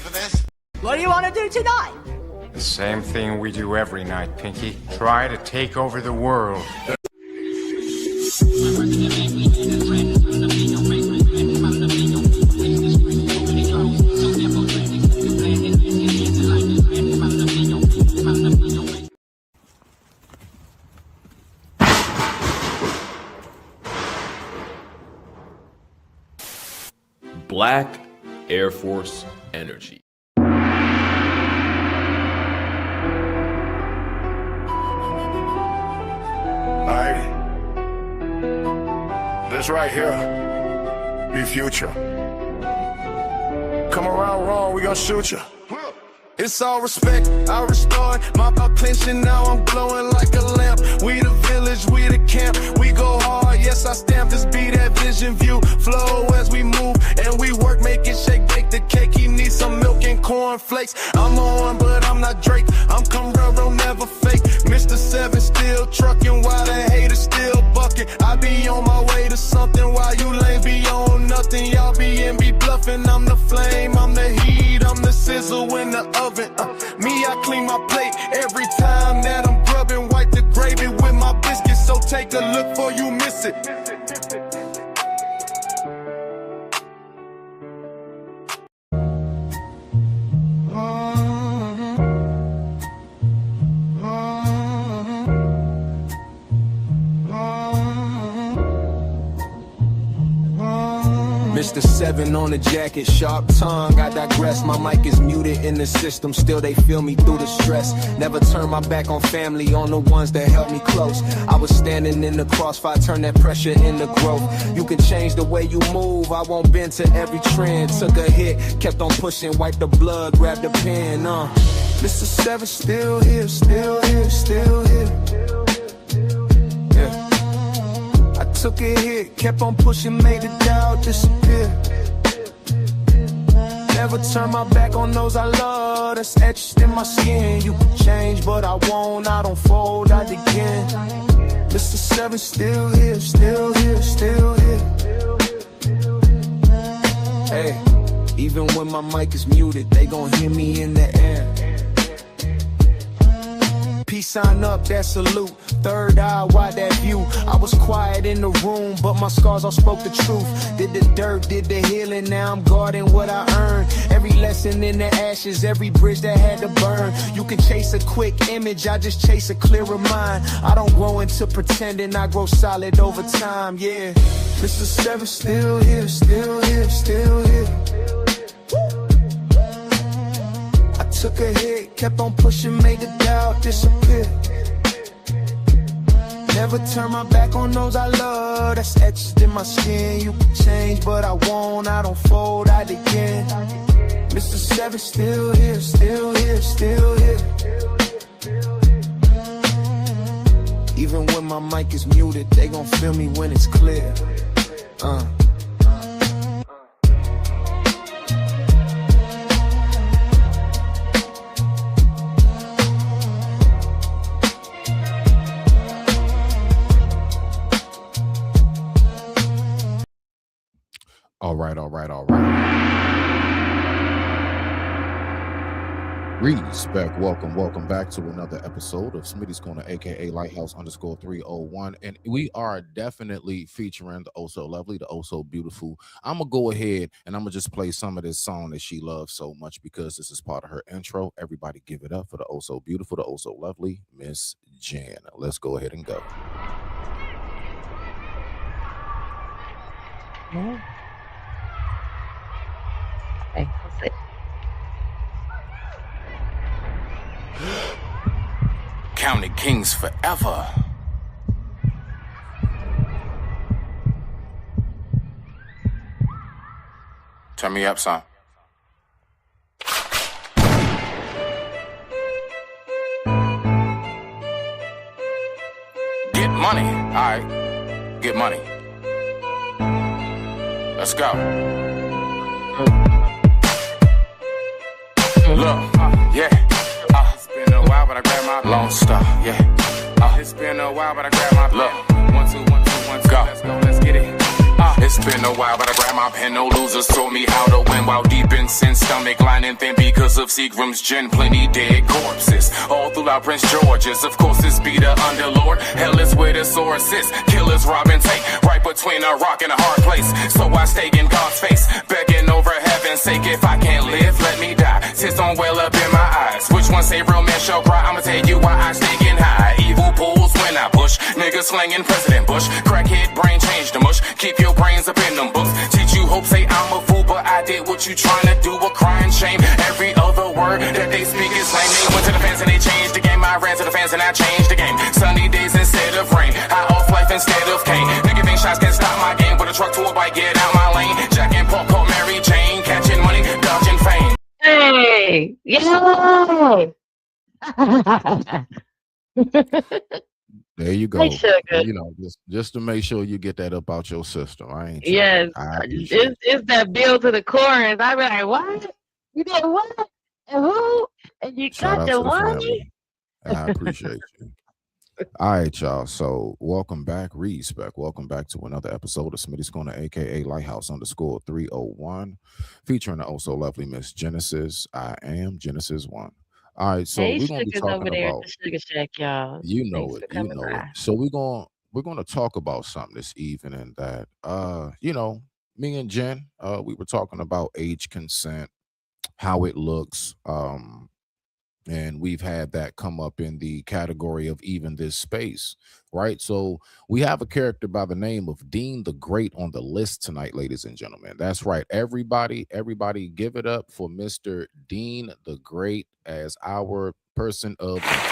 for this? What do you want to do tonight? The same thing we do every night, Pinky. Try to take over the world. Black Air Force Energy. Alright. This right here be future. Come around wrong, we gon' shoot you. It's all respect, I restored my clenching, now I'm glowing like a lamp. We the village, we the camp, we go hard, yes I stamp this beat, that vision view, flow as we move, and we work, make it shake, bake the cake, he needs some milk and corn flakes. I'm on, but I'm not Drake, I'm Camaro, never fake, Mr. 7 still trucking, while the haters still bucking. I be on my way to something, while you lanes be on nothing, y'all be in, be bluffing. I'm the flame, I'm the heat, I'm the sizzle in the oven. Me, I clean my plate every time that I'm grubbing. Wipe the gravy with my biscuits, so take a look before you miss it. Mr. 7 on the jacket, sharp tongue, I digress. My mic is muted in the system, still they feel me through the stress. Never turn my back on family, on the ones that held me close. I was standing in the crossfire, turn that pressure into growth. You can change the way you move, I won't bend to every trend. Took a hit, kept on pushing, wiped the blood, grabbed the pen. Mr. 7 still here, still here, still here. Yeah. I took a hit, kept on pushing, made the doubt disappear. Never turn my back on those I love, that's etched in my skin. You can change, but I won't, I don't fold, I begin. Mr. 7 still here, still here, still here. Hey, even when my mic is muted, they gon' hear me in the air. Peace sign up, that salute. Third eye, wide that view. I was quiet in the room, but my scars all spoke the truth. Did the dirt, did the healing, now I'm guarding what I earned. Every lesson in the ashes, every bridge that had to burn. You can chase a quick image, I just chase a clearer mind. I don't grow into pretending, I grow solid over time, yeah. Mr. 7 still here, still here, still here. Took a hit, kept on pushing, made the doubt disappear. Never turn my back on those I love, that's etched in my skin. You can change, but I won't, I don't fold, I begin. Mr. 7 still here, still here, still here. Even when my mic is muted, they gon' feel me when it's clear. All right. Respect, welcome back to another episode of Smittys Corner, aka Lighthouse_301, and we are definitely featuring the Oh So Lovely, the Oh So Beautiful. I'm gonna go ahead and I'm gonna just play some of this song that she loves so much because this is part of her intro. Everybody give it up for the Oh So Beautiful, the Oh So Lovely, Miss Jan. Let's go ahead and go. Yeah. Okay, that's it. County Kings forever. Turn me up, son. Get money. All right. Get money. Let's go. Look, yeah. It's been a while, but I grabbed my Lone Star, yeah. It's been a while, but I grabbed my look. 1, 2, 1, 2, 1, 2. Go. Let's go, let's get it. It's been a while, but I grabbed my pen. No losers told me how to win while deep in sin. Stomach lining thin because of Seagram's gin. Plenty dead corpses all throughout Prince George's. Of course, this be the underlord. Hell is where the source is. Killers rob and take right between a rock and a hard place. So I stay in God's face, begging over heaven's sake. If I can't live, let me die. Tears don't well up in my eyes. Which one say real men shall cry? I'ma tell you why I stay getting high. Evil pools when I push. Niggas slinging President Bush. Crackhead brain change the mush. Keep your brains up in them books. Teach you hope, say I'm a fool, but I did what you trying to do. A crying shame. Every other word that they speak is lame. They went to the fans and they changed the game. I ran to the fans and I changed the game. Sunny days instead of rain. High off life instead of cane. Nigga think shots can stop my game. With a truck to a bike, get out my lane. Jack and Paul called Mary Jane. Catching money, dodging fame. Hey, yeah. There you go. Hey, sugar. You know, just to make sure you get that up out your system. I ain't. Yes, I appreciate it. it's that bill to the chorus. I be like, what? You did what? And who? And you Shout got out the to the money? family. I appreciate you. All right, y'all. So welcome back, respect. Welcome back to another episode of Smitty's Corner, aka Lighthouse _ 301, featuring the also lovely Miss Genesis. I am Genesis One. All right, so Hey, we're gonna be Sugar's over talking there at about, the Sugar Shack, y'all. you know Thanks it, for you coming know it. by. So we're gonna talk about something this evening that you know, me and Jen, we were talking about age consent, how it looks, and we've had that come up in the category of even this space, right? So we have a character by the name of Dean the Great on the list tonight, ladies and gentlemen. That's right. Everybody give it up for Mr. Dean the Great as our person of the night.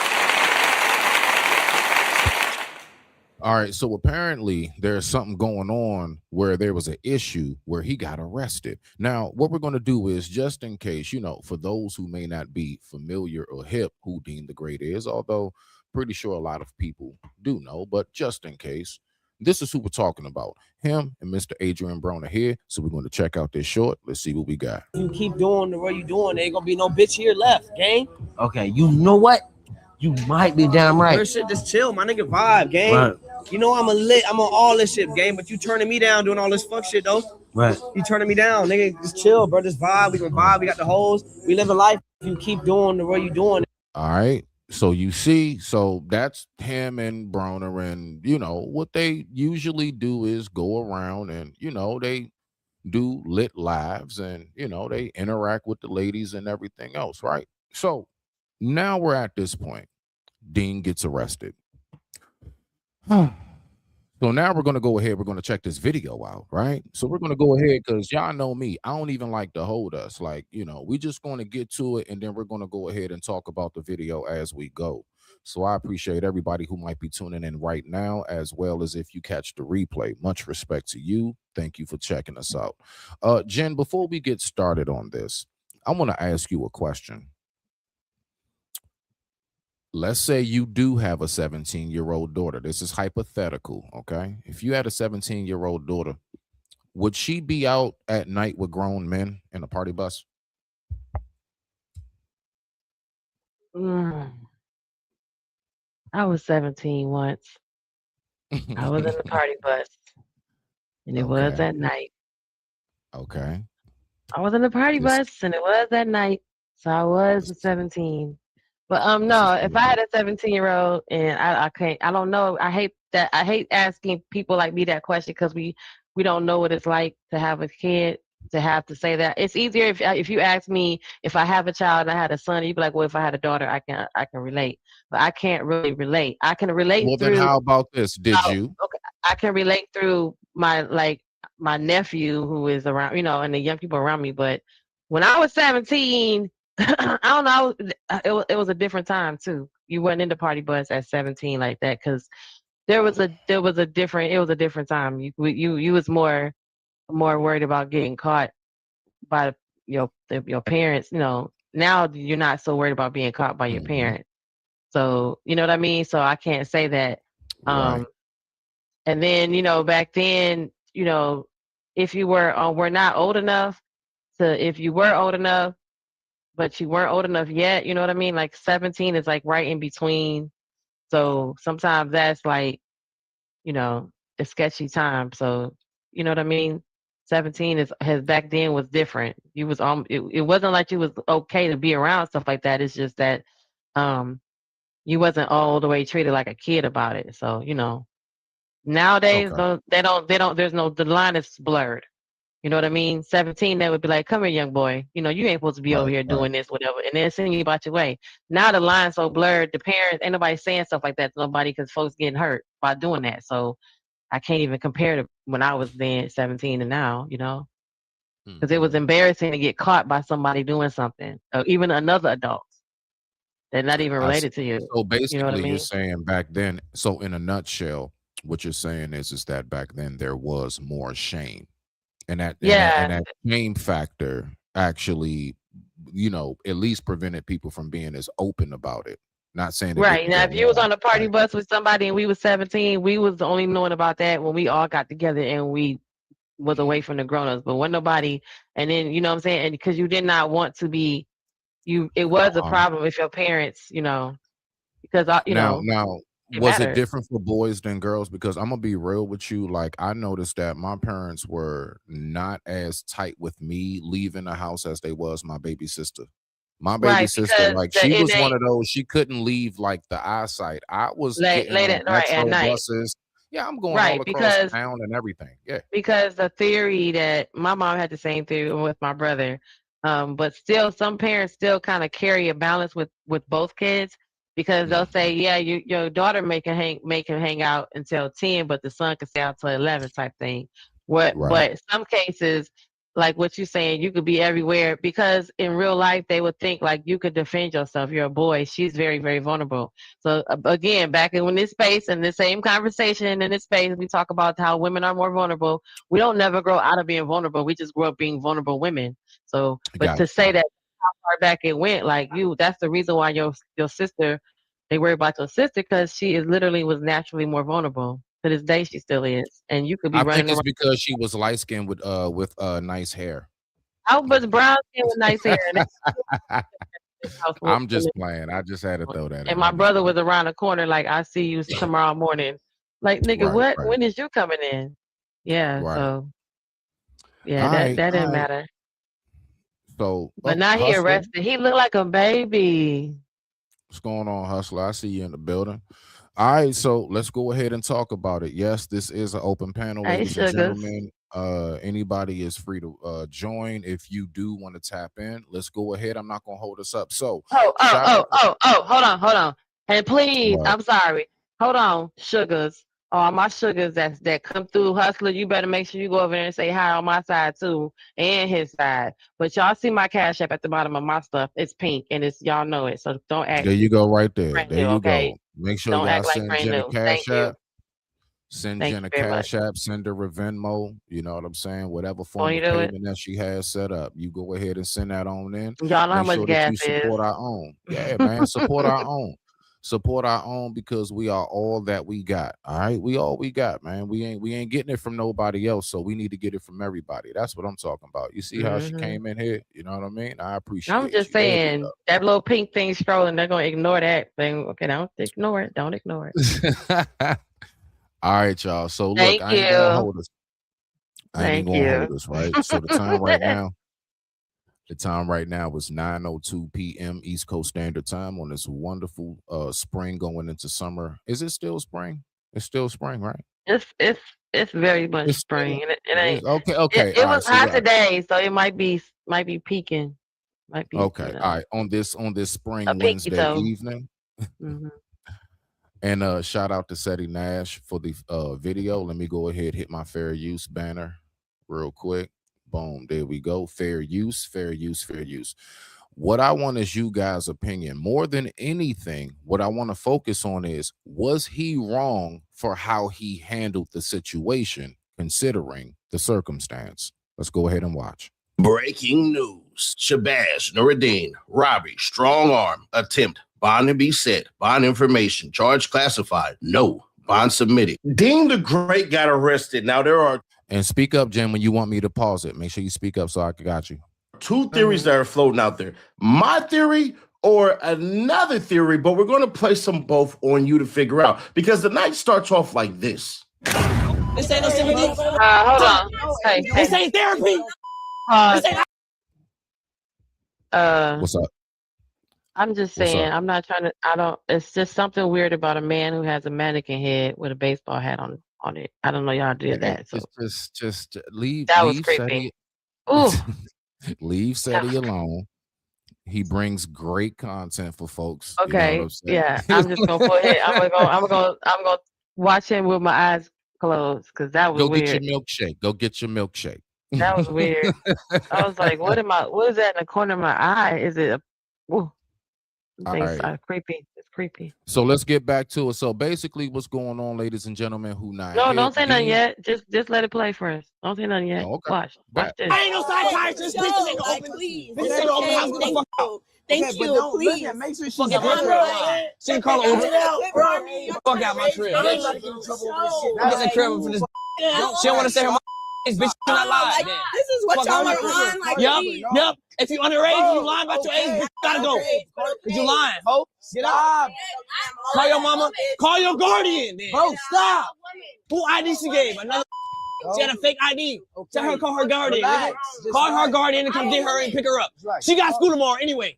All right, so apparently there's something going on where there was an issue where he got arrested. Now, what we're going to do is, just in case, you know, for those who may not be familiar or hip who Dean the Great is, although pretty sure a lot of people do know, but just in case, this is who we're talking about. Him and Mr. Adrian Brown are here, so we're going to check out this short. Let's see what we got. You keep doing the way you doing, there ain't gonna be no bitch here left, gang. Okay, you know what? You might be damn right. Real shit, just chill, my nigga vibe, gang. Right. You know I'm I'm on all this shit, gang, but you turning me down doing all this fuck shit, though. Right. You turning me down, nigga. Just chill, bro. Just vibe. We can vibe. We got the hoes. We living life. You keep doing the way you doing. All right. So you see, so that's him and Broner, and you know what they usually do is go around and you know they do lit lives and you know they interact with the ladies and everything else, right? So now we're at this point. Dean gets arrested. So now we're going to go ahead. We're going to check this video out, right? So we're going to go ahead because y'all know me. I don't even like to hold us. Like, you know, we just going to get to it and then we're going to go ahead and talk about the video as we go. So I appreciate everybody who might be tuning in right now, as well as if you catch the replay. Much respect to you. Thank you for checking us out. Jen, before we get started on this, I want to ask you a question. Let's say you do have a 17-year-old daughter. This is hypothetical, okay? If you had a 17-year-old daughter, would she be out at night with grown men in a party bus? I was 17 once. I was in the party bus, and it was Okay. at night. Okay. I was in the party This bus, and it was at night, so I was this 17. But this no, is if I had a 17-year-old and I can't, I don't know. I hate that. I hate asking people like me that question because we don't know what it's like to have a kid, to have to say that. It's easier if you ask me if I have a child and I had a son, you'd be like, well, if I had a daughter, I can relate. But I can't really relate. I can relate Well, then through. how about this? Did Oh, you? okay. I can relate through my nephew who is around, and the young people around me. But when I was 17, I don't know. It was a different time too. You wasn't in the party bus at 17 like that because it was a different time. You was more worried about getting caught by your parents. Now you're not so worried about being caught by your Mhm. parents. So you know what I mean. So I can't say that. Right. And then back then, if you were not old enough if you were old enough, but you weren't old enough yet, you know what I mean? Like 17 is like right in between. So sometimes that's like, a sketchy time. So You know what I mean? 17 has back then was different. You was it wasn't like you was okay to be around stuff like that. It's just that um you wasn't all the way treated like a kid about it. So, nowadays Okay. there's no, the line is blurred. You know what I mean? 17, they would be like, come here, young boy. You ain't supposed to be over Right. here Right. doing this, whatever. And then send you about your way. Now the line's so blurred, the parents, ain't nobody saying stuff like that to nobody because folks getting hurt by doing that. So I can't even compare to when I was then 17 and now, because it was embarrassing to get caught by somebody doing something, or even another adult that's not even I s- related to you. so You know what I basically, you're mean? saying back then. So in a nutshell, what you're saying is that back then there was more shame, and Yeah, that shame factor actually, at least prevented people from being as open about it. Not saying it right. didn't Now, go if you was on. on a party Right. bus with somebody and we was 17, we was only knowing about that when we all got together and we was away from the grown-ups. But when nobody, and then you know what I'm saying, and because you did not want to be, it was a Uh-huh. problem with your parents, because Now, it was it mattered. different for boys than girls? Because I'm gonna be real with you. Like, I noticed that my parents were not as tight with me leaving the house as they was my baby sister. My baby Right, sister, because like, she the was one innate of those. She couldn't leave like the eyesight. I was getting late on at right at metro night. buses. Yeah, I'm going all Right, across because town and everything. Yeah. the theory that my mom had the same theory with my brother, but still some parents still kind of carry a balance with both kids because they'll say, Mhm. yeah, your daughter make him hang out until 10, but the son can stay out till 11 type thing. Right. But some cases, like what you're saying, you could be everywhere because in real life they would think like you could defend yourself. You're a boy. She's very, very vulnerable. So again, back in this space and the same conversation in this space, we talk about how women are more vulnerable. We don't never grow out of being vulnerable. We just grow up being vulnerable women. So, but to Got say you. that how far back it went, like that's the reason why your sister, they worry about your sister because she is literally was naturally more vulnerable. To this day, she still is, and you could be I think running it's around. because she was light skinned with nice hair. I was brown skin with nice hair, and that's house I'm just playing. I just had to throw that and in. my I'm just brother playing. was around the corner, like I see you tomorrow morning. Like nigga, Right. what? Right. When is you coming in? Yeah, Right. so yeah, All that right. that All didn't right. matter. So, But now he Hustler, arrested. He looked like a baby. what's going on, Hustler? I see you in the building. All right, so let's go ahead and talk about it. Yes, this is an open panel, Hey, ladies and sugars. gentlemen. Anybody is free to join if you do want to tap in. Let's go ahead. I'm not gonna hold us up. So, Oh, oh, shout out oh, to oh, oh, hold on. And please, what? I'm sorry. Hold on, sugars. All my sugars that come through Hustler, you better make sure you go over there and say hi on my side too and his side. But y'all see my cash app at the bottom of my stuff. It's pink and it's y'all know it. So don't act There you go, right there. brand There new, you okay? go. Make sure Don't y'all act like send brand Jen a new. Thank cash you. app. Send Thank Jen you a very much. cash app, send her a Venmo, you know what I'm saying? Whatever Won't form you of do it? payment that she has set up, you go ahead and send that on in. Y'all know how Make much sure that gas you is. support our own. Yeah, man, support our own. Support our own because we are all that we got. All right. We all we got, man. We ain't getting it from nobody else. So we need to get it from everybody. That's what I'm talking about. You see how she Hmm. came in here? You know what I mean? I I'm appreciate just you. There we saying that little pink thing strolling, they're gonna ignore that thing. Okay, don't ignore it. Don't ignore it. go. All right, y'all. So look, Thank I ain't gonna you. hold us. I ain't even Thank gonna you. hold us, right? So the time right now is 9:02 p.m. East Coast Standard Time on this wonderful spring going into summer. Is it still spring? It's still spring, right? It's very much It's spring, still and it it ain't. is okay. Okay, It all was right. So hot yeah, today, so it might be peaking, might be okay, all right. On this a spring pinky Wednesday toe. evening, Hmm. and shout out to Seti Nash for the video. Let me go ahead hit my fair use banner real quick. Boom, there we go. Fair use, fair use, fair use. What I want is you guys' opinion. More than anything, what I want to focus on is, was he wrong for how he handled the situation, considering the circumstance? Let's go ahead and watch. Breaking news. Shabazz, Nuruddin, robbery, strong arm, attempt, bond to be set, bond information, charge classified, no, bond submitted. Dean the Great got arrested. Now, there are And speak up, Jen, when you want me to pause it. Make sure you speak up so I got you. two theories that are floating out there. My theory or another theory, but we're going to place them both on you to figure out because the night starts off like this. This ain't no sympathy. Hold on. Hey, This ain't therapy. uh, What's up? I'm just What's saying, up? I'm not trying to. I don't. It's just something weird about a man who has a mannequin head with a baseball hat on it. I don't know y'all did that, so It's just leave that was Seti creepy. Ooh, leave that Seti was alone. He brings great content for folks. You know what okay. I'm saying? Yeah, I'm just gonna put it. I'm gonna watch him with my eyes closed because that was Go get your weird. milkshake. Go get your milkshake. That was weird. I was like, what am I? What is that in the corner of my eye? Is it a? Ooh, All things right. are creepy. It's creepy. So let's get back to it. So basically, what's going on, ladies and gentlemen, who not No, hip? don't say nothing Dean. yet. Just let it play first. Don't say nothing yet. Oh, okay. Watch Bet. this. I ain't no psychiatrist. Bitches ain't gonna open. Bitches ain't gonna open the house. Get the fuck out. Thank you, please. Make sure she get my crib. She can call Uber. Fuck out my crib. Get the crib for this. She don't want to say her bitch. She not lie. This is what y'all are on. Like, Yup. If you underage, you lying about your age, bitch, you gotta go. Cause you lying, ho. Get out. Call your mama. Call your guardian. Then. Bro, stop. Who ID she gave? Another. She had a fake ID. Tell her to call her guardian. Call her guardian and come get her and pick her up. She got school tomorrow anyway.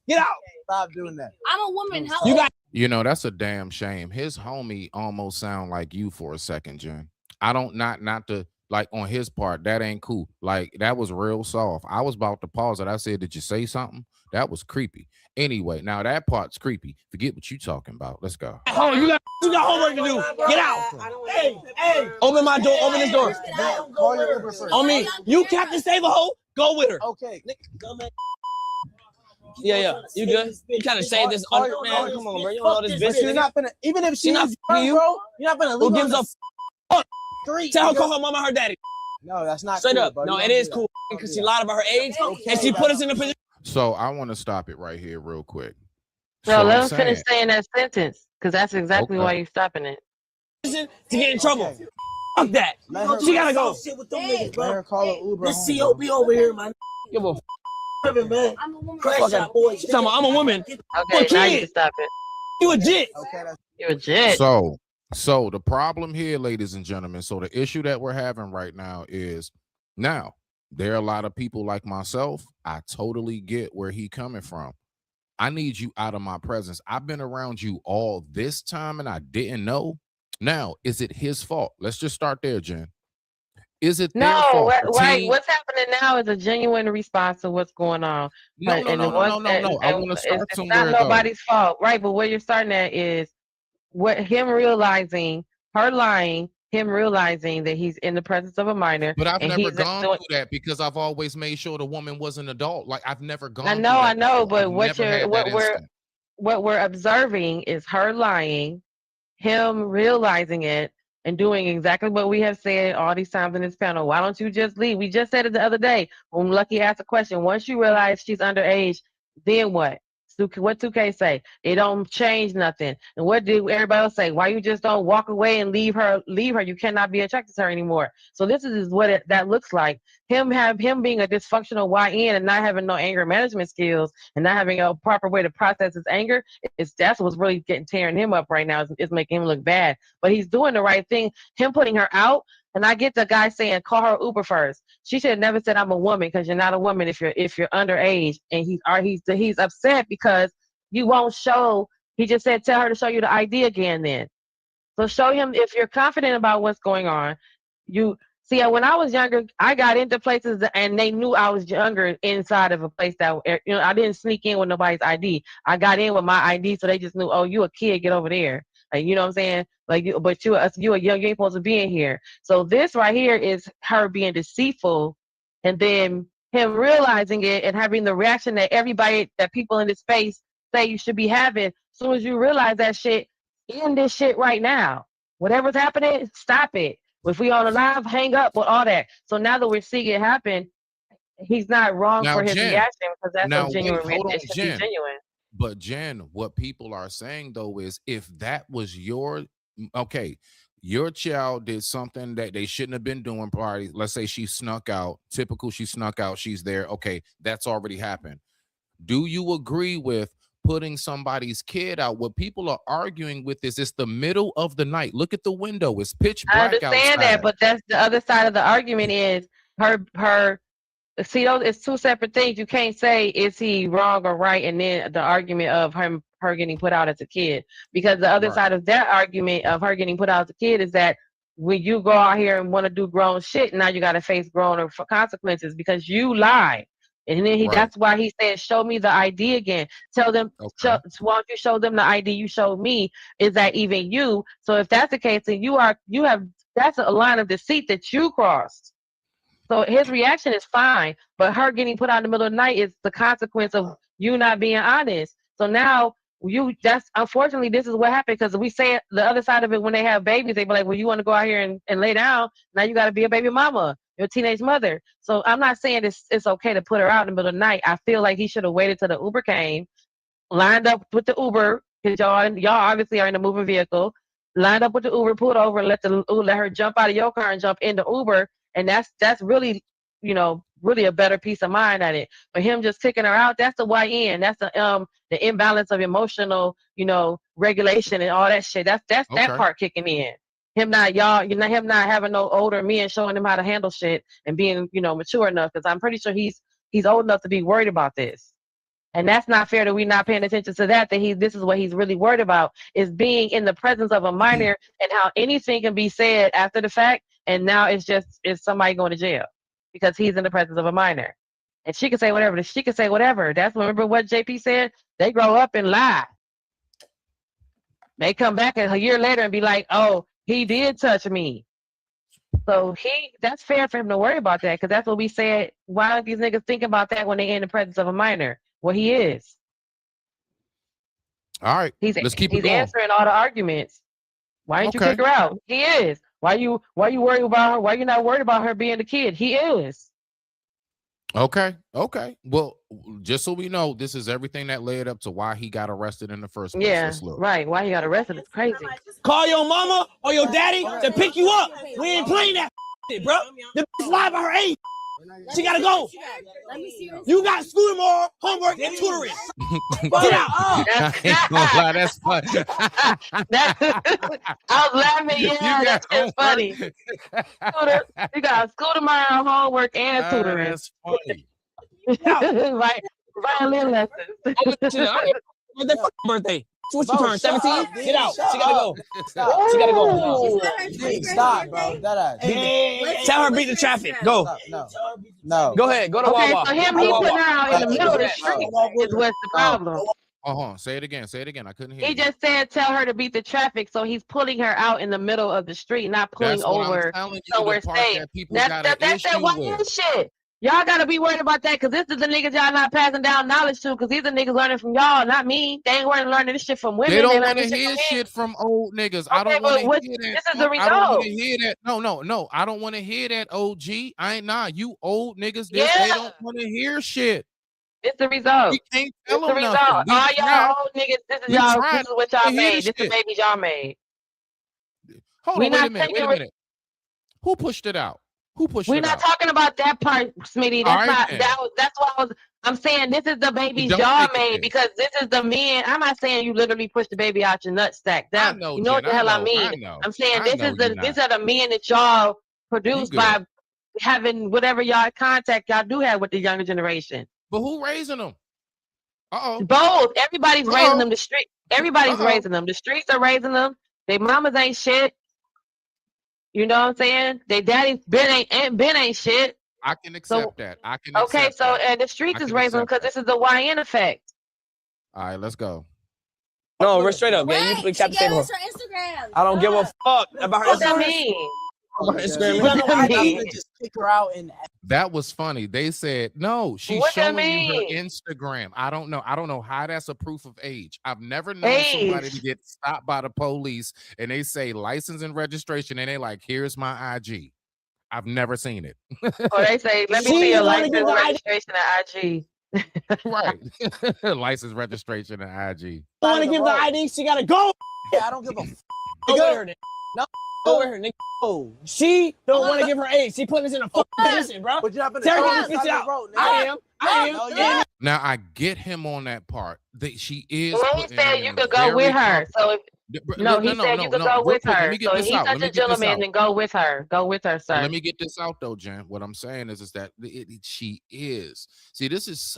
Get out. Stop doing that. I'm a woman. How You got. You know, that's a damn shame. His homie almost sound like you for a second, Jen. I don't not to like on his part. That ain't cool. Like that was real soft. I was about to pause it. I said, "Did you say something?" That was creepy. Anyway, now that part's creepy. Forget what you talking about. Let's go. Oh, you got homework to do. Get out. Hey, open my door. Open this door. Call your Uber first. On me. You Captain Save a hoe. Go with her. Okay. Yeah. You good? You trying to save this under man? Come on, bro. You don't know this bitch. You're not gonna. Even if She not fucking you. bro, you're not gonna. Who gives a fuck? Tell her Nigga. call her mama her daddy. No, that's not Straight cool, up. bro. No, You it don't is do cool that. because she lied about her age and she bro. put us in a position So I want to stop it right here, real quick. No, So let I'm him finish saying, saying that sentence because that's exactly okay. why you're stopping it. to get in trouble. Okay. Fuck that. Let her- She gotta go. Shit with them niggas, bro. Let her call an Uber. This home, COB over here, man. Give a Man. I'm a woman. Crash shot, boys. She's talking about I'm a woman. Okay, What now you kid? can stop it. You a jit. Okay, that's You're a jet. So the problem here, ladies and gentlemen, so the issue that we're having right now is now there are a lot of people like myself. I totally get where he coming from. I need you out of my presence. I've been around you all this time and I didn't know. Now, is it his fault? Let's just start there, Jen. Is it their No, fault? The right. team- What's happening now is a genuine response to what's going on. No. I want to start It's somewhere not though. nobody's fault, right? But where you're starting at is what him realizing, her lying, him realizing that he's in the presence of a minor. But I've and never he's gone doing, through that because I've always made sure the woman was an adult. Like I've never gone. I through know, that before. but I've what never had that instant. we're observing is her lying, him realizing it, and doing exactly what we have said all these times in this panel. Why don't you just leave? We just said it the other day when Lucky asked a question. Once you realize she's underage, then what? What 2K say? It don't change nothing. And what did everybody else say? Why you just don't walk away and leave her? You cannot be attracted to her anymore. So this is what that looks like. Him being a dysfunctional YN and not having no anger management skills and not having a proper way to process his anger. That's what's really tearing him up right now. Is making him look bad. But he's doing the right thing. Him putting her out. And I get the guy saying, call her Uber first. She should have never said I'm a woman because you're not a woman if you're underage. And he's upset because you won't show. He just said, tell her to show you the ID again then. So show him if you're confident about what's going on. You see, when I was younger, I got into places and they knew I was younger inside of a place that, I didn't sneak in with nobody's ID. I got in with my ID, so they just knew, oh, you a kid, get over there. Like, you know what I'm saying? Like, but you a young, you ain't supposed to be in here. So this right here is her being deceitful, and then him realizing it and having the reaction that people in this space say you should be having. As soon as you realize that shit, end this shit right now. Whatever's happening, stop it. If we on a live, hang up with all that. So now that we're seeing it happen, he's not wrong Now, for his Jen, reaction because that's now a genuine wait, hold on, reaction. It should be Jen. genuine. But Jen, what people are saying though is if that was your child did something that they shouldn't have been doing, party. Let's say she snuck out. Typical, she snuck out. She's there. Okay, that's already happened. Do you agree with putting somebody's kid out. What people are arguing with is it's the middle of the night. Look at the window. It's pitch black outside. I understand that, but that's the other side of the argument is her. See, those it's two separate things. You can't say is he wrong or right, and then the argument of her getting put out as a kid, because the other side of that argument of her getting put out as a kid is that when you go out here and want to do grown shit, now you got to face grown consequences because you lied. And then that's why he said, show me the ID again. Tell them, why don't you show them the ID you showed me? Is that even you? So if that's the case, then that's a line of deceit that you crossed. So his reaction is fine, but her getting put out in the middle of the night is the consequence of you not being honest. So now that's unfortunately this is what happened, because we say the other side of it when they have babies, they be like, well, you want to go out here and lay down. Now you got to be a baby mama, your teenage mother. So I'm not saying it's okay to put her out in the middle of the night. I feel like he should have waited till the Uber came, lined up with the Uber, because y'all obviously are in a moving vehicle, lined up with the Uber, pulled over, let her jump out of your car and jump in the Uber. And that's really, really a better peace of mind at it. But him just kicking her out, that's the YN. That's the imbalance of emotional, regulation and all that shit. That's that part kicking in. Him not having no older men showing him how to handle shit and being, mature enough. Because I'm pretty sure he's old enough to be worried about this. And that's not fair that we're not paying attention to that this is what he's really worried about, is being in the presence of a minor and how anything can be said after the fact. And now it's somebody going to jail because he's in the presence of a minor. And she can say whatever. Remember what JP said? They grow up and lie. They come back a year later and be like, oh, he did touch me. So that's fair for him to worry about that, because that's what we said. Why don't these niggas think about that when they're in the presence of a minor? Well, he is. All right, let's keep it going. He's answering all the arguments. Why didn't you kick her out? He is. Why you worried about her? Why you not worried about her being the kid? He is. Okay. Well, just so we know, this is everything that led up to why he got arrested in the first place. Yeah, right. Why he got arrested? It's crazy. Call your mama or your daddy to pick you up. We ain't playing that shit, bro. The bitch lied about her age. She gotta go. You got school tomorrow, homework, and tutoring. Get out. I ain't gonna lie, that's funny. I was laughing. Yeah, that's just funny. You got school tomorrow, homework, and tutoring. That's funny. Right. Violin lessons. Birthday. What you turn 17? Get out. She gotta go. She gotta go. Stop, bro. Tell her beat the traffic. Go. No. Go ahead. Go to Wawa. So him, he putting her out in the middle of the street is what's the problem. Say it again. I couldn't hear you. He just said tell her to beat the traffic, so he's pulling her out in the middle of the street, not pulling over somewhere safe. That's that white shit. Y'all gotta be worried about that, because this is the niggas y'all not passing down knowledge to, because these are niggas learning from y'all, not me. They ain't learning this shit from women. They don't want to hear shit from old niggas. I don't want to hear that. This is the result. I don't want to hear that. No. I don't want to hear that, OG. You old niggas. They don't want to hear shit. It's the result. We can't tell it's them the result. nothing. All y'all old niggas, this is what y'all made. This is the babies y'all made. Hold on, wait a minute. Who pushed it out? We're not talking about that part, Smitty. That's why I'm saying this is the babies y'all made, because this is the men. I'm not saying you literally pushed the baby out your nutsack. You know what the hell I mean? I'm saying these are the men that y'all produced by having whatever y'all contact y'all do have with the younger generation. But who raising them? Both. Everybody's raising them. The street. Everybody's raising them. The streets are raising them. Their mamas ain't shit. You know what I'm saying? They daddy's Ben ain't shit. I can accept that. I can accept and the streets is raising them because this is the YN effect. All right, let's go. No, we're straight up, man. You accept the Instagram. I don't give a fuck about her. What that mean? Just kick her out and that was funny. They said no, she's showing you her Instagram. I don't know how that's a proof of age. I've never known somebody to get stopped by the police and they say license and registration and they like, here's my IG. I've never seen it. Or they say, let me see your license, registration, and IG. Right. License, registration, and IG. I want to give the ID. She gotta go. Yeah, I don't give a fuck. Go with her, nigga. Oh, she don't want to give her age. She putting us in a fucking position, bro. But you're not gonna Terry, throw get this out. on the road, nigga. I am. No, yeah. Now I get him on that part. That she is. Well, he putting said him you in could a go with very her. So if no, he said you could go real with quick, let her. me get So this he's out. Let such me a get this gentleman, out. then go with her. Go with her, sir. Let me get this out though, Jen. What I'm saying is that she is. See, this is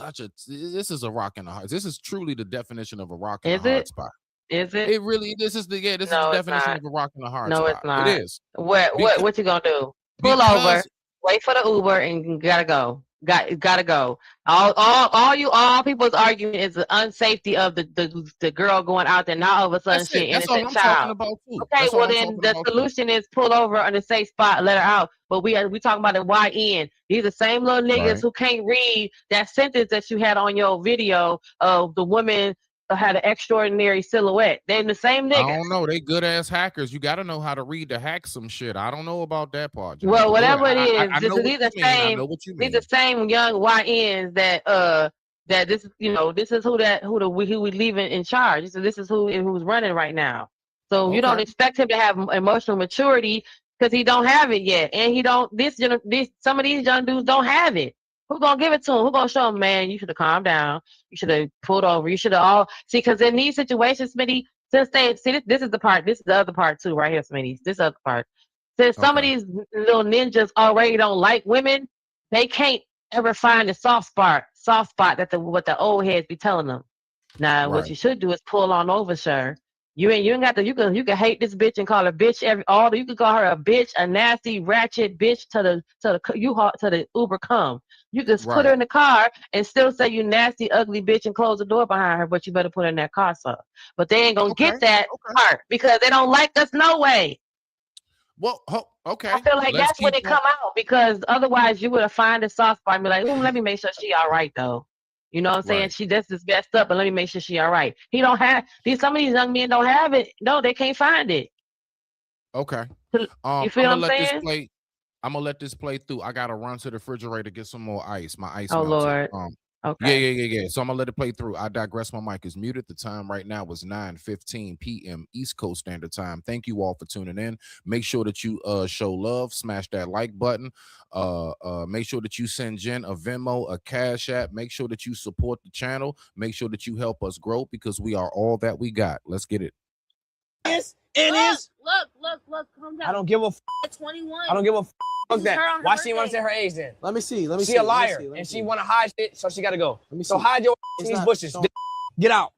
a rock in the heart. This is truly the definition of a rock in the hard spot. Is it? It really. This is the definition of a rock in the hard spot. No, it's not. It is. What you gonna do? Pull over, wait for the Uber, and gotta go. Gotta go. All people's argument is the unsafety of the girl going out there. Now all of a sudden she an That's all innocent I'm child. talking about too. Okay, well then the solution is pull over on a safe spot, let her out. But we talking about the YN. These are the same little niggas who can't read that sentence that you had on your video of the woman had an extraordinary silhouette. They're the same niggas. I don't know. They good ass hackers. You got to know how to read to hack some shit. I don't know about that part. Jen. Well, whatever it is, I know these what you mean. I know what you mean. These are same young YNs that this is who we leaving in charge. So this is who's running right now. So you don't expect him to have emotional maturity because he don't have it yet, and he don't. Some of these young dudes don't have it. Who's gonna give it to him? Who's gonna show him, man, you should have calmed down. You should have pulled over. You should have all see, because in these situations, Smitty, since this is the part, this is the other part too, right here, Smitty. This other part. Since some of these little ninjas already don't like women, they can't ever find the soft spot that what the old heads be telling them. Now, what you should do is pull on over, sir. You ain't got to. You can hate this bitch and call her bitch you can call her a bitch, a nasty ratchet bitch to the Uber come. You just put her in the car and still say you nasty ugly bitch and close the door behind her, but you better put her in that car, sir. But they ain't gonna get that part because they don't like us no way. Well, okay. I feel like that's when it come out, because otherwise you would have find a soft spot and be like, let me make sure she all right though. You know what I'm saying? She just is messed up, but let me make sure she all right. He don't have some of these young men don't have it. No, they can't find it. Okay. You feel what I'm saying? I'm gonna let this play through. I gotta run to the refrigerator to get some more ice. My ice. Oh melted. Lord. Okay. Yeah. So I'm gonna let it play through. I digress. My mic is muted. The time right now was 9:15 p.m. East Coast Standard Time. Thank you all for tuning in. Make sure that you show love, smash that like button. Make sure that you send Jen a Venmo, a Cash App. Make sure that you support the channel. Make sure that you help us grow, because we are all that we got. Let's get it. Look, calm down. I don't give a 21. I don't give a fuck that. Why she want to say her age then? Let me see. She a liar, and she want to hide shit, so she got to go. So hide your in these bushes. Get out.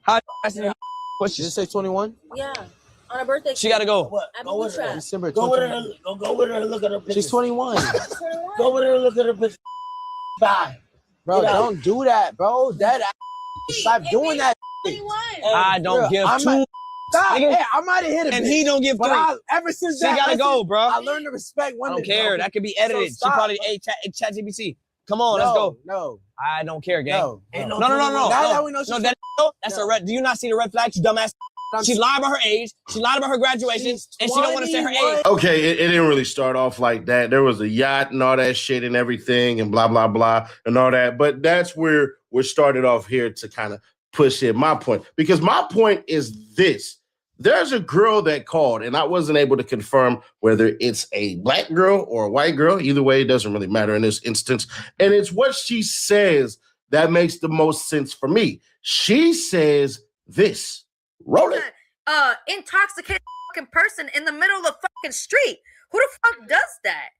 Hide your in these bushes. Did it say 21? Yeah. On her birthday. She got to go. What? Go with her. December Go with her. Go with her and look at her picture. She's 21. Go with her and look at her picture. Bye. Bro, don't do that, bro. Stop doing that. 21. I don't give two. Stop. Hey, I might have hit it. And he don't give three. Ever since she gotta go, bro. I learned to respect women. I don't care. That could be edited. So she probably chat GBC. Come on, let's go. No. I don't care, gang. No. No. Now we know that's a red. Do you not see the red flag, you dumbass? She lied about her age. She lied about her graduation, and she don't want to say her age. Okay, it didn't really start off like that. There was a yacht and all that shit and everything and blah, blah, blah and all that. But that's where we're started off here to kind of push in my point. Because my point is this. There's a girl that called, and I wasn't able to confirm whether it's a black girl or a white girl. Either way, it doesn't really matter in this instance. And it's what she says that makes the most sense for me. She says this. Roll it. Intoxicated fucking person in the middle of the fucking street. Who the fuck does that?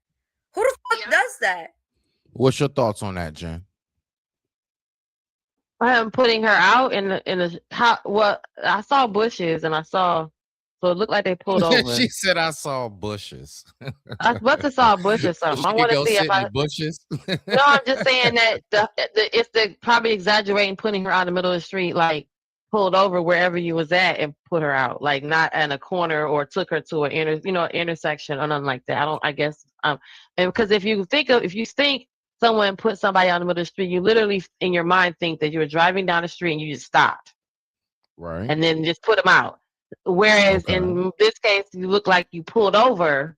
Who the fuck does that? What's your thoughts on that, Jen? I am putting her out in the how. Well, I saw bushes and so it looked like they pulled over. She said, "I saw bushes." I must have saw bushes. Something. I want to see if I bushes. No, I'm just saying that it's probably exaggerating, putting her out in the middle of the street, like pulled over wherever you was at and put her out, like not in a corner or took her to an intersection or nothing like that. I guess and because if you think someone put somebody out in the middle of the street, you literally in your mind think that you were driving down the street and you just stopped, right, and then just put them out. Whereas in this case, you look like you pulled over.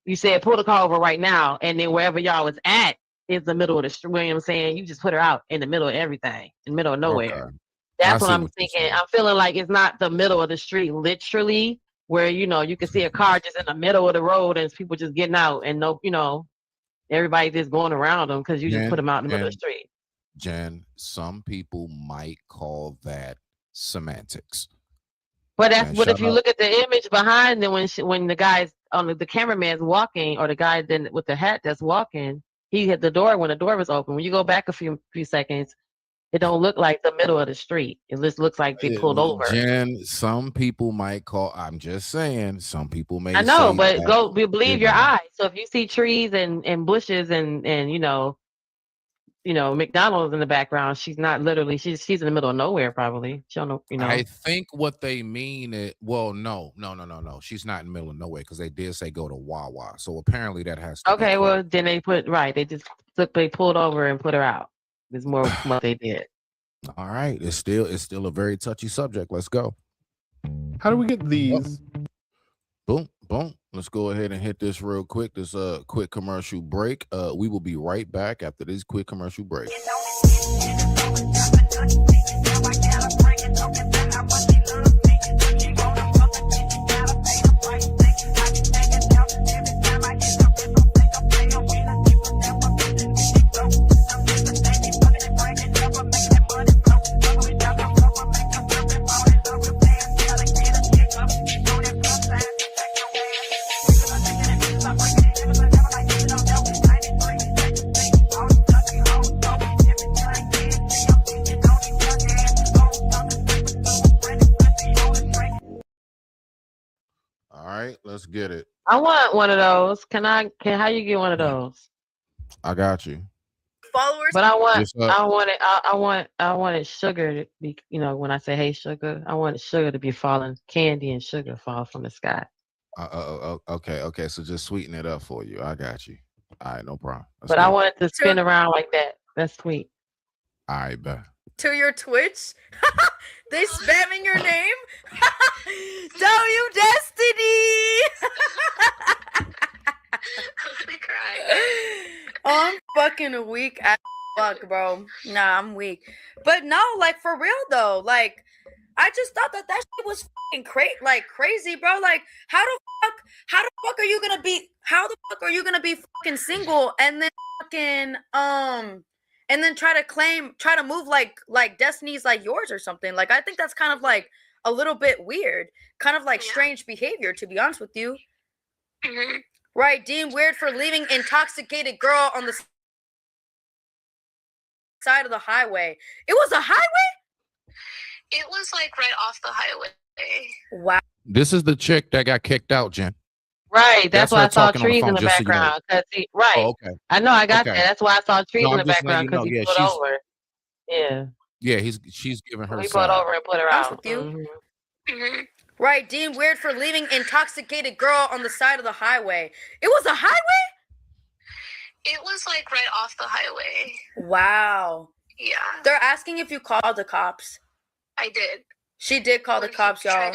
You said pull the car over right now, and then wherever y'all was at is the middle of the street. You know what I'm saying? You just put her out in the middle of everything, in the middle of nowhere. That's what I'm thinking. I'm feeling like it's not the middle of the street, literally, where you can see a car just in the middle of the road and people just getting out and everybody just going around them because you just put them out in the middle of the street. Jen, some people might call that semantics. But if you look at the image behind them when the guy's on the cameraman's walking or the guy then with the hat that's walking, he hit the door when the door was open. When you go back a few seconds, it don't look like the middle of the street. It just looks like they pulled over. Jen, some people might call. I'm just saying, some people may. I know, but believe your eyes. So if you see trees and bushes and McDonald's in the background, she's not literally. She's in the middle of nowhere. Probably. She don't know. I think what they mean is no. She's not in the middle of nowhere because they did say go to Wawa. So apparently that has to. Okay, well then they they pulled over and put her out. It's more what they did. All right, it's still a very touchy subject. Let's go. How do we get these? Boom. Let's go ahead and hit this real quick. This quick commercial break. We will be right back after this quick commercial break. Let's get it. I want one of those. How you get one of those? I got you. Followers. But I want it sugar to be, when I say hey sugar, I want sugar to be falling, candy and sugar fall from the sky. Okay. So just sweeten it up for you. I got you. All right, no problem. But I want it to spin around like that. That's sweet. All right, bet. To your Twitch, they spamming your name. W Destiny. I'm fucking weak as fuck, bro. Nah, I'm weak. But no, like for real though, like I just thought that shit was fucking crazy, bro. Like how the fuck are you gonna be fucking single and then fucking and then try to move like Destiny's like yours or something. Like I think that's kind of like a little bit weird, kind of like strange behavior, to be honest with you. Mm-hmm. Right, deemed weird for leaving intoxicated girl on the side of the highway. It was a highway? It was like right off the highway. Wow. This is the chick that got kicked out, Jen. Right, that's why I saw trees in the background. Right. Oh, okay. I know, I got that. That's why I saw trees in the background because he put over. Yeah. Yeah, she's giving her. He put over and put her out. With you. Mm-hmm. Mm-hmm. Right, deemed weird for leaving intoxicated girl on the side of the highway. It was a highway? It was like right off the highway. Wow. Yeah. They're asking if you called the cops. I did. She did call the cops, y'all.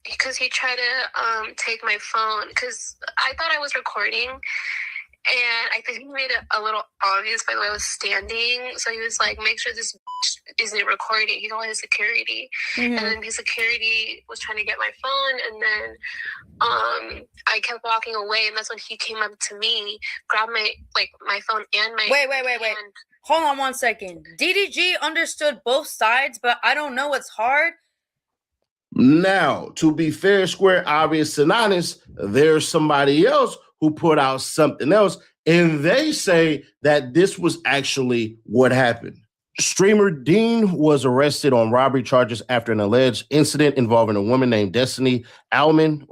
Because he tried to take my phone because I thought I was recording, and I think he made it a little obvious by the way I was standing. So he was like, make sure this isn't recording. He called his security. Mm-hmm. And then his security was trying to get my phone, and then I kept walking away, and that's when he came up to me, grabbed my phone and my Wait. Hold on 1 second. DDG understood both sides, but I don't know what's hard. Now, to be fair, square, obvious, and honest, there's somebody else who put out something else, and they say that this was actually what happened. Streamer Dean was arrested on robbery charges after an alleged incident involving a woman named Destiny Elman.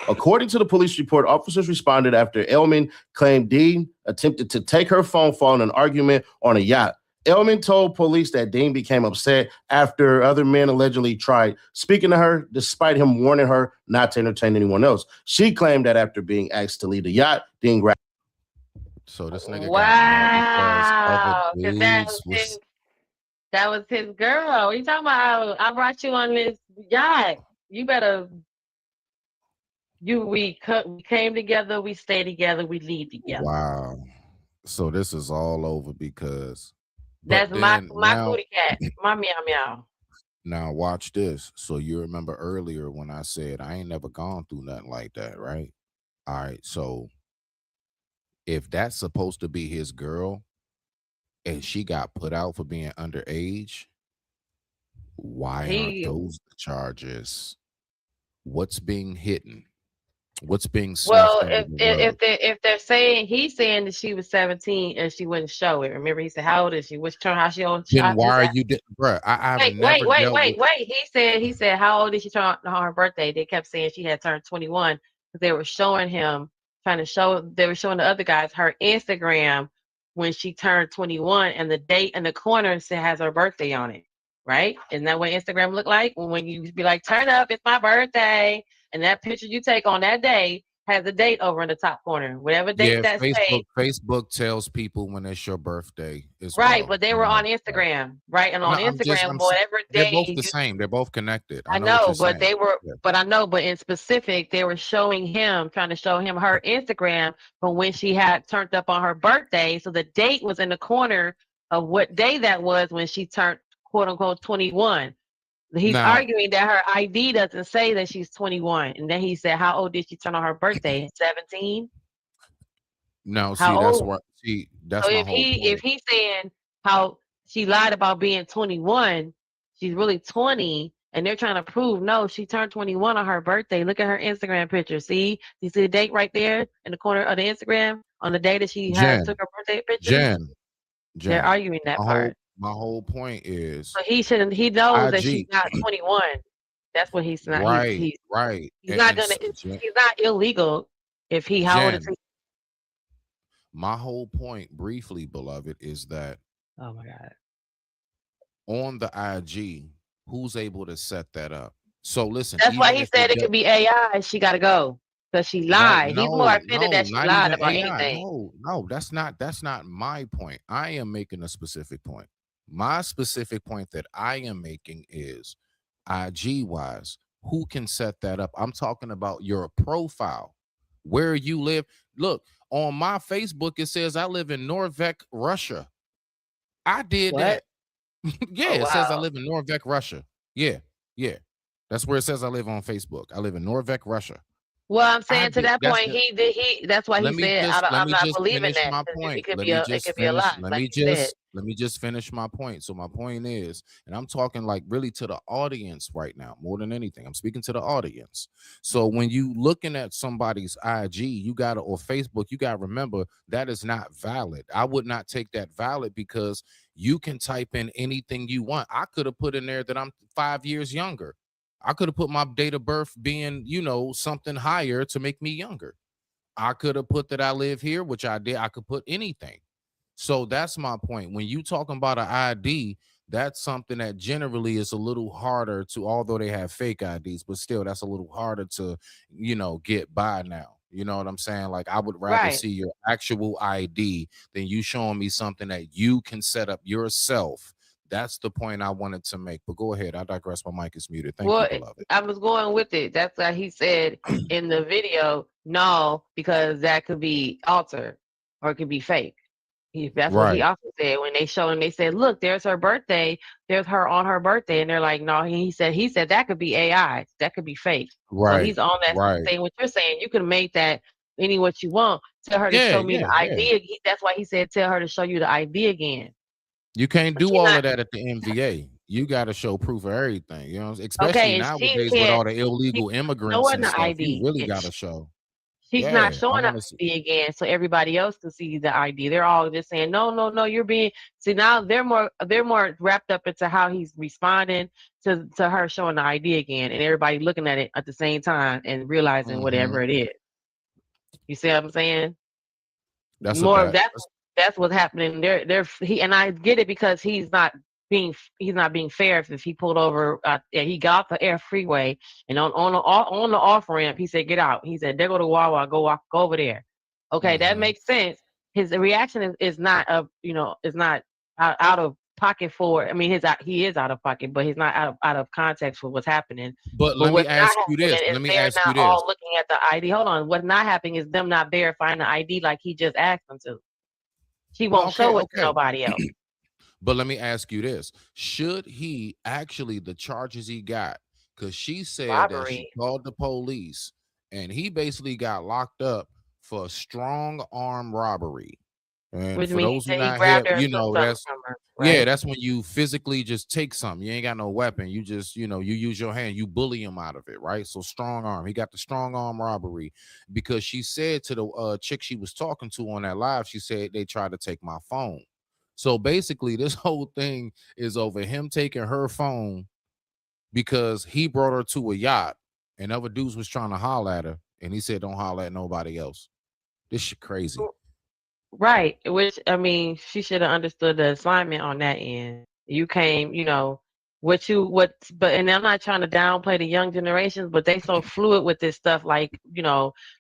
According to the police report, officers responded after Elman claimed Dean attempted to take her phone following an argument on a yacht. Elman told police that Dean became upset after other men allegedly tried speaking to her, despite him warning her not to entertain anyone else. She claimed that after being asked to leave the yacht, Dean grabbed. So this nigga wow, that was his girl. What you talking about? I brought you on this yacht. You better. We came together. We stayed together. We leave together. Wow. So this is all over because. That's my booty cat. My meow meow. Now watch this. So you remember earlier when I said I ain't never gone through nothing like that, right? All right. So if that's supposed to be his girl and she got put out for being underage, why aren't those the charges? What's being hidden? What's being snuffed Well, under the rug? if they're saying he's saying that she was 17 and she wouldn't show it. Remember, he said, "How old is she? Which turn? How she on?" Then why He's are at, you, bruh? I've never dealt with. wait. He said, "How old did she turn on her birthday?" They kept saying she had turned 21 because they were showing him, trying to show. They were showing the other guys her Instagram when she turned 21, and the date in the corner said has her birthday on it. Right? Isn't that what Instagram looked like? When you be like, "Turn up, it's my birthday," and that picture you take on that day has a date over in the top corner. Whatever date Yeah, that say. Facebook tells people when it's your birthday as Right, well. but they were on Instagram, right? And No, on Instagram, I'm saying whatever they're day both the you, same. They're both connected. I I know what you're know, but saying. they were, Yeah. but I know, but in specific, they were showing him, trying to show him her Instagram from when she had turned up on her birthday. So the date was in the corner of what day that was when she turned quote unquote 21. He's Now, arguing that her ID doesn't say that she's 21. And then he said, "How old did she turn on her birthday? 17? now, see, How old?" So that's my whole if point. he's saying how she lied about being 21, she's really 20, and they're trying to prove no, she turned 21 on her birthday. Look at her Instagram picture. See, you see the date right there in the corner of the Instagram on the day that she had Jen, took her birthday pictures. Jen, They're Jen. arguing that My part. whole point is So he shouldn't. He knows that she's IG. not 21. That's what he's not. Right, right. He's not gonna. Jen, He's not illegal if he. How old is Jen, he? my whole point, briefly, beloved, is that Oh my God. on the IG, who's able to set that up? So listen, That's why even he if said it it does, could be AI. She got to go because she right? lied. He's more No, offended no, that she not lied even about AI. anything. No, that's not my point. I am making a specific point. My specific point that I am making is IG wise, who can set that up? I'm talking about your profile, where you live. Look, on my Facebook, it says I live in Norvek, Russia. I did What? that. Yeah, Oh it says I wow. live in Norvek, Russia. Yeah, yeah. That's where it says I live on Facebook. I live in Norvek, Russia. Well, I'm I saying to did that that's point, the he did. He That's why he said, let I'm me not just believing finish that my because it point. could Let be me it just could be a lie, finish. like you said. Let me just finish my point. So my point is, and I'm talking like really to the audience right now, more than anything. I'm speaking to the audience. So when you looking at somebody's IG, you gotta or Facebook, you gotta remember that is not valid. I would not take that valid because you can type in anything you want. I could have put in there that I'm 5 years younger. I could have put my date of birth being, something higher to make me younger. I could have put that I live here, which I did. I could put anything. So that's my point. When you talking about an ID, that's something that generally is a little harder to, although they have fake IDs, but still that's a little harder to, get by now. You know what I'm saying? Like I would rather Right. see your actual ID than you showing me something that you can set up yourself. That's the point I wanted to make. But go ahead. I digress. My mic is muted. Thank you, Well, beloved. I was going with it. That's why he said in the video, no, because that could be altered or it could be fake. That's what he Right, also said when they showed him. They said, "Look, there's her birthday. There's her on her birthday," and they're like, "No." He said that could be AI. That could be fake. So right, he's on that right. saying what you're saying. You can make that any what you want. Tell her to Yeah, show me the yeah, yeah. ID. That's why he said, "Tell her to show you the ID again." You can't But do she's all not of that at the MVA. You got to show proof of everything, especially okay, and she nowadays with can't. all the She's illegal immigrants showing and the stuff. You ID. really got to show. She's not Yeah, I showing the want to see. ID again, so everybody else can see the ID. They're all just saying, "No, no, no, you're being." See, now they're more wrapped up into how he's responding to her showing the ID again, and everybody looking at it at the same time and realizing Hmm. whatever it is. You see what I'm saying? That's a More of bet. that's what's happening. And I get it because he's not being fair if he pulled over. Yeah, he got off the air freeway and on the off ramp he said get out. He said there go to Wawa, go over there. Okay, that Hmm. makes sense. His reaction is not is not out of pocket for. I mean he is out of pocket, but he's not out of context for what's happening. But But let me what's not ask you this. happening is Let me they're ask you not this. all looking at the ID. Hold on. What's not happening is them not verifying the ID like he just asked them to. She Well, won't okay, show it to okay. nobody else. But let me ask you this: should he actually the charges he got? Because she said that she Robbery. called the police, and he basically got locked up for strong arm robbery. And Which for means those who he not here, grabbed her and you took know something that's from her, yeah, right? that's when you physically just take something. You ain't got no weapon. You just you use your hand. You bully him out of it, right? So strong arm. He got the strong arm robbery because she said to the chick she was talking to on that live, she said they tried to take my phone. So basically, this whole thing is over him taking her phone because he brought her to a yacht and other dudes was trying to holler at her. And he said, don't holler at nobody else. This shit crazy. Right. Which I mean, she should have understood the assignment on that end. You came, but and I'm not trying to downplay the young generations, but they so fluid with this stuff. Like,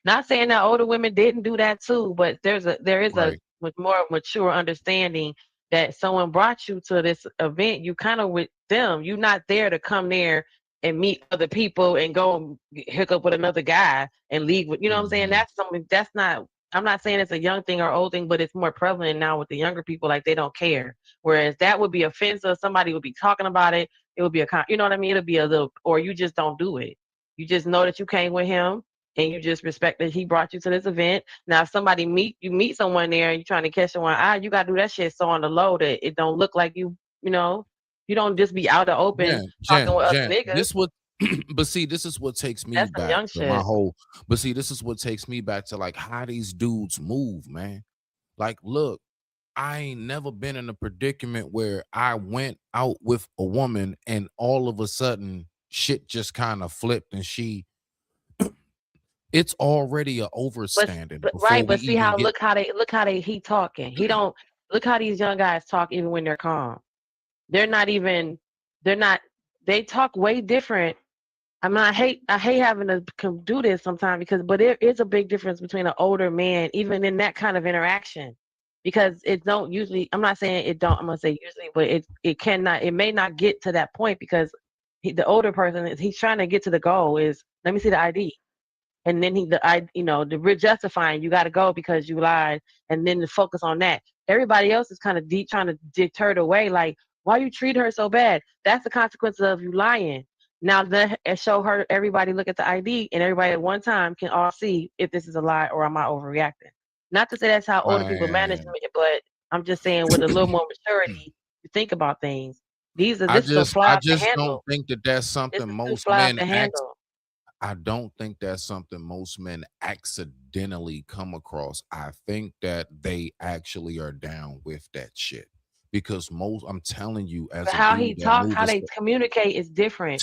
not saying that older women didn't do that too, but there is a Right. with more mature understanding that someone brought you to this event. You kind of with them. You're not there to come there and meet other people and go hook up with another guy and leave with, you know what I'm saying? Mhm. That's something that's not. I'm not saying it's a young thing or old thing, but it's more prevalent now with the younger people. Like they don't care. Whereas that would be offensive. Somebody would be talking about it. It would be you know what I mean? It'll be a little, or you just don't do it. You just know that you came with him, and you just respect that he brought you to this event. Now, if you meet someone there and you're trying to catch someone eye, you gotta do that shit so on the low that it don't look like you know, you don't just be out the open talking with other Jen, niggas. this what but see, this is what takes me That's some back young to my shit. whole but see, this is what takes me back to like how these dudes move, man. Like, look, I ain't never been in a predicament where I went out with a woman and all of a sudden shit just kind of flipped and it's already a overstanding But before right, we but see even how get look how they he talking. He don't look how these young guys talk even when they're calm. They're not even they're not they talk way different. I mean, I hate having to do this sometimes but there is a big difference between an older man, even in that kind of interaction, because it don't usually. I'm not saying it don't. I'm gonna say usually, but it may not get to that point because the older person he's trying to get to the goal is let me see the ID. And then the justifying you got to go because you lied, and then to focus on that. Everybody else is kind of deep trying to deter it away. Like, why you treat her so bad? That's the consequence of you lying. Now that and show her everybody look at the ID, and everybody at one time can all see if this is a lie or am I overreacting. Not to say that's how older people manage man. it, but I'm just saying with a little more maturity, you think about things. I This is a just fly I off the just don't handle. think that that's This something is too most fly off men the act handle. I don't think that's something most men accidentally come across. I think that they actually are down with that shit. Because I'm telling you, But as a how he dude that talk, moved how this they communicate is different.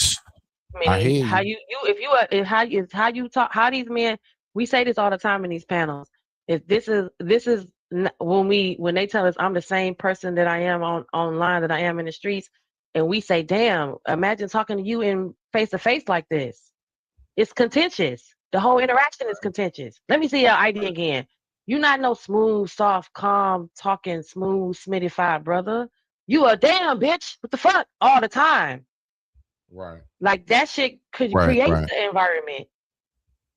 I I mean, hear how you. you if you are if how you talk, how these men. We say this all the time in these panels. If when they tell us I'm the same person that I am online that I am in the streets, and we say, "Damn, imagine talking to you in face to face like this." It's contentious. The whole interaction is contentious. Let me see your ID again. You not no smooth, soft, calm, talking, smooth, smittified brother. You a damn bitch. What the fuck? All the time. Right. Like that shit could Right, create right. the environment.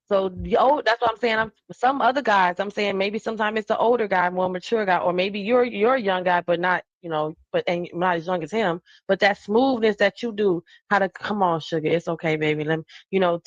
So that's what I'm saying. Some other guys. I'm saying maybe sometimes it's the older guy, more mature guy, or maybe you're a young guy, but not and not as young as him. But that smoothness that you do, how to come on, sugar, it's okay, baby. To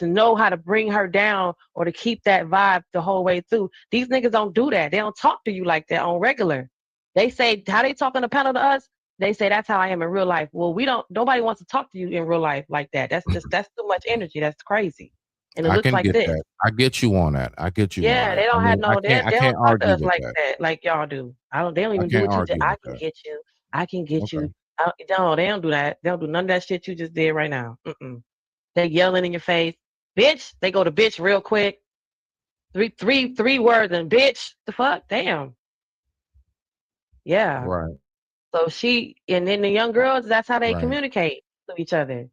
know how to bring her down or to keep that vibe the whole way through. These niggas don't do that. They don't talk to you like that on regular. They say how they talk on the panel to us. They say that's how I am in real life. Well, we don't. Nobody wants to talk to you in real life like that. That's too much energy. That's crazy. And it I looks can like get this. that. I get you on that. I get you on Yeah, they that. I don't have mean, no. They, I they don't can't talk to argue us with like that. that, like y'all do. I don't. They don't I even do can't what you did. argue I with can that. get you. I can get Okay. you. No, they don't do that. They don't do none of that shit you just did right now. They yelling in your face, bitch. They go to bitch real quick. Three words and bitch. The fuck, damn. Yeah. Right. So and then the young girls, that's how they Right. communicate to each other.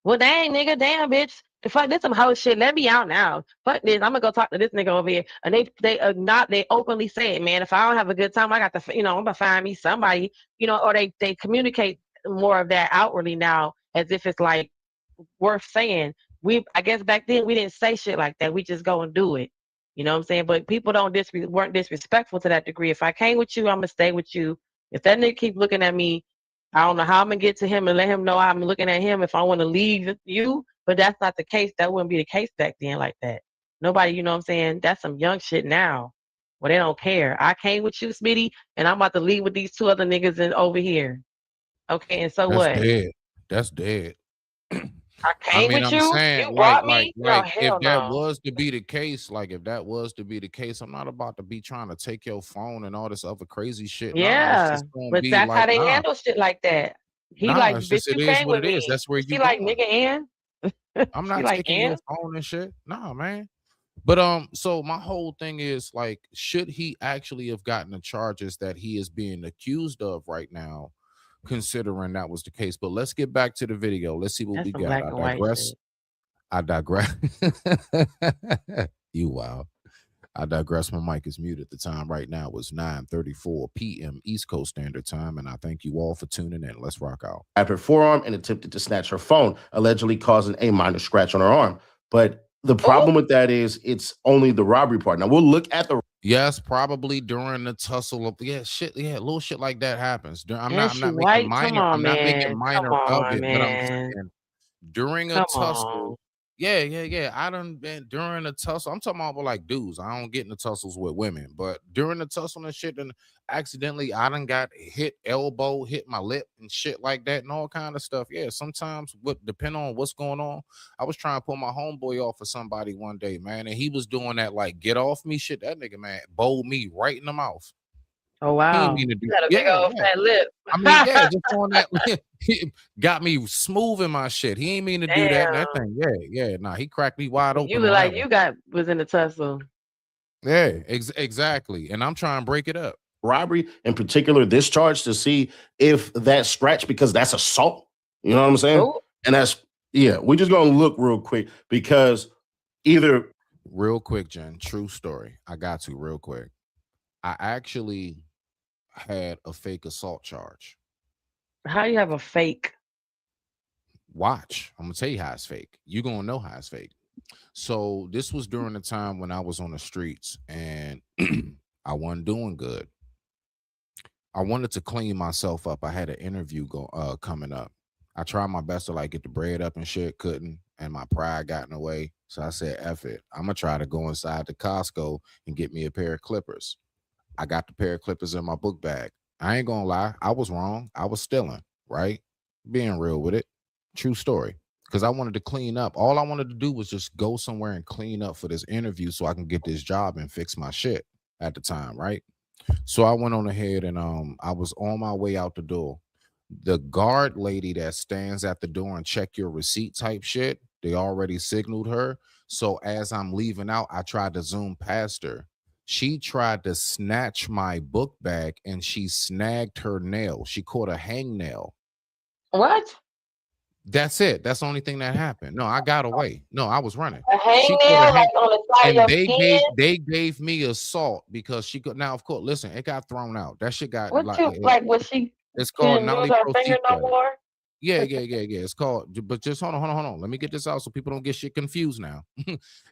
Well, dang, nigga, damn, bitch. The fuck, this some hoe shit. Let me out now. Fuck this. I'm gonna go talk to this nigga over here. And they openly say it, man. If I don't have a good time, I got to, I'm gonna find me somebody, or they communicate more of that outwardly now as if it's like worth saying. I guess back then we didn't say shit like that. We just go and do it. You know what I'm saying? But people weren't disrespectful to that degree. If I came with you, I'm gonna stay with you. If that nigga keep looking at me I don't know how I'm gonna get to him and let him know I'm looking at him if I want to leave you, but that's not the case. That wouldn't be the case back then like that. Nobody, you know what I'm saying? That's some young shit now. Well, they don't care. I came with you, Smitty, and I'm about to leave with these two other niggas over here. Okay, and so That's what? dead. That's dead. I I came mean, with I'm you. saying, You brought me. No, if hell that no. was to be the case, I'm not about to be trying to take your phone and all this other crazy shit. Nah, it's Yeah, just gonna but be that's how like, they nah, handle shit like that. He nah. like, It's bitch, just you it is came what with it is. me. That's where She you like, going. nigga, and I'm she not like, taking your and phone and shit. Nah, man. But so my whole thing is like, should he actually have gotten the charges that he is being accused of right now, considering that was the case? But let's get back to the video. Let's see what that's we some got. black I and white digress. shit. I digress. You wow. I digress. My mic is muted. The time right now is 9:34 p.m. East Coast Standard Time, and I thank you all for tuning in. Let's rock out. Grabbed her forearm and attempted to snatch her phone, allegedly causing a minor scratch on her arm. But the problem with that is it's only the robbery part. Now we'll look at the Yes, probably during the tussle of little shit like that happens. And I'm she not making white. Come minor, on, I'm not making man. Come minor of on, it, but I'm man. saying during a Come tussle. on. Yeah. I done been during a tussle. I'm talking about like dudes. I don't get in the tussles with women, but during the tussle and shit, and accidentally I done got hit elbow, hit my lip and shit like that, and all kind of stuff. Yeah, sometimes depending on what's going on. I was trying to pull my homeboy off for somebody one day, man, and he was doing that like get off me shit. That nigga, man, bowled me right in the mouth. Oh He didn't wow. mean to You do. got a big Yeah, old yeah. fat lip. I mean, yeah, just on that, he got me smooth in my shit. He ain't mean to do that. And that Damn. thing, yeah. Nah, he cracked me wide You open look on that like one. you was in the tussle. Yeah, exactly. And I'm trying to break it up. robbery, in particular, this charge, to see if that scratch, because that's assault. You know what I'm saying? Oh, And we're just gonna look real quick because either Real quick, Jen, true story. I got to real quick. I actually had a fake assault charge. how you have a fake? Watch. I'm gonna tell you how it's fake. You're gonna know how it's fake. So this was during the time when I was on the streets and I wasn't doing good. I wanted to clean myself up. I had an interview coming up. I tried my best to like get the bread up and shit, couldn't, and my pride got in the way. So I said, F it. I'm gonna try to go inside the Costco and get me a pair of clippers. I got the pair of clippers in my book bag. I ain't gonna lie, I was wrong. I was stealing, right? Being real with it. True story. Because I wanted to clean up. All I wanted to do was just go somewhere and clean up for this interview so I can get this job and fix my shit at the time, right? So I went on ahead and I was on my way out the door. The guard lady that stands at the door and check your receipt type shit, they already signaled her. So as I'm leaving out, I tried to zoom past her. She tried to snatch my book bag and she snagged her nail. She caught a hangnail. What? That's it. That's the only thing that happened. No, I got away. No, I was running. A She caught a hangnail, like on the side of and your they skin? gave me assault because she could. Now, of course, listen, it got thrown out. That shit got What you like? Was she it's called couldn't use Nolly her finger no Prosequi. more? Yeah. It's called, but just hold on. Let me get this out so people don't get shit confused now.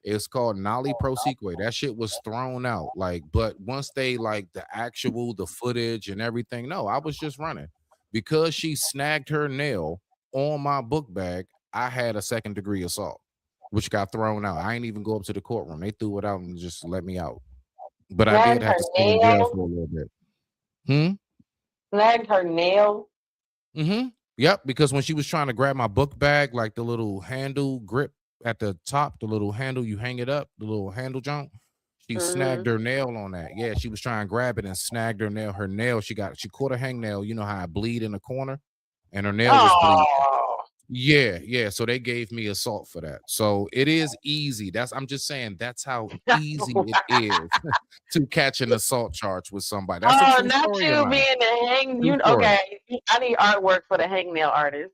It's called Nolly Prosequi. That shit was thrown out. Like, but once they like the footage and everything, no, I was just running because she snagged her nail on my book bag. I had a second degree assault, which got thrown out. I ain't even go up to the courtroom. They threw it out and just let me out. But I did Snagged have her to stay in jail nail? for a little bit. Snagged her nail? Yep, because when she was trying to grab my book bag, like the little handle grip at the top, the little handle you hang it up, the little handle jump, she snagged her nail on that. Yeah, she was trying to grab it and snagged her nail. Her nail, she caught a hangnail. You know how I bleed in the corner, and her nail was bleeding. Oh, Yeah. So they gave me assault for that. So it is easy. I'm just saying that's how easy it is to catch an assault charge with somebody. That's a oh, true not story of you mine. being the hang. True You story. okay? I need artwork for the hangnail artist.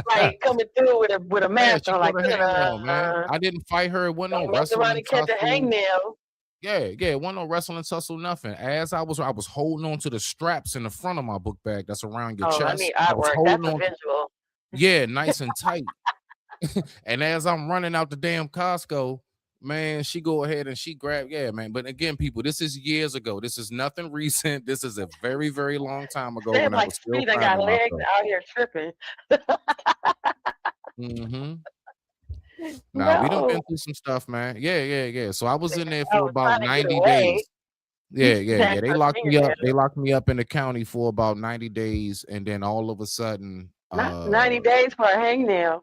Like coming through with a Yeah, mask she on, like caught a hangnail, man. I didn't fight her. It wasn't no don't mess around wrestling and catch a tussle. hangnail. Yeah, it wasn't no wrestling tussle, nothing. As I was holding on to the straps in the front of my book bag that's around your Oh, I chest. need I was artwork. That's holding a on. visual. Yeah, nice and tight. And as I'm running out the damn Costco, Man, she go ahead and she grab, yeah, man. But again, people, this is years ago. This is nothing recent. This is a very, very long time ago They're when I like was still Sweet, I got finding legs myself. out here tripping. Mm-hmm. Nah, we done No. been through some stuff, man. Yeah. So I was in there I for was about trying to get 90 away. days. Yeah. That's They her locked me up. fingernail. They locked me up in the county for about 90 days, and then all of a sudden, Not 90 days for a hangnail.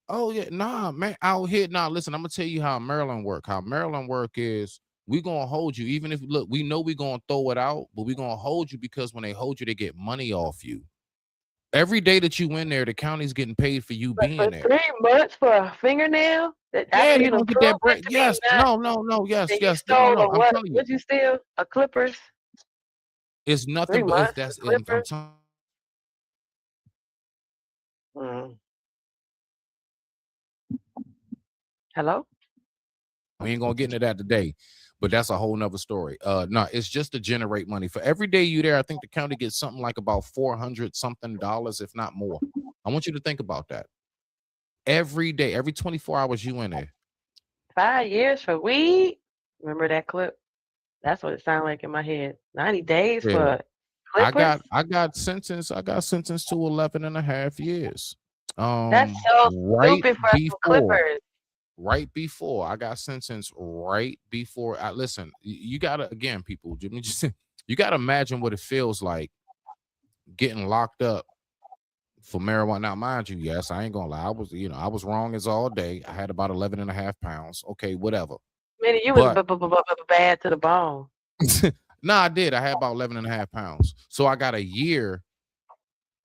oh yeah, nah, man, out here. Nah, listen, I'm gonna tell you how Maryland work. How Maryland work is we gonna hold you, even if look, we know we gonna throw it out, but we gonna hold you because when they hold you, they get money off you. Every day that you in there, the county's getting paid for you But being for there. 3 months for a fingernail? That Yeah, after they you done gonna get that proved it bread. to be Yes, not, no, yes, then you no, stole a I'm what? telling you, What'd you steal? A Clippers? it's 3 nothing but if months for that's I'm Clippers? telling Mm. Hello? we ain't gonna get into that today, but that's a whole nother story. No, it's just to generate money. For every day you there, I think the county gets something like about $400 something, if not more. I want you to think about that. Every day, every 24 hours you in there. 5 years for weed? Remember that clip? That's what it sounded like in my head. 90 days Yeah. for I Clippers? got sentenced to 11 and a half years. That's so Right stupid for some before Clippers. I got sentenced right before I listen, you gotta again, people, you gotta imagine what it feels like getting locked up for marijuana. Now, mind you, yes, I ain't gonna lie. I was wrong as all day. I had about 11 and a half pounds. Okay, whatever. Man, you was But bad to the bone. no, I did. I had about 11 and a half pounds. So I got a year.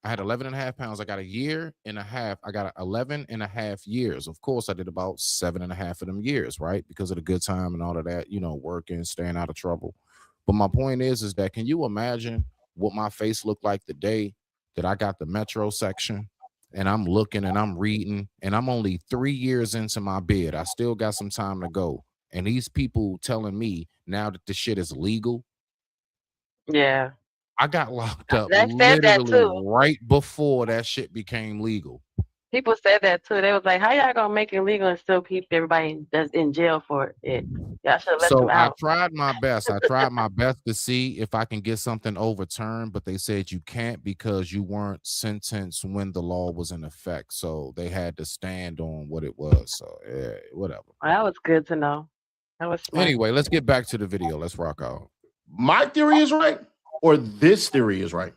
I had 11 and a half pounds. I got a year and a half. I got 11 and a half years. Of course, I did about 7.5 of them years, right? Because of the good time and all of that, working, staying out of trouble. But my point is that can you imagine what my face looked like the day that I got the metro section and I'm looking and I'm reading and I'm only 3 years into my bid. I still got some time to go. And these people telling me now that the shit is legal. Yeah. I got locked up They said that literally too. right before that shit became legal. People said that too. They was like, "How y'all gonna make it legal and still keep everybody that's in jail for it? Y'all should have let them So I out." tried my best. I tried my best to see if I can get something overturned, but they said you can't because you weren't sentenced when the law was in effect. So they had to stand on what it was. So yeah, whatever. Well, that was good to know. That was smart. Anyway, let's get back to the video. Let's rock out. My theory is right, or this theory is right.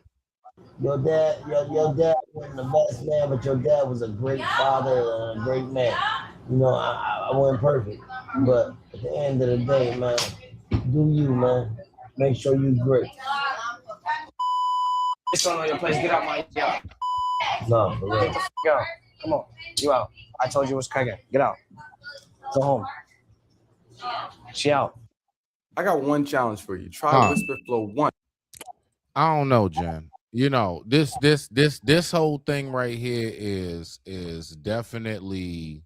Your dad wasn't the best man, but your dad was a great father and a great man. I wasn't perfect, but at the end of the day, man, do you, man. Make sure you great. It's on your place. Get out my yard. No, for real. Go. Come on. You out. I told you it was cracking. Get out. Go home. She out. I got one challenge for you. Try Whisper Flow 1. I don't know, Jen. This whole thing right here is definitely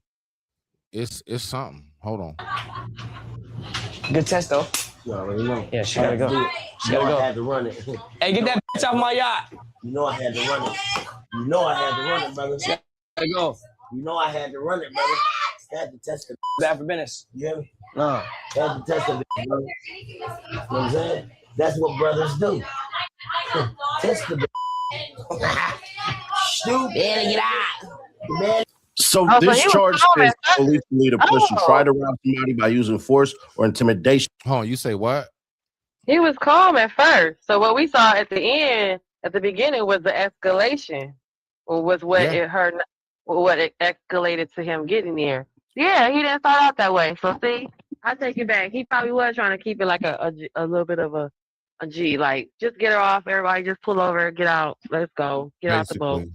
it's something. Hold on. Good test though. You already know. Yeah, she gotta go. She gotta go. I had to run it. Hey, get that bitch off my yacht. You know I had to run it. You know I had to run it, brother. She gotta go. You know I had to run it, brother. I had to test it. Bad for business. You hear me? No. I had to test it, brother. You know what I'm saying? That's what brothers do. Test the stupid. Get out. Man. So Oh, so this he was charge calm says at first. police need to push you. Try Oh, to rob somebody by using force or intimidation. Hold on, you say what? he was calm at first. So what we saw at the end, at the beginning, was the escalation, or was what Yeah. it escalated to him getting there. Yeah, he didn't start out that way. So see, I take it back. He probably was trying to keep it like a little bit of a G, like just get her off. Everybody just pull over, get out, let's go, get out the boat.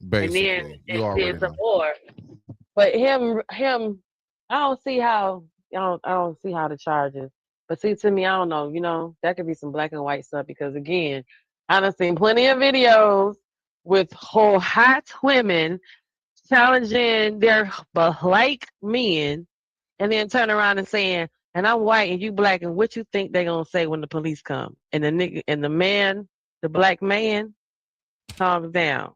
Basically. And then You it already did some know. more. But him, I don't see how. I don't see how the charges. But see, to me, I don't know. That could be some black and white stuff because again, I done seen plenty of videos with whole hot women challenging their black men, and then turn around and saying, "And I'm white and you black, and what you think they gonna say when the police come?" And the nigga and the black man, calms down.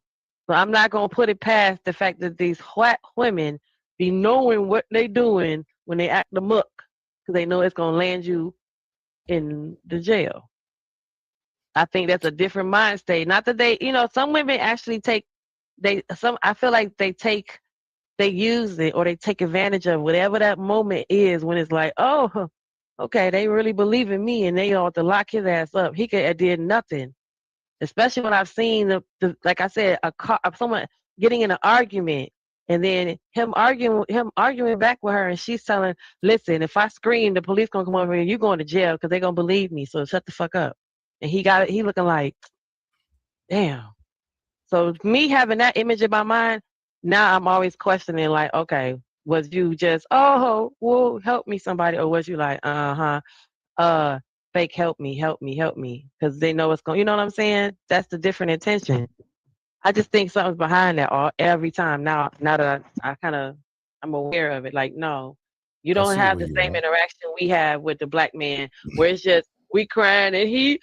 So I'm not gonna put it past the fact that these white women be knowing what they doing when they act the muck because they know it's gonna land you in the jail. I think that's a different mind state. Not that they, some women actually I feel like they use it or they take advantage of whatever that moment is when it's like, oh, okay, they really believe in me and they ought to lock his ass up. He could have did nothing. Especially when I've seen like I said, someone getting in an argument and then him arguing back with her and she's telling, listen, if I scream, the police gonna come over here, you going to jail because they gonna believe me. So shut the fuck up. And he looking like, damn. So me having that image in my mind, now I'm always questioning like, okay, was you just, oh, well, help me somebody, or was you like, fake help me, because they know it's going. You know what I'm saying? That's the different intention. I just think something's behind that every time. Now that I'm aware of it. Like, no, you I don't see have where the you same at. interaction we have with the black man, where it's just we crying and he.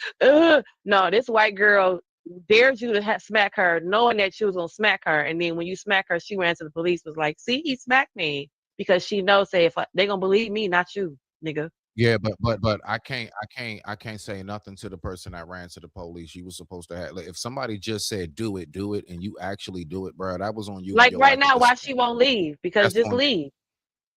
No, this white girl dared you to smack her, knowing that she was gonna smack her, and then when you smack her, she ran to the police. Was like, see, he smacked me because she knows, say, if they gonna believe me, not you, nigga. Yeah, but I can't say nothing to the person that ran to the police. You was supposed to have, like, if somebody just said do it, and you actually do it, bro. That was on you and Like your right lack of now, why discipline. she won't leave? Because That's just on. leave.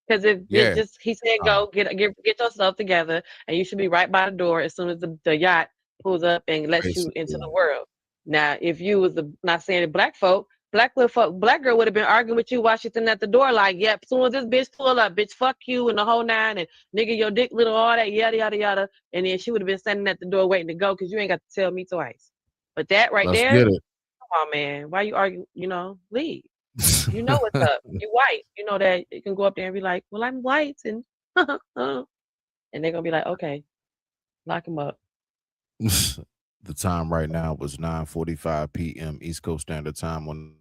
Because if it Yeah. just he said go get yourself together, and you should be right by the door as soon as the yacht pulls up and lets you into Basically. the world. Now, if you was not saying it, black girl would have been arguing with you while she's sitting at the door, like, yep, as soon as this bitch pull up, bitch, fuck you and the whole nine, and nigga, your dick little, all that, yada yada yada, and then she would have been standing at the door waiting to go because you ain't got to tell me twice. But that right Let's there, get it. come on, man, why you argue? Leave. You know what's up. You white. You know that you can go up there and be like, well, I'm white, and and they're gonna be like, okay, lock him up. The time right now was 9:45 p.m. East Coast Standard Time on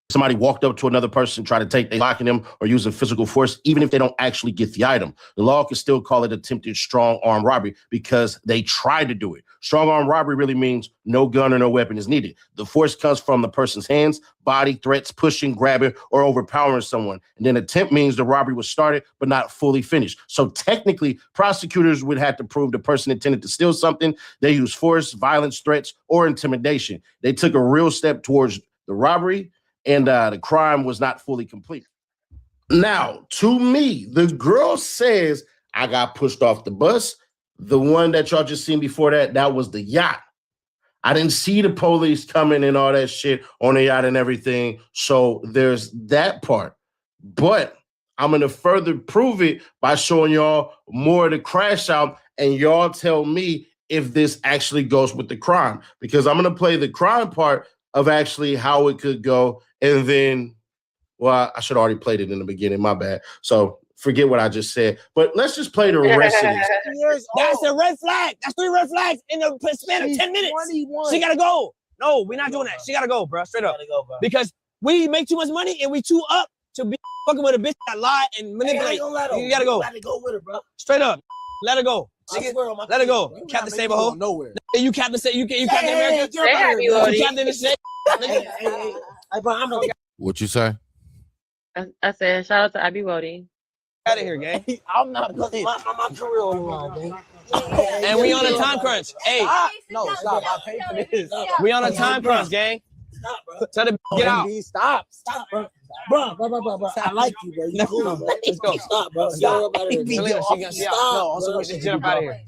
Somebody walked up to another person, try to take, they locking them or using physical force, even if they don't actually get the item. The law can still call it attempted strong arm robbery because they tried to do it. Strong arm robbery really means no gun or no weapon is needed. The force comes from the person's hands, body, threats, pushing, grabbing, or overpowering someone. And then attempt means the robbery was started but not fully finished. So technically, prosecutors would have to prove the person intended to steal something. They use force, violence, threats, or intimidation. They took a real step towards the robbery, and the crime was not fully complete. Now, to me, the girl says, I got pushed off the bus. The one that y'all just seen before that was the yacht. I didn't see the police coming and all that shit on the yacht and everything. So there's that part. But I'm going to further prove it by showing y'all more of the crash out, and y'all tell me if this actually goes with the crime, because I'm going to play the crime part of actually how it could go. And then, well, I should have already played it in the beginning. My bad. So forget what I just said. But let's just play the rest of this. That's a red flag. That's 3 red flags in the span of 10 minutes. 21. She gotta go. No, we're not doing that. She gotta go, bro. Straight up. Because we make too much money and we too up to be fucking with a bitch that lie and manipulate. You gotta go. Let her go with her, bro. Straight up. Let her go. Let her go. Bro. Captain Save a hoe. Nowhere. You Captain Save. You Captain America. You Captain the shit. Hey, bro, I'm not what you say? I said, shout out to Abby Wody. Out of here, gang. I'm not putting my career on the line, man. And we on a time crunch. Hey, No, stop. I paid for this. we on a time crunch, gang. Stop, bro. Tell the get out. Stop, bro. Bro. I like you, bro. You cool, bro. Let's go. Stop, bro. Stop. Selena, she out. No, also get this shit up out of here.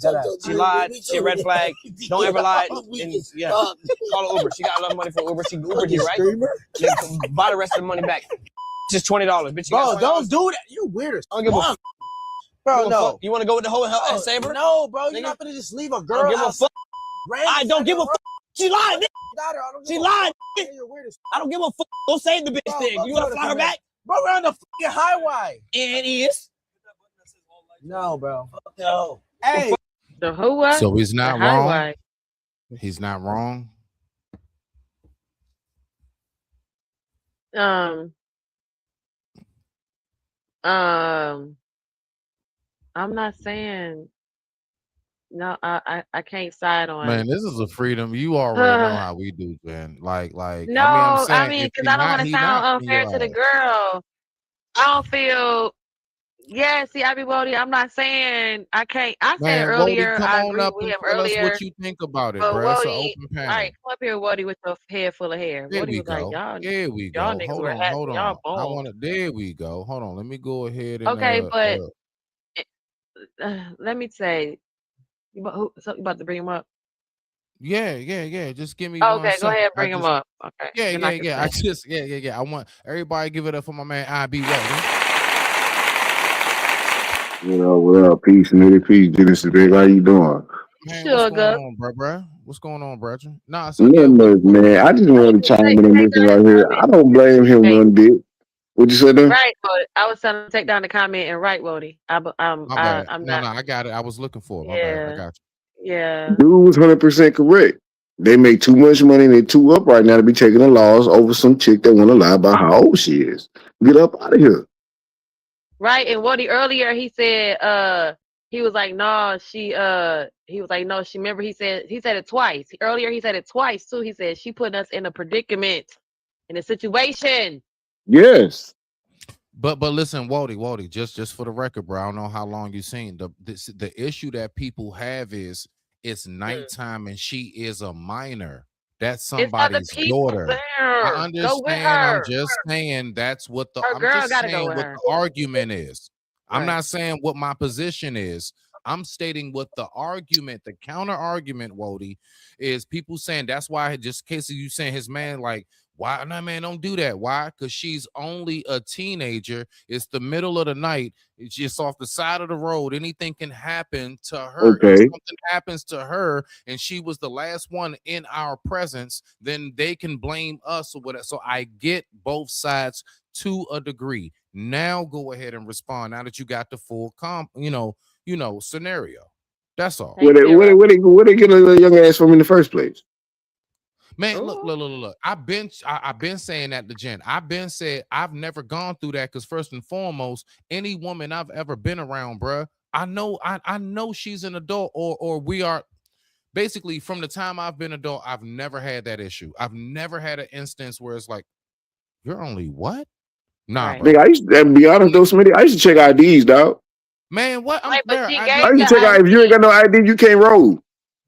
She lied. She a red flag. Don't ever lie. And yeah, call her Uber. She got a lot of money for Uber. She Ubered you, right? Yeah, buy the rest of the money back. Just $20, bitch. Bro, don't do that. You weird as I don't give a fuck. Bro, no. You want to go with the whole and save her? No, bro. You're not gonna just leave a girl. I don't give a fuck. I don't give a fuck. She lied, nigga. She lied, nigga. I don't give a fuck. Go save the bitch thing. You want to fly her back? Bro, we're on the fucking highway. It is. No, bro. No. Hey. The who what? So he's not The wrong. highway. He's not wrong. I'm not saying No, I can't side on. Man, this is a freedom. You already know how we do, man. Like, I'm No, I saying mean, if because he I don't not, want to he sound not in unfair your to the ass. girl. I don't feel. Yeah, see, I be Wody. I'm not saying I can't. I said it Man, Wody, earlier. come I on agree up with and him tell us earlier. what you think about it, But bro. It's an Wody, open all right, panel. come up here, Wody, with your head full of hair. There Wody we was like, go. y'all, There we y'all go. niggas Hold wear on, hats hold and y'all on. I bald. want to. There we go. Hold on. Let me go ahead and Okay, but let me say, you about to bring him up? yeah. Just give me one Okay, go second. ahead, I bring him just up. Okay, then I can yeah. I say. just I want everybody give it up for my man IB Wody. What up? Peace, nigga. Peace, Genesis, big. How you doing? Man, what's going Sugar. on, bro? What's going on, bro? Nah, so yeah, Nothing what much, man. I just wanted to chime in and Take listen down right his here. I don't blame him comment. one bit. What you said there? Right, Wody. I was telling him to take down the comment and write, Wody. my bad. I'm No, not. I got it. I was looking for it. My bad. I Yeah, got yeah. Dude was 100% correct. They make too much money and they too up right now to be taking the loss over some chick that want to lie about how old she is. Get up out of here. Right, and Woody earlier he said, he was like, no, he was like, no, she remember he said it twice. Earlier he said it twice too. He said she put us in a predicament, in a situation. Yes. But listen, Wody, just for the record, bro. I don't know how long you've seen the issue that people have is it's nighttime and she is a minor. That's It's other somebody's people daughter. I there. Go with understand. I'm her. just saying that's what Her I'm girl just gotta go saying with what her. the argument is. I'm Right. not saying what my position is. I'm stating what the argument, the counter argument, Wody, is people saying that's why just in case of you saying his man, like, why no man, don't do that. Why? Because she's only a teenager. It's the middle of the night. It's just off the side of the road. Anything can happen to her. If Okay. something happens to her and she was the last one in our presence, then they can blame us or whatever. So I get both sides to a degree. Now go ahead and respond. Now that you got the full scenario. That's all. Thank you, bro. Where they get a young ass from in the first place? Man, look. I've been saying that to Jen. I've been said I've never gone through that because first and foremost, any woman I've ever been around, bruh, I know she's an adult or we are basically from the time I've been adult, I've never had that issue. I've never had an instance where it's like, you're only what? Nah, Right. bro. Nigga, I used to be honest though, Smitty. I used to check IDs, dog. Man, what? Right, but she I gave I did used to the check out if you ain't ID. got no ID, you can't roll.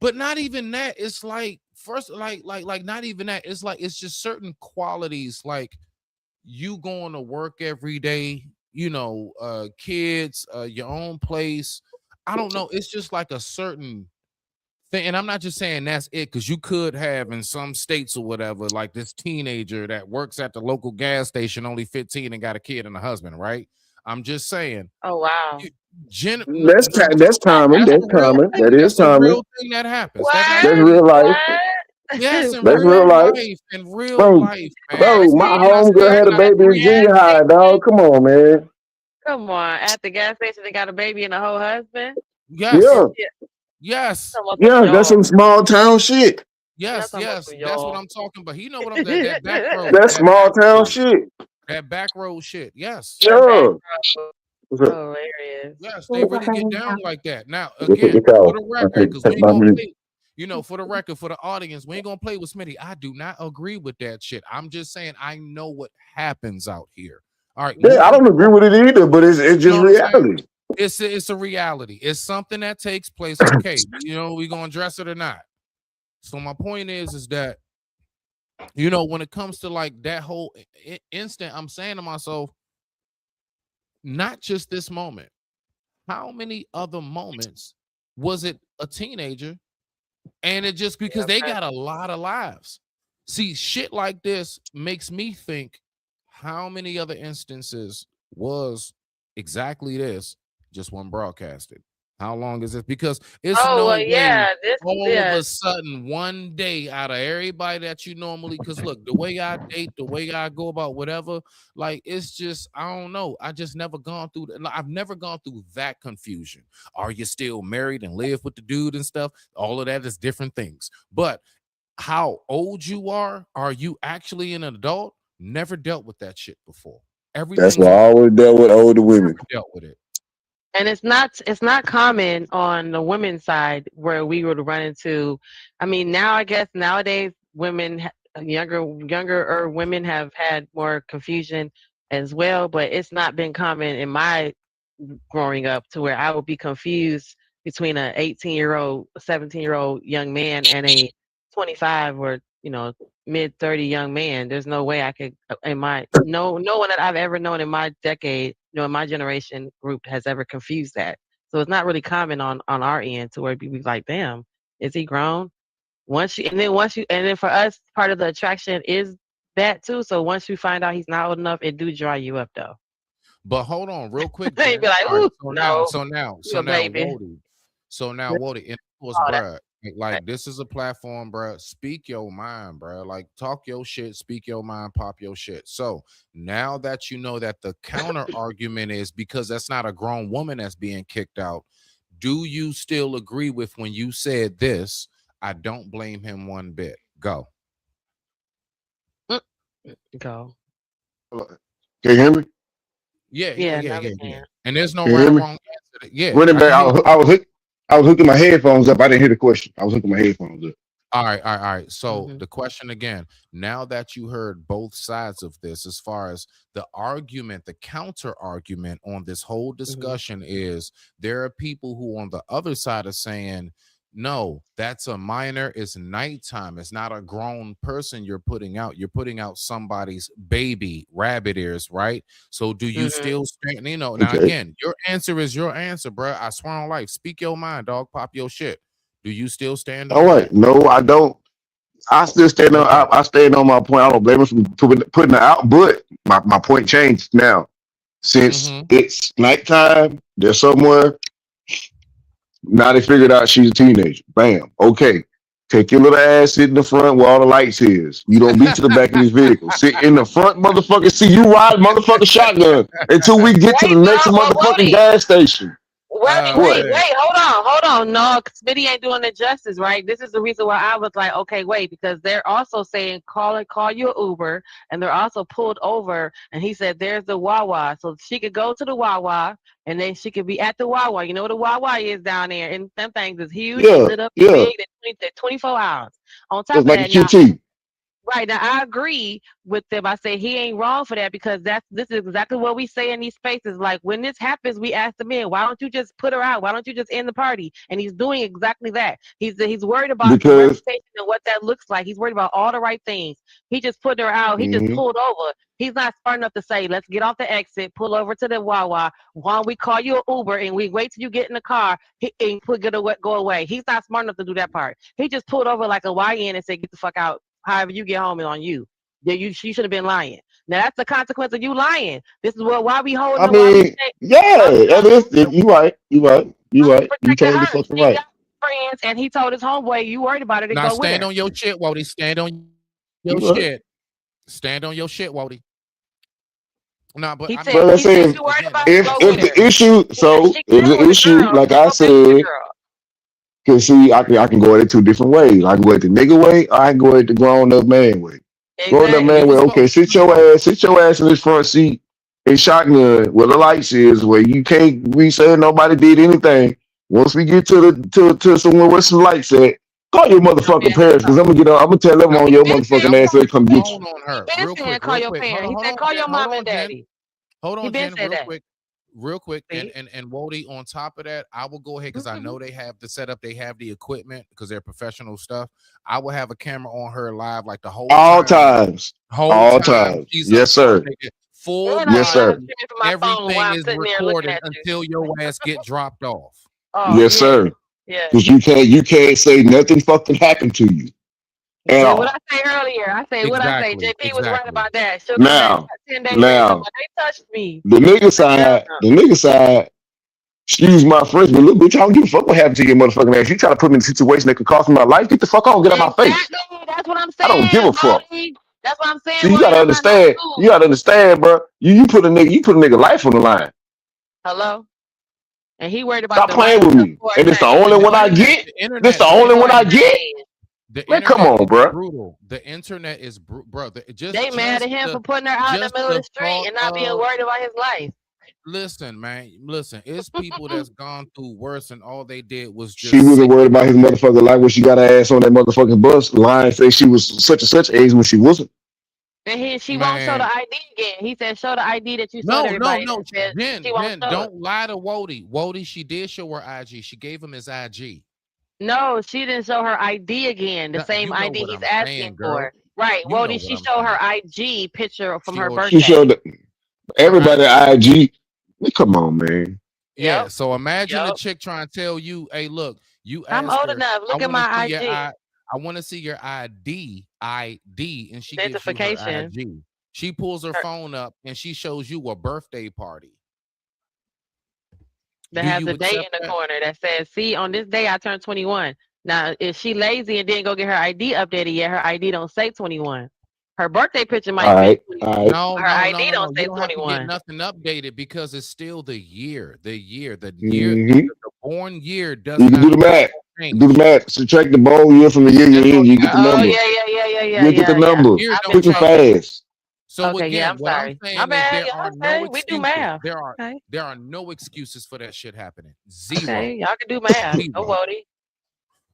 But not even that. It's like first, like not even that. It's like it's just certain qualities, like you going to work every day, kids, your own place. I don't know. It's just like a certain thing. And I'm not just saying that's it, because you could have in some states or whatever, like this teenager that works at the local gas station, only 15 and got a kid and a husband, right? I'm just saying. Oh wow. No, That's common. that's That's a real common. thing. That is That's a common. real thing that happens. That What? That's happens. real life. Yes, in That's What? real real life. life. In real Bro, life, man. At bro, a my When I say homegirl I had a got a baby in gas junior high, station? dog. Come on, man. Come on. At the gas station, they got a baby and a whole husband. yes, Yeah. Yeah. yes, Talking about some Yeah, that's y'all. some small town shit. yes, Talking about yes. some That's what y'all. I'm talking about. He know what I'm that back road, That's small town shit. that back road shit. Yes, The back Yeah. row. What's up? Hilarious. yes. They really get down like that. Now, Get the again, for cow. the I record, take because we ain't my gonna meat. play. For the record, for the audience, we ain't gonna play with Smitty. I do not agree with that shit. I'm just saying I know what happens out here. All right, Yeah, I moving don't agree forward. with it either, but it's You know just what I'm saying? reality. It's a reality. It's something that takes place. Okay, we gonna address it or not. So my point is that when it comes to like that whole instant, I'm saying to myself, not just this moment. How many other moments was it a teenager? And it just because they got a lot of lives. See, shit like this makes me think how many other instances was exactly this just one broadcasted? How long is this? Because it's Oh no well, way yeah. This, all of yeah. a sudden one day out of everybody that you normally, because look, the way I date, the way I go about whatever, like it's just, I don't know. I just never gone through that. I've never gone through that confusion. Are you still married and live with the dude and stuff? All of that is different things. But how old you are you actually an adult? Never dealt with that shit before. That's why Everything's I always dealt with older never women. dealt with it. And it's not common on the women's side where we would run into. I mean, now I guess nowadays younger women have had more confusion as well, but it's not been common in my growing up to where I would be confused between a 18-year-old, 17-year-old young man and a 25 or mid 30 young man. There's no way I could in my no one that I've ever known in my decade, in my generation group has ever confused that. So it's not really common on our end to where people be like, damn, is he grown? And then for us, part of the attraction is that too. So once you find out he's not old enough, it do dry you up though. But hold on, real quick. You'd be like, All right, ooh, so no, now, baby. Wody, and of course, All that. bruh, like this is a platform, bruh. Speak your mind, bruh. Like talk your shit, speak your mind, pop your shit. So now that you know that the counter argument is because that's not a grown woman that's being kicked out, do you still agree with when you said this? I don't blame him one bit. Go. Go. Can you hear me? Yeah. And there's no Can you right hear or me? wrong answer. Yeah, Running I back, can hear you. I was hooking my headphones up. I didn't hear the question. I was hooking my headphones up. All right. So the question again, now that you heard both sides of this, as far as the argument, the counter argument on this whole discussion is there are people who on the other side are saying, no, that's a minor, it's nighttime, it's not a grown person you're putting out. You're putting out somebody's baby, rabbit ears, right? So do you still stand, now again, your answer is your answer, bro. I swear on life, speak your mind, dog, pop your shit. Do you still stand All on right. that? No, I don't. I still stand on. Okay. I stand on my point. I don't blame him for putting it out, but my point changed now. Since it's nighttime, they're somewhere. Now they figured out she's a teenager. Bam. Okay. Take your little ass, sit in the front where all the lights is. You don't be to the back of this vehicle. Sit in the front motherfucker. See you ride motherfucking shotgun until we get to the next motherfucking gas station. Wait, hold on. No, Smitty ain't doing it justice, right? This is the reason why I was like, okay, wait, because they're also saying call your Uber, and they're also pulled over, and he said there's the Wawa, so she could go to the Wawa, and then she could be at the Wawa. You know what the Wawa is down there, and them things is huge, they lit up, big, they're 24 hours. On top It's of like a that, now. QT. Right now, I agree with them. I say he ain't wrong for that because this is exactly what we say in these spaces. Like when this happens, we ask the men, "Why don't you just put her out? Why don't you just end the party?" And he's doing exactly that. He's worried about the reputation and what that looks like. He's worried about all the right things. He just put her out. He just pulled over. He's not smart enough to say, "Let's get off the exit, pull over to the Wawa. While we call you an Uber and we wait till you get in the car and go away." He's not smart enough to do that part. He just pulled over like a YN and said, "Get the fuck out. However you get home is on you. You should have been lying." Now that's the consequence of you lying. This is why we holding. I mean, you right. You totally fucking right. Friends, and he told his homeboy, "You worried about it? To now go stand with on your shit, Wody. Stand on your shit. Stand on your shit, Wody." Nah, but if the issue, like I said, because see, I can go at it two different ways. I can go at the nigga way, or I can go at the grown up man way. Grown up man way, okay, sit your ass in this front seat and shotgun where the lights is, where you can't be saying nobody did anything. Once we get to somewhere where some lights at, call your motherfucking parents, because I'm gonna tell them on your motherfucking ass so they come get you. On her. Real quick. Call your parents. He said, "Call your mom and daddy." Hold on, Jen, real quick. And Wody, on top of that, I will go ahead because I know they have the setup, they have the equipment because they're professional stuff. I will have a camera on her live like the whole time. All times. Yes, sir. Full yes, sir. Everything is recorded until your ass get dropped off. Yes, sir. Because you can't say nothing fucking happened to you. What I say earlier, JP was right about that. Now, they touched me. The nigga side, excuse my French, but little bitch, I don't give a fuck what happened to your motherfucking ass. You try to put me in a situation that could cost me my life, get the fuck on, get out my face. That's what I'm saying. I don't give a fuck. That's what I'm saying. See, you gotta understand, bro. You put a nigga life on the line. Hello? And he worried about Stop playing with me. And it's the only one I get. This the only one I get. Man, come on, bro. Brutal. The internet is bro. They mad at him for putting her out in the middle of the street and not being worried about his life. listen, man. Listen, it's people that's gone through worse, and all they did was She just wasn't sit. worried about his motherfucking life when she got her ass on that motherfucking bus. Lying, say she was such and such age when she wasn't. And she won't show the Man, ID again. He said, show the ID that you showed no, no, everybody. no. That said she won't Jen, show it. don't lie to Wody. Wody, she did show her IG. She gave him his IG. No, she didn't show her ID again. The No, same you know ID what he's I'm asking saying, for. girl. Right. You know Wody, what she I'm showed her saying. IG picture from She her or She birthday. showed her everybody IG. IG. Come on, man. Yeah. Yep. So imagine a Yep. chick trying to tell you, "Hey, look, you I'm ask old her, enough. I Look at want to my see your IG. I want to see your ID, and she gives you her Identification. IG. She pulls her Her, phone up and she shows you a birthday party. that Do has you a date in accept the that? corner that says, see, on this day I turned 21. Now, if she lazy and didn't go get her ID updated yet, her ID don't say 21. Her birthday picture All might say right, 21. all right. No, Her no, no, ID no, don't no. You say don't have to get 21. nothing updated because it's still the year. Mm-hmm. The born year does You can do not the math. Do the change. math. Subtract the bone year from the year you're That's all in. you You got get the to Oh, do. number. yeah. You get the Yeah. number. Year I don't Quick and change. fast. So Okay, yeah, again, I'm what I'm sorry. My saying is bad. there Yeah, are no okay. We do excuses. math. Okay. There are no excuses for that shit happening. Okay. Zero. Y'all can do math. No Zero. worry.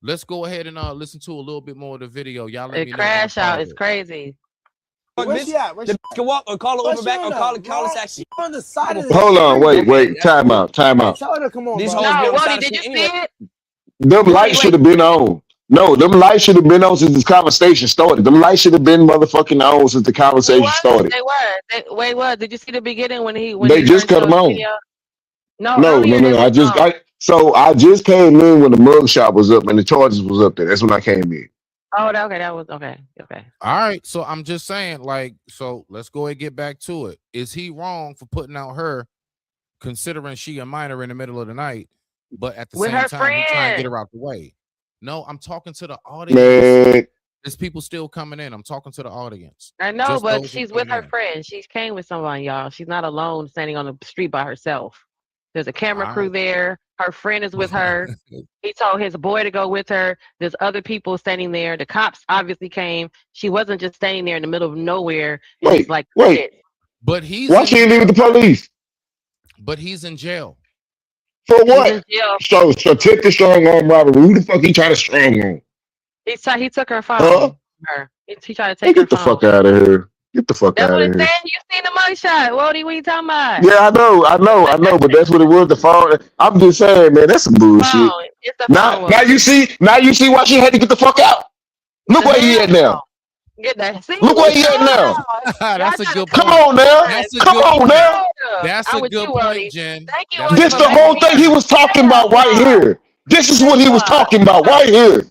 Let's go ahead and listen to a little bit more of the video. Y'all let The me know on crash out is private. crazy. Where's she at? The can walk or call her Where's Uber she back on or call the it call us wrong? taxi. She on the side of the Hold on. street. Wait, Okay, wait. that's Time cool. out. Time Hey, out. tell her to come on, These bro. hoes be No, on the side Wody, of the did you street see anyway. it? Them Wody, lights wait. should have been on. No, them lights should have been on since this conversation started. Them lights should have been motherfucking on since the They conversation were. started. They were. Wait, what? Did you see the beginning when They he just first cut them showed the on. video? No, No, no, earlier no, they no. was on. I just came in when the mug shot was up and the charges was up there. That's when I came in. Oh, okay. That was okay. Okay. All right. So I'm just saying, like, so let's go ahead and get back to it. Is he wrong for putting out her, considering she a minor in the middle of the night, but at the With same her time, he trying to get friend. her out the way? No, I'm talking to the audience. Man, There's people still coming in. I'm talking to the audience. I know, Just but those who she's with came her in. friend. She came with someone, y'all. She's not alone standing on the street by herself. There's a camera All crew right. there. Her friend is with her. He told his boy to go with her. There's other people standing there. The cops obviously came. She wasn't just standing there in the middle of nowhere and just like wait. sit. But he's Why in she ain't leave with the jail. police? But he's in jail. For He's in what? jail. So attempted strong arm robbery. Who the fuck he trying to strong on? He took her Huh? phone. Her. He tried to Hey, take her get the phone. fuck out of here. Get the fuck That's out what of it's here. saying. You seen the mugshot. Wody, what you talking about? Yeah, I know, but that's what it was. The phone. I'm just saying, man, that's some bullshit. Phone. It's the phone. Now you see why she had to get the fuck out. Look where he Hell at now. Get that. See, Look we where he at now. That's a good Come point. on now. That's a Come good on point. now. That's I'm a with good you, point, Wody. Jen. Thank you, That's Wody, This for the making whole me thing he was talking about right here. This is what he was talking about right here.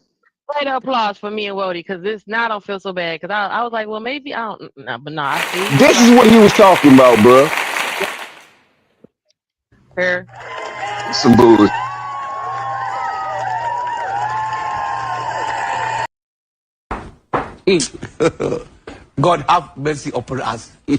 play the applause for me and Wody because this now I don't feel so bad because I was like, well, maybe I don't, nah, but no, I see. This is what he was talking about, bro. Here. Some bullshit. God have mercy upon us. The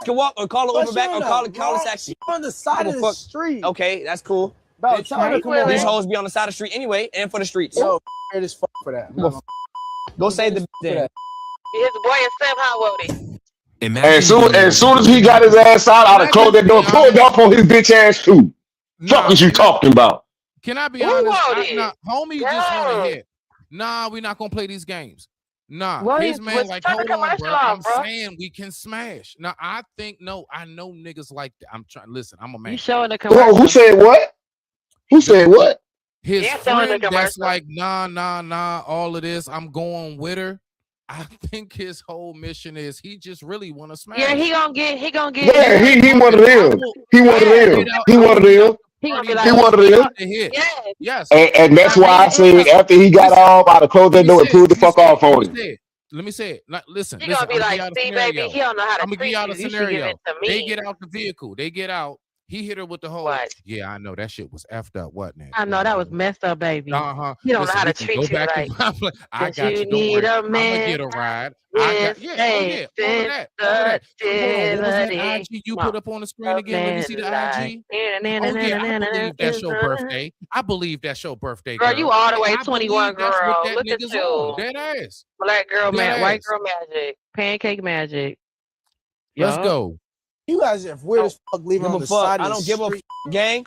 can walk or call her Where's Uber she back on or call the it call us wrong? taxi. She on the side of the street. Okay, that's cool. Bro, tell her to come on. These bro. hoes be on the side of the street anyway, and for the streets. Yo, it is fuck for that. Go save the then. His boy is Sam Hot Wody. As soon as he got his ass out, I'd have closed that door, and pulled off on his bitch ass too. Fuck is you talking about? Can I be honest? Homie just want to hit. Nah, we're not gonna play these games. Nah, his man like, hold on, bro. I'm saying we can smash. Now I think I know niggas like that. I'm trying. Listen, I'm a man. You showing the commercial? Who said what? Who said what? His friend that's like, nah, all of this. I'm going with her. I think his whole mission is he just really want to smash. Yeah, he gonna get. Yeah, he one of them. He one of them. He one of them. He gonna be He like, one of them. Yes. And that's why I said after he got off, I'd have closed that door and pulled the fuck off on him. Let me say it. Listen. He gonna be like, see, baby, he don't know how to I'm gonna give treat y'all you. a You should give scenario. it to me. They get out the vehicle. They get out. He hit her with the whole, What? yeah, I know that shit was effed up, wasn't it? I know that was messed up, baby. Uh-huh. You don't know Listen, how we to can treat go you back right. and I Cause got you you. Don't need worry. a I'm gonna man get a ride. I got with yeah, oh yeah, all of that. All of that. Hold on, what was that IG you put up on the screen again? Let me see the IG. Oh yeah, I believe that's your birthday. I believe that's your birthday, Girl, girl. you all the way I 21, believe that's what girl. that Look at nigga's on. you. Dead ass. Black girl, Dead white ass. girl magic. Pancake magic. Let's Yup. go. You guys are weird as fuck leaving Give on a the fuck. side I of the don't give a street. gang.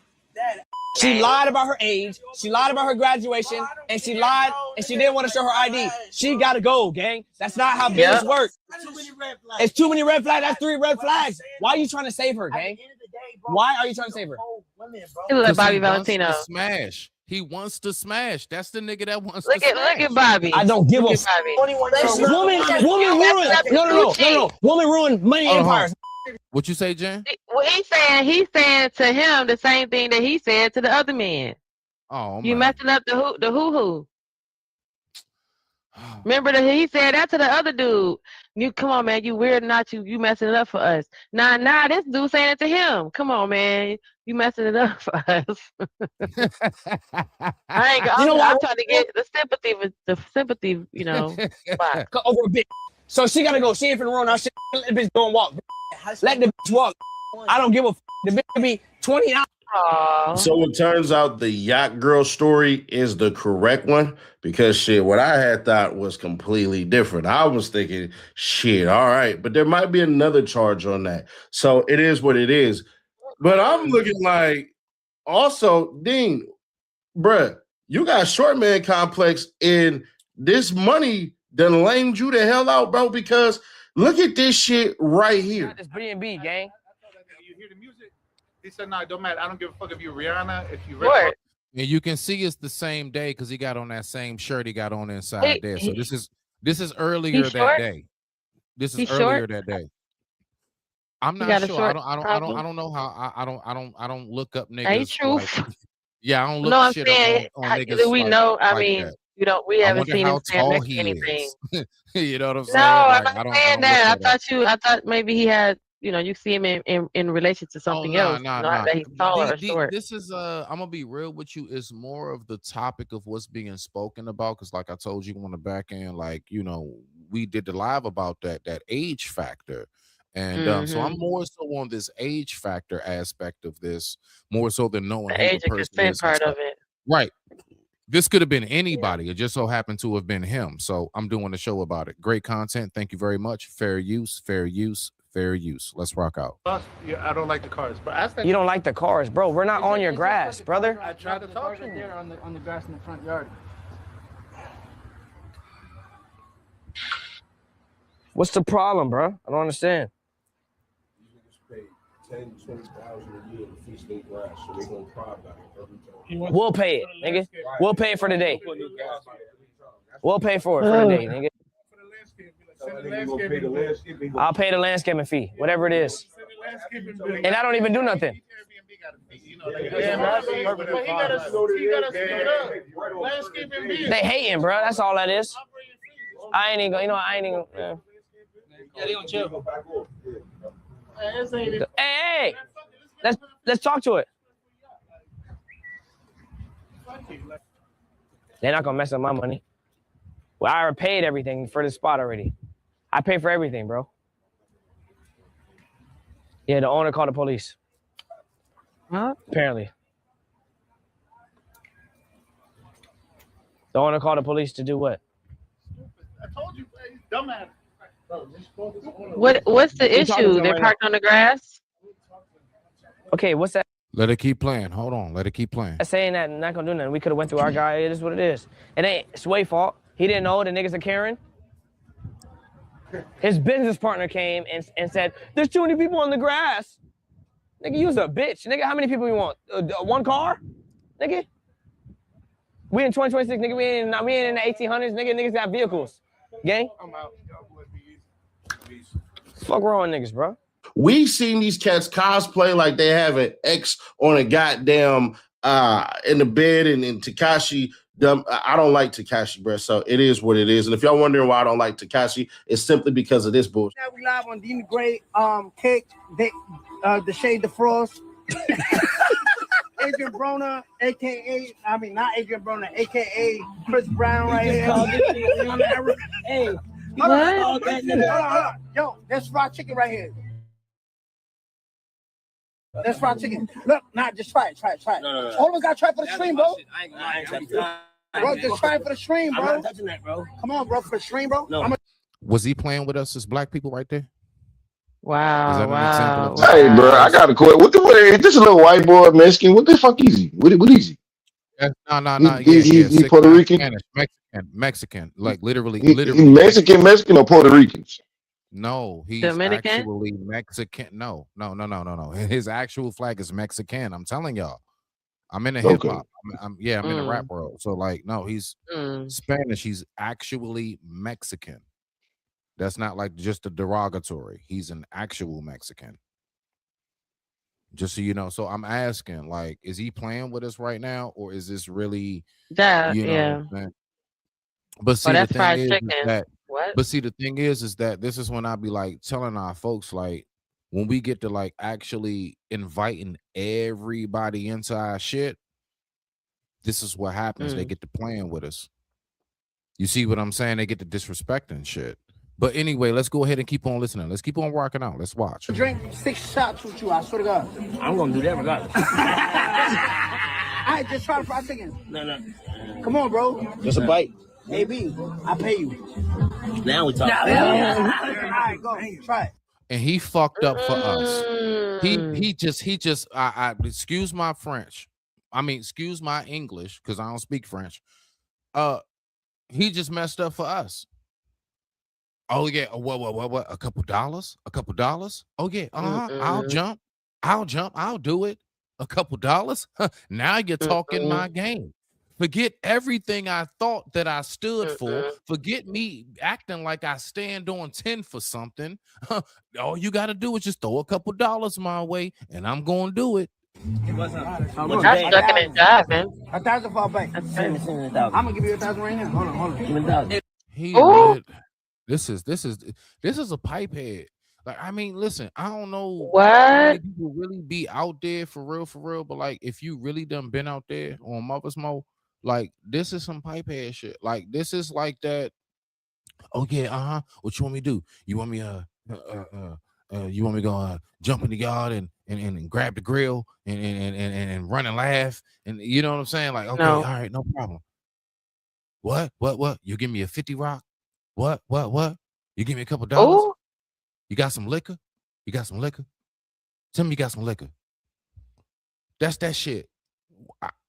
She lied about her age. She lied about her graduation, and she lied, and she didn't want to show her ID. She gotta go, gang. That's not how business works. It's too many red flags. That's 3 red flags. Why are you trying to save her, gang? Why are you trying to save her? He look like Bobby He wants Valentino. to smash. He wants to smash. That's the nigga that wants Look to smash. at Bobby. I don't give a Look f. at Bobby. Woman ruined. No. Woman ruined money empires. What you say, Jen? Well, he's saying to him the same thing that he said to the other man. Oh, You man. messing up the hoo. Remember that he said that to the other dude. You come on, man. You weird, not you messing it up for us. Nah. This dude saying it to him. Come on, man. You messing it up for us. I'm trying to get the sympathy. You know. Spot. Over a bitch. So she gotta go. She ain't finna run out shit. Let the bitch go and walk. Let the bitch walk. I don't give a f. The bitch can be 20 hours. So it turns out the yacht girl story is the correct one because shit, what I had thought was completely different. I was thinking, shit, all right, but there might be another charge on that. So it is what it is. But I'm looking like, also, Dean, bruh, you got short man complex, and this money done lamed you the hell out, bro, because look at this shit right here. This B&B, gang. You hear the music? He said, no, it don't matter. I don't give a fuck if you Rihanna, if you What? And you can see it's the same day because he got on that same shirt he got on inside there. So this is earlier that day. This is earlier that day. I'm not sure. I don't know how I don't look up niggas. Ain't true. Like, yeah, I don't look No, I'm shit saying, up on niggas. do we know? I mean, that. we I haven't wonder seen how him stand tall next to he anything. is. You know what I'm saying? No, Like, I'm not saying that. I thought maybe he had, you see him in relation to something else. Not that he's taller or short. This is I'm gonna be real with you. It's more of the topic of what's being spoken about. Cause like I told you on the back end, like, we did the live about that age factor. And so I'm more so on this age factor aspect of this, more so than knowing the who age the and person consent is. part of it. Right. This could have been anybody. It just so happened to have been him. So I'm doing a show about it. Great content. Thank you very much. Fair use. Let's rock out. I don't like the cars, but You don't like the cars, bro. We're not on your grass, brother. I tried to talk to you. There on the grass in the front yard. What's the problem, bro? I don't understand. We'll pay it, nigga. We'll pay it for the day. We'll pay for it for the day, nigga. I'll pay the landscaping fee, whatever it is. And I don't even do nothing. They hating, bro. That's all that is. I ain't even gonna, yeah, they gonna chill. Hey, let's talk to it. They're not gonna mess up my money. Well, I already paid everything for the spot already. I paid for everything, bro. Yeah, the owner called the police. Huh? Apparently. The owner called the police to do what? I told you, dumbass. What's the issue? They're parked on the grass? Okay, what's that? Let it keep playing. Hold on. Let it keep playing. Saying that not gonna do nothing. We could have went through our guy. It is what it is. It ain't Sway's fault. He didn't know the niggas are Karen. His business partner came and said, "There's too many people on the grass." Nigga, you's a bitch. Nigga, how many people you want? One car? Nigga? We in 2026, nigga. We ain't in the 1800s, nigga. Niggas got vehicles. Gang? I'm out. Fuck wrong with niggas, bro. We've seen these cats cosplay like they have an X on a goddamn in the bed, and Tekashi. I don't like Tekashi, bro. So it is what it is. And if y'all wondering why I don't like Tekashi, it's simply because of this bullshit. We live on Dean Gray, Cake, the Shade the Frost, Adrian Broner, aka not Adrian Broner, aka Chris Brown right here. Hey, hold on. Yo, that's fried chicken right here. That's fried chicken. Look, just try it. No. All of us gotta try it for the stream, bro. Bro, just try it for the stream, bro. I'm not touching that, bro. Come on, bro, for the stream, bro. No. Was he playing with us as black people right there? Wow. Hey, bro, I got a question. What this little white boy Mexican? What the fuck is he? What is he? No. He's Puerto Rican. Mexican. Like literally. He Mexican or Puerto Ricans? No, he's Dominican? actually Mexican. No. His actual flag is Mexican. I'm telling y'all. I'm in the hip hop. I'm in the rap world. So like, no, he's Spanish. He's actually Mexican. That's not like just a derogatory. He's an actual Mexican. Just so you know. So I'm asking, like, is he playing with us right now, or is this really that? But see, that's the fried thing chicken. is that. What? But see, the thing is that this is when I be like telling our folks, like, when we get to like actually inviting everybody into our shit, this is what happens. They get to playing with us. You see what I'm saying? They get to disrespecting shit. But anyway, let's go ahead and keep on listening. Let's keep on rocking out. Let's watch. Drink 6 shots with you, I swear to God. I'm gonna do that regardless. I just try the fried chicken. No. Come on, bro. Just a bite. AB, I pay you. Now we talk. All right, go. Try it. And he fucked up for us. He just I excuse my French. I mean, excuse my English, because I don't speak French. He just messed up for us. Oh yeah, what? A couple dollars? Oh yeah, I'll jump. I'll do it. A couple dollars? Now you're talking my game. Forget everything I thought that I stood for. Forget me acting like I stand on 10 for something. All you got to do is just throw a couple dollars my way, and I'm going to do it. That's ducking and jiving. 1,000 for a bank. I'm gonna give you 1,000 right now. Hold on. Give me 1,000. This is a pipe head. Like, I mean, listen, I don't know what people really be out there for real, but like, if you really done been out there on Mother's Mo, like, this is some pipe head shit. Like, this is like that. Oh yeah, what you want me to do? You want me you want me to go jump in the yard and grab the grill and run and laugh, and you know what I'm saying? Like, okay, all right, no problem. What? You give me a 50 rock? What? You give me a couple dollars? Ooh. You got some liquor? Tell me you got some liquor. That's that shit.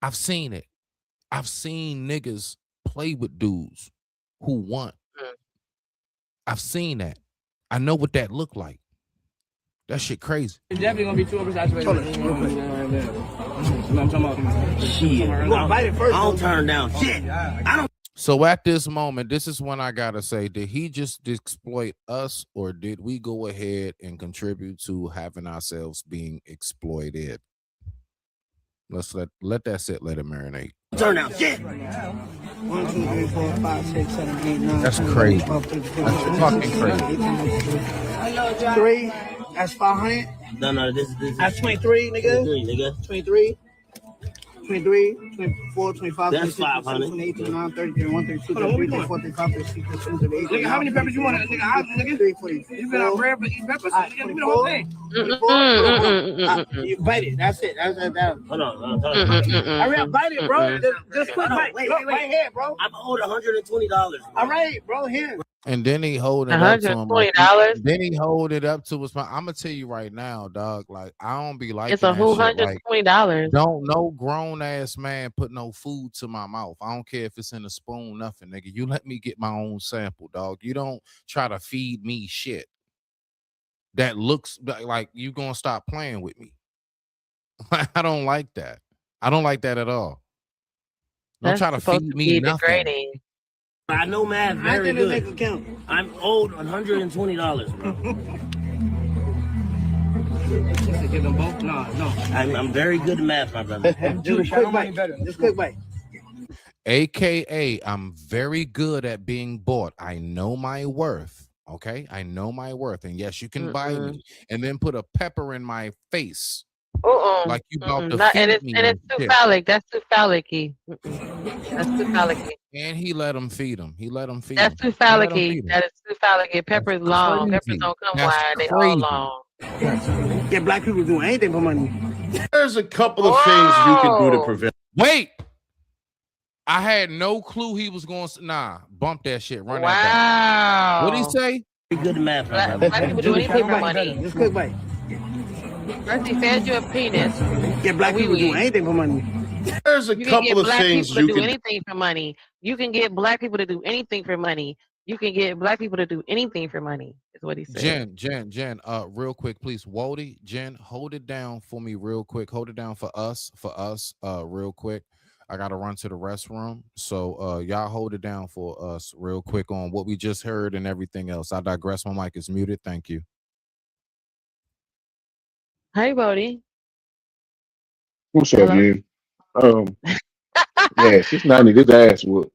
I've seen it. I've seen niggas play with dudes who want. I've seen that. I know what that looked like. That shit crazy. It's definitely gonna be 2 oversaturated. I'm talking about shit. You gonna bite it first? I don't turn down shit. I don't. So at this moment, this is when I gotta say, did he just exploit us, or did we go ahead and contribute to having ourselves being exploited? Let's let that sit, let it marinate. Turn down shit. 1, 2, 3, 4, 5, 6, 7, 8, 9. That's crazy. That's fucking crazy. 3. That's 500. No. This. That's 23, nigga. 23. 23, 24, 25, that's 26, 500. 28, 29, 30, 31, 32, 33, 34, 35, 36, 37, 38. Nigga, how many peppers you want? Nigga, 3, 40. You been on bread for eating peppers? Nigga, give me the whole thing. 24. You bite it. That's it. That's Hold on. Hurry up, bite it, bro. Just quick bite. Wait. Right here, bro. I'm owed $120. All right, bro, here. And then he hold it up to him. $120. Then he hold it up to his. I'm gonna tell you right now, dog. Like, I don't be like it's a whole $120. Don't no grown ass man put no food to my mouth. I don't care if it's in a spoon, nothing, nigga. You let me get my own sample, dog. You don't try to feed me shit that looks like you gonna stop playing with me. I don't like that. I don't like that at all. Don't try to feed me nothing. Degrading. I know math very good. I'm owed $120, bro. Give them both? No. I'm very good at math, my brother. Just quick bite. Just quick bite. AKA, I'm very good at being bought. I know my worth. Okay, I know my worth, and yes, you can buy me, and then put a pepper in my face Like you about to Not, and feed it's me and and it's too shit. phallic. That's too phallic-y. That's too phallic-y. And he let him feed him. He let him feed That's him. too He let him phallic-y. feed him. That is too phallic-y. That's Pepper's long. Peppers crazy. don't come That's wide. They all crazy. long. Yeah, black people doing anything for money. There's a couple of things you can do to prevent. Wait. I had no clue he was going to. Nah, bump that shit. Run that back. Wow. What'd he say? Be good at math. Black people do anything for money. Just quick bite. First, he fed you a penis. Yeah, black people do anything for money. There's a You can couple get of black things people to you do can. anything for money. You can get black people to do anything for money. You can get black people to do anything for money. Is what he said. Jen, real quick, please. Wody, Jen, hold it down for me real quick. Hold it down for us, real quick. I gotta run to the restroom. So y'all hold it down for us real quick on what we just heard and everything else. I digress. My mic is muted. Thank you. Hey, Bodie. What's up, Jen? Yeah, 690. This ass whoop.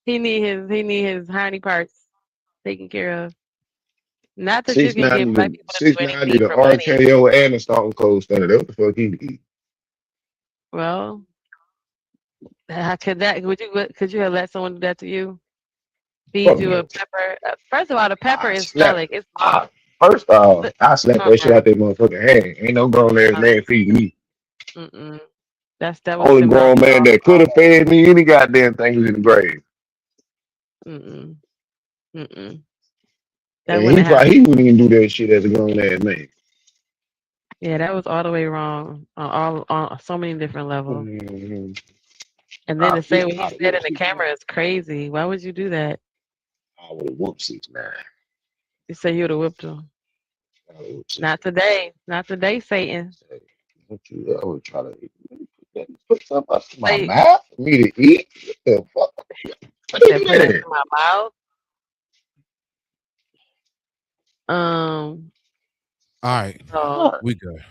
He need his hiney parts taken care of. Not that you can get 690, black the people to do 690, anything the for money. RKO, and the Stone Cold Stunner. That's what the fuck he need. Well, how could that? Could you have let someone do that to you? Feed Fuck you no. a pepper. First of all, the pepper I is slap. phallic. It's long. First off, I slap that shit out that motherfucking hand. Ain't no grown ass man feeding me. That was Only too grown much. man that could have fed me any goddamn thing was in the grave. That And wouldn't he happen. wouldn't even do that shit as a grown ass man. Yeah, that was all the way wrong on so many different levels. Mm-hmm. And then to say what he said in the camera is crazy. Why would you do that? I would have whooped 6ix9ine. You say you would have whipped him. Not today. Not today, Satan. I would try to put something up to my Say, mouth for me to eat. What the fuck? put it into my mouth. All right, So, we good.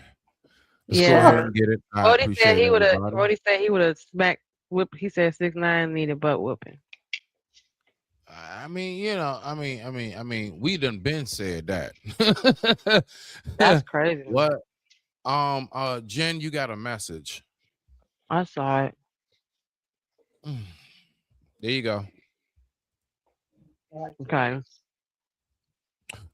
Let's go ahead and get it. I Brody said appreciate everybody. Brody said he would have smacked whip. He said 6ix9ine needed butt whooping. I mean, we done been said that. That's crazy. What? Jen, you got a message. I saw it. There you go. Okay.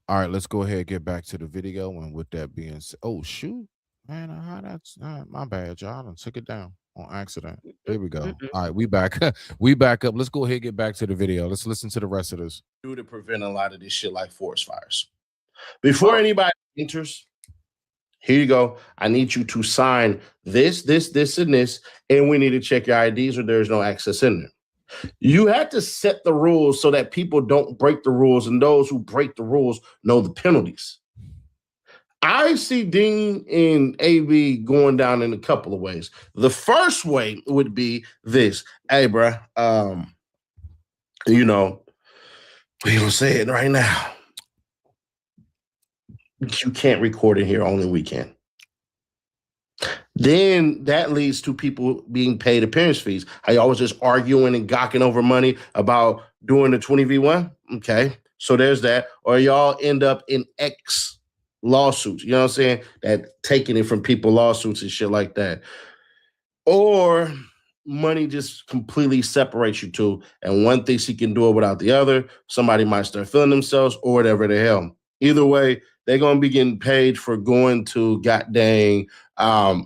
All right, let's go ahead and get back to the video. And with that being said, oh shoot, man, that's my bad, y'all. I done took it down on accident. There we go. All right, we back. We back up. Let's go ahead and get back to the video. Let's listen to the rest of this. Do to prevent a lot of this shit like forest fires. Before anybody enters, here you go. I need you to sign this, and this, and we need to check your IDs or there's no access in there. You have to set the rules so that people don't break the rules, and those who break the rules know the penalties. I see Dean and AB going down in a couple of ways. The first way would be this. Hey, bro, we gonna say it right now. You can't record in here, only we can. Then that leads to people being paid appearance fees. How y'all was just arguing and gawking over money about doing the 20v1? Okay, so there's that. Or y'all end up in X lawsuits, you know what I'm saying? That taking it from people, lawsuits and shit like that. Or money just completely separates you two, and one thinks he can do it without the other. Somebody might start feeling themselves or whatever the hell. Either way, they're going to be getting paid for going to goddamn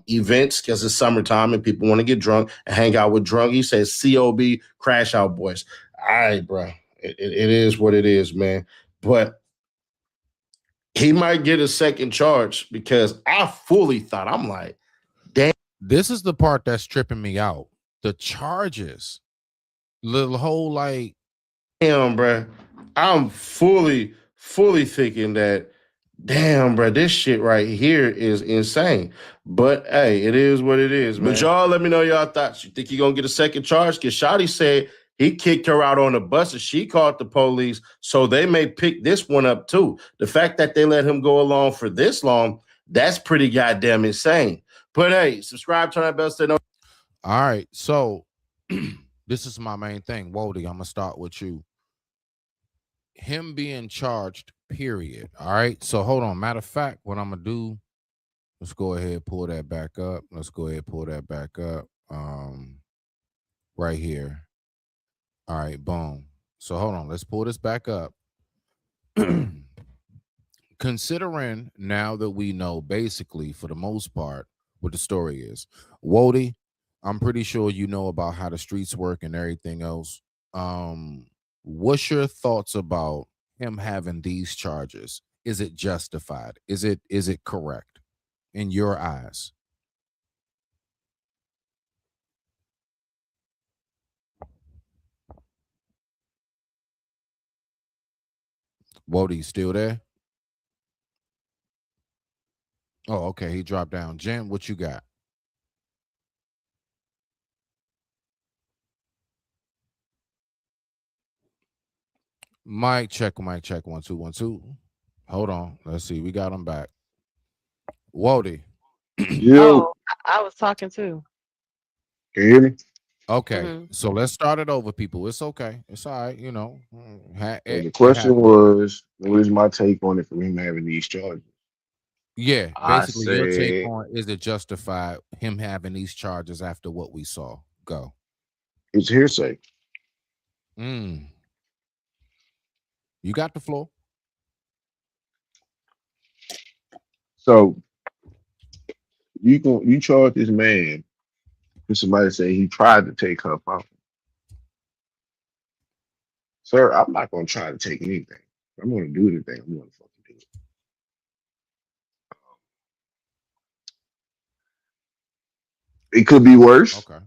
events because it's summertime and people want to get drunk and hang out with drunk. He says COB, crash out boys. All right, bro. It is what it is, man. But he might get a second charge because I fully thought, I'm like, damn. This is the part that's tripping me out. The charges. The whole like. Damn, bro. I'm fully thinking that, damn, bro, this shit right here is insane. But hey, it is what it is, man. But y'all let me know y'all thoughts. You think he gonna get a second charge? Because Shotty said he kicked her out on the bus and she called the police, so they may pick this one up too. The fact that they let him go along for this long, that's pretty goddamn insane. But hey, subscribe, turn that bell, stay no. All right, so this is my main thing. Wody, I'm gonna start with you. him being charged, period. All right. So hold on. Matter of fact, what I'm gonna do, let's go ahead and pull that back up. Let's go ahead and pull that back up. Right here. All right, boom. So hold on, let's pull this back up. Considering now that we know basically for the most part what the story is, Wody, I'm pretty sure you know about how the streets work and everything else. What's your thoughts about him having these charges? Is it justified? Is it correct in your eyes? Wody, still there? Oh, okay. He dropped down. Jen, what you got? Mic check, 1 2 1 2. Hold on. Let's see. We got him back. Wody. Oh, I was talking too. Can you hear me? Okay. So let's start it over, people. It's okay. It's all right. You know, So the question was, what is my take on it from him having these charges? Yeah, I basically your take said on is it justified him having these charges after what we saw? Go. it's hearsay. You got the floor. So you charge this man for somebody say he tried to take her phone. Sir, I'm not gonna try to take anything. I'm gonna do the thing. I'm gonna fucking do it. It could be worse. Okay.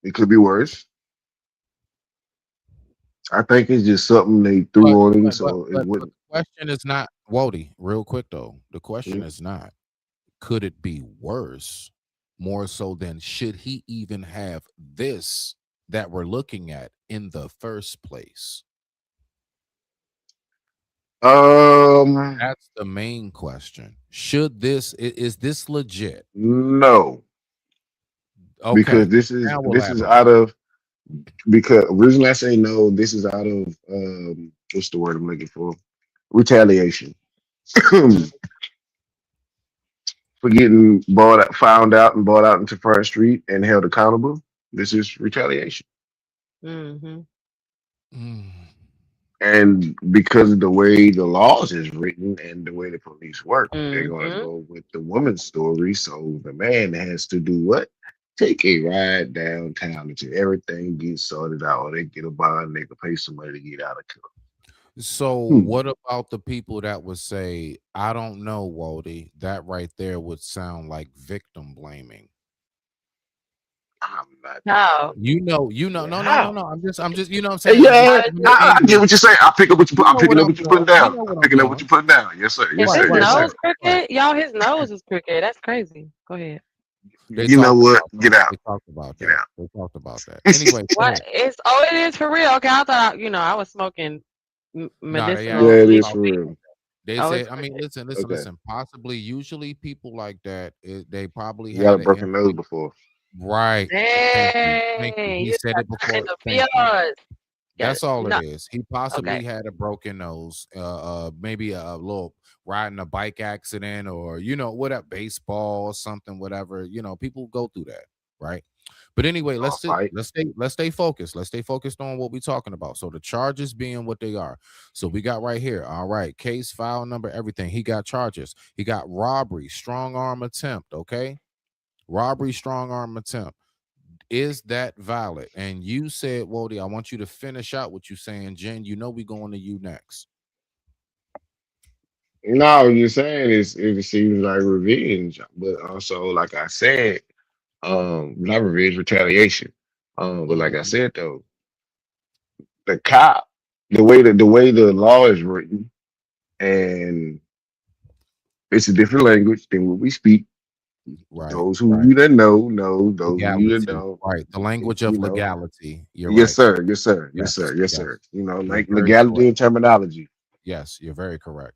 It could be worse. I think it's just something they threw on him, so it But the wouldn't. question is not Wody, real quick though. The question is not could it be worse? More so than should he even have this that we're looking at in the first place? That's the main question. Should is this legit? No. Okay. Because this is out of because originally I say no, this is out of what's the word I'm looking for? Retaliation. For getting found out and brought out into Front Street and held accountable. This is retaliation. And because of the way the laws is written and the way the police work, they're gonna go with the woman's story. So the man has to do what? Take a ride downtown until everything gets sorted out, or they get a bond, they can pay somebody to get out of jail. So what about the people that would say, I don't know, Wody, that right there would sound like victim blaming. I'm not. No. No. I'm just, you know what I'm Hey, saying? yeah, I get what you're saying. I pick up what I'm picking up what you're putting down. I'm picking up what you're putting down. Yes, sir. Yes, Is sir. his Yes, nose sir. crooked? Y'all, his nose is crooked. That's crazy. Go ahead. You know what? Get out. They talked about that. Get out. They talked about that. Anyway, What? It is for real. Okay, I thought I was smoking medicinal. Yeah, it is for real. They Oh, said, it's I mean, crooked. listen. Possibly, usually people like that, they probably You got a had broken nose before. Right. Thank you. He You said it got before. in the Thank you. fields. That's all No. it is. He possibly Okay. had a broken nose, maybe a little riding a bike accident, or whatever, baseball or something, whatever. People go through that, right? But anyway, let's stay focused. Let's stay focused on what we're talking about. So the charges being what they are. So we got right here. All right, case file number, everything. He got charges. He got robbery, strong arm attempt. Okay, robbery, strong arm attempt. Is that valid? And you said, Wody, I want you to finish out what you're saying. Jen, we going to you next. No, you're saying it seems like revenge, but also, like I said, not revenge, retaliation. But like I said though, the cop, the way the law is written, and it's a different language than what we speak. Right. Those who you that know. Those of you that Legality. don't. Right. The language of legality. You're Yes, right. sir. Yes, sir. Yes, Yes, sir. Yes, yes. sir. You're Like very legality correct. and terminology. Yes, you're very correct.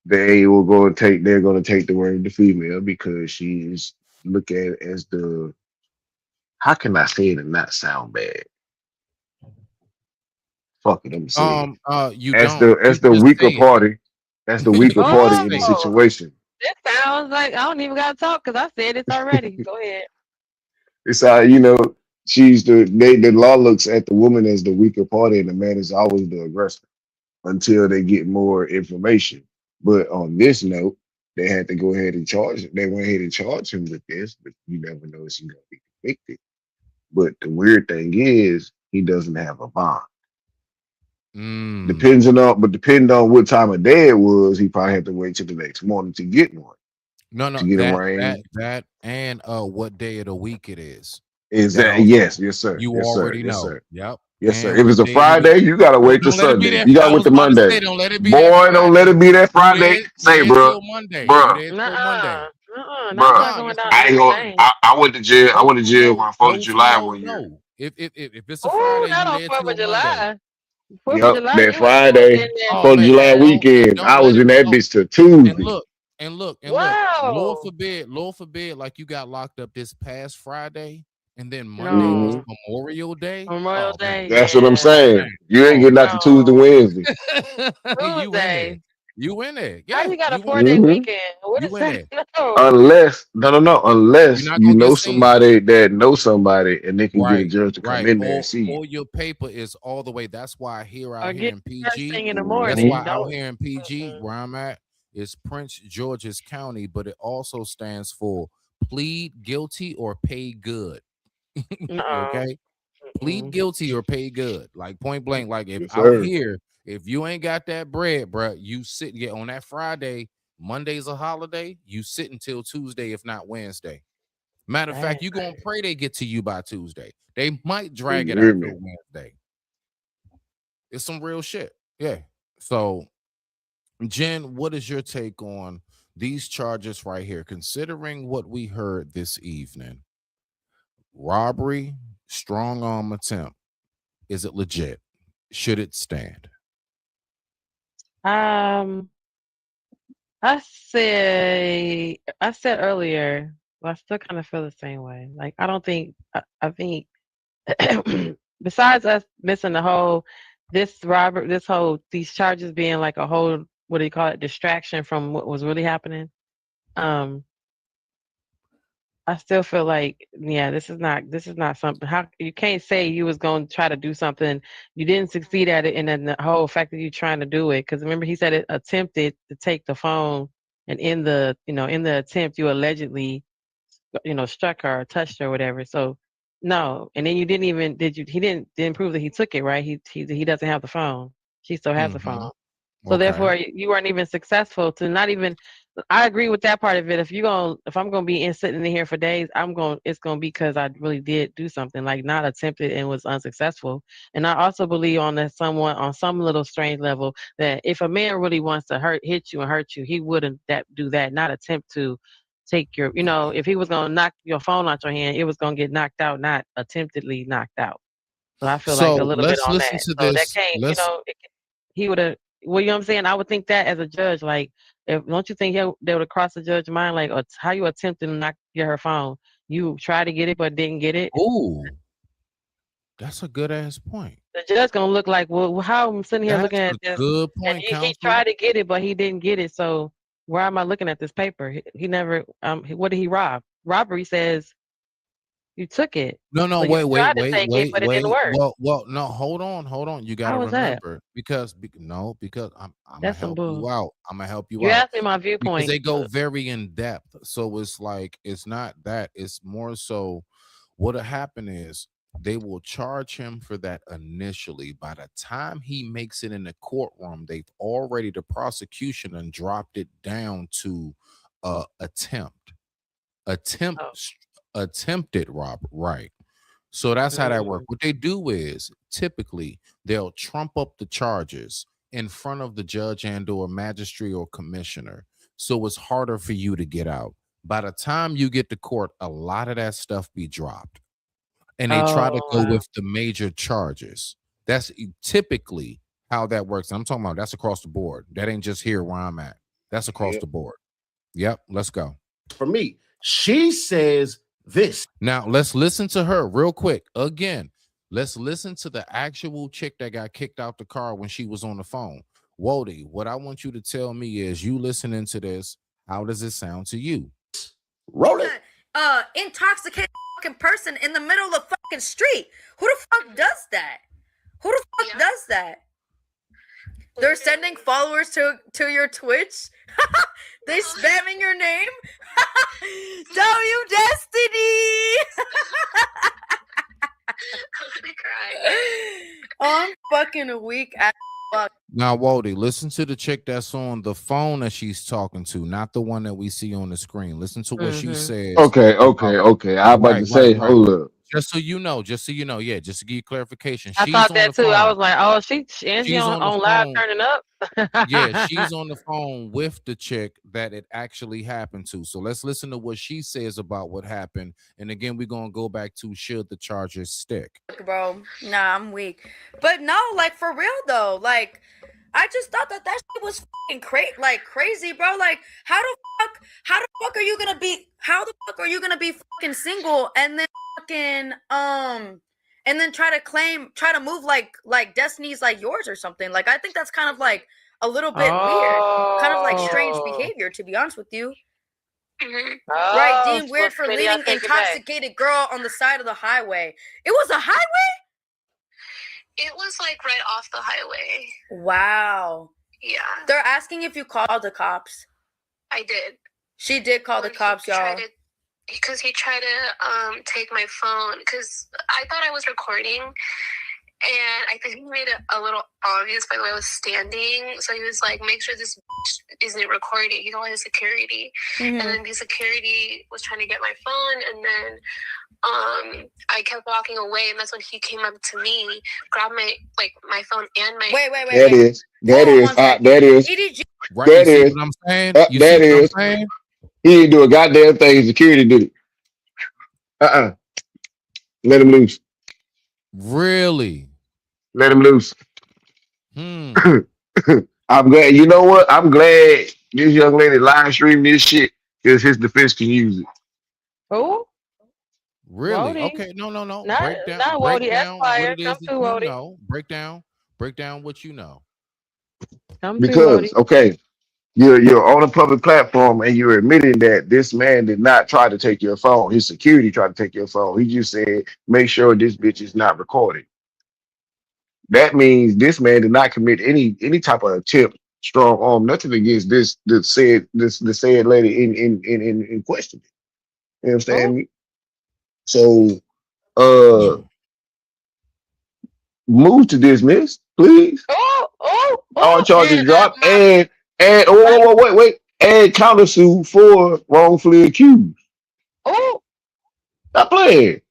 They will go and take. They're going to take the word of the female because she's looked at as the. How can I say it and not sound bad? Fuck it, I'm saying. You That's don't. You the just weaker say it. party. That's the weaker You party just in the say it. Oh, situation. this sounds like I don't even gotta talk because I said this already. Go ahead. It's she's the law looks at the woman as the weaker party and the man is always the aggressor until they get more information. But on this note, they had to go ahead and charge it. They went ahead and charge him with this, but you never know if he's gonna be convicted. But the weird thing is he doesn't have a bond. Mm. Depending on what time of day it was, he probably had to wait till the next morning to get one. No, To get that arraigned. and what day of the week it is. Is That that also yes, sir. you Yes, sir. already Yes, know. sir. Yep. Yes, sir. And If it's what a day of the week. Friday, you gotta wait till Don't let it be Sunday. that. You gotta I wait was till about to Monday. say, don't let it be that Boy, don't let Friday. it be that You Friday. Say, there bruh, till Monday. You bruh, there till Monday. Nuh-uh. Not bruh. y'all going That's down what I there ain't every gonna. day. I went to jail. I those went to who jail know, around 4th of those who July know, one year. know. If it's a Oh, Friday, not you on there 4th till of Monday. July. 4th of Yep, July, that you was in Friday, there Oh 4th of man, July weekend. weekend. don't I let was it in be that no. bitch till And Tuesday. look, Lord Wow. forbid, like you got locked up this past Friday, and then Monday was hmm No. Memorial Day. Memorial Oh man, Day, That's what I'm yeah. oh saying. man, You ain't oh getting out man. to Tuesday, No. Wednesday. You in there? Tuesday. You in there? How Yeah, you got a you in 4-day there? hmm weekend? What You is in that? there? No. Unless, no, You're unless not you gonna know get seen. somebody that knows somebody and they can get a Right, judge to come right. in there and see you. Or your paper is all the way. That's why Or out here get in first PG, thing in the that's morning. hmm why out Don't. here in PG Mm-mm. where I'm at is Prince George's County, but it also stands for plead guilty or pay good. No. Okay, plead Mm-mm. guilty or pay good. Like point blank. Like if Yes, out sir. here, if you ain't got that bread, bruh, you sit on that Friday. Monday's a holiday. You sit until Tuesday, if not Wednesday. Matter of fact, Dang. you gonna pray they get to you by Tuesday. They might drag You it hear out me? till Wednesday. It's some real shit. Yeah. So, Jen, what is your take on these charges right here? Considering what we heard this evening, robbery, strong arm attempt, is it legit? Should it stand? Um, I said earlier, but I still kind of feel the same way. Like I don't think I think besides us missing the whole this whole these charges being like a whole what do you call it distraction from what was really happening. Um, I still feel like, yeah, this is not something. How you can't say you was going to try to do something, you didn't succeed at it, and then the whole fact that you trying to do it. Because remember, he said it attempted to take the phone, and in the attempt, you allegedly, struck her or touched her or whatever. So no, and then you didn't even did you? He didn't prove that he took it, right? He doesn't have the phone. She still has the Mm-hmm. phone. So Okay. therefore, you weren't even successful to not even. I agree with that part of it. If I'm gonna be sitting in here for days, it's gonna be because I really did do something, like not attempted and was unsuccessful. And I also believe on some little strange level that if a man really wants to hit you and hurt you, he wouldn't do that, not attempt to take if he was gonna knock your phone out your hand, it was gonna get knocked out, not attemptedly knocked out. So I feel like a So little bit let's on listen that. to So that this. can't, he would have. Well, you know what I'm saying. I would think that as a judge, like, if don't you think they would have crossed the judge's mind, like, how you attempted to not get her phone? You tried to get it but didn't get it. Ooh, that's a good ass point. The judge gonna look like, well, how I'm sitting here looking That's at a this, good and point, he counsel. tried to get it but he didn't get it. So why am I looking at this paper? He never. What did he rob? Robbery says you took it, No, so you tried to take it, but it didn't wait. work. No, hold on. You got to How was that? remember because I'm gonna That's some help you bull. out. I'm gonna help you You out asked me my because viewpoint. they go very in depth. So it's like it's not that. It's more so what'll happen is they will charge him for that initially. By the time he makes it in the courtroom, the prosecution and dropped it down to attempt attempt Oh. attempted rob, right? So that's how that works. Mm. What they do is typically they'll trump up the charges in front of the judge and or magistrate or commissioner, so it's harder for you to get out. By the time you get to court, a lot of that stuff be dropped, and they try to Oh, go wow. with the major charges. That's typically how that works. I'm talking about that's across the board. That ain't just here where I'm at. That's across Yeah. the board. Yep, let's go. For me, she says this. Now let's listen to her real quick again. Let's listen to the actual chick that got kicked out the car when she was on the phone. Wody, what I want you to tell me is, you listening to this, how does it sound to you? Roll it. Intoxicated fucking person in the middle of the fucking street. Who the fuck does that? Who the fuck does that? They're sending followers to your Twitch. They spamming your name. W Destiny. I'm fucking weak as fuck. Now, Wody, listen to the chick that's on the phone that she's talking to, not the one that we see on the screen. Listen to what she says. Okay. I about to say, hold up. Just so you know, yeah, just to give you clarification. I thought that too. I was like, oh, Angie on live turning up. Yeah, she's on the phone with the chick that it actually happened to. So let's listen to what she says about what happened. And again, we're gonna go back to should the charges stick. Bro, nah, I'm weak. But no, like for real though, like I just thought that shit was fucking crazy, bro. Like how the fuck are you gonna be fucking single and then fucking and then try to move like Destiny's like yours or something? Like I think that's kind of like a little bit weird, kind of like strange behavior, to be honest with you. Right, deemed weird for leaving intoxicated girl on the side of the highway. It was a highway? It was like right off the highway. Wow. Yeah. They're asking if you called the cops. I did. She did call the cops, y'all. Because he tried to take my phone, because I thought I was recording, and I think he made it a little obvious by the way I was standing. So he was like, make sure this isn't recording. He called his security. And then the security was trying to get my phone, and then I kept walking away, and that's when he came up to me, grabbed my phone and my That is. Right, you see what I'm saying? You see what I'm saying? He didn't do a goddamn thing. Security did it. Let him loose. Really? Let him loose. I'm glad. You know what? I'm glad this young lady live streamed this shit because his defense can use it. Who? Really? Wody. Okay. No. Not Break down Wody what Esquire. it is Come that to you Wody. know. Break down what you know. Come Because okay, you're on a public platform and you're admitting that this man did not try to take your phone. His security tried to take your phone. He just said, make sure this bitch is not recorded. That means this man did not commit any type of attempt, strong arm, nothing against this said lady in question. You understand me? So move to dismiss, please. All charges dropped and wait. And countersue for wrongfully accused. Stop playing.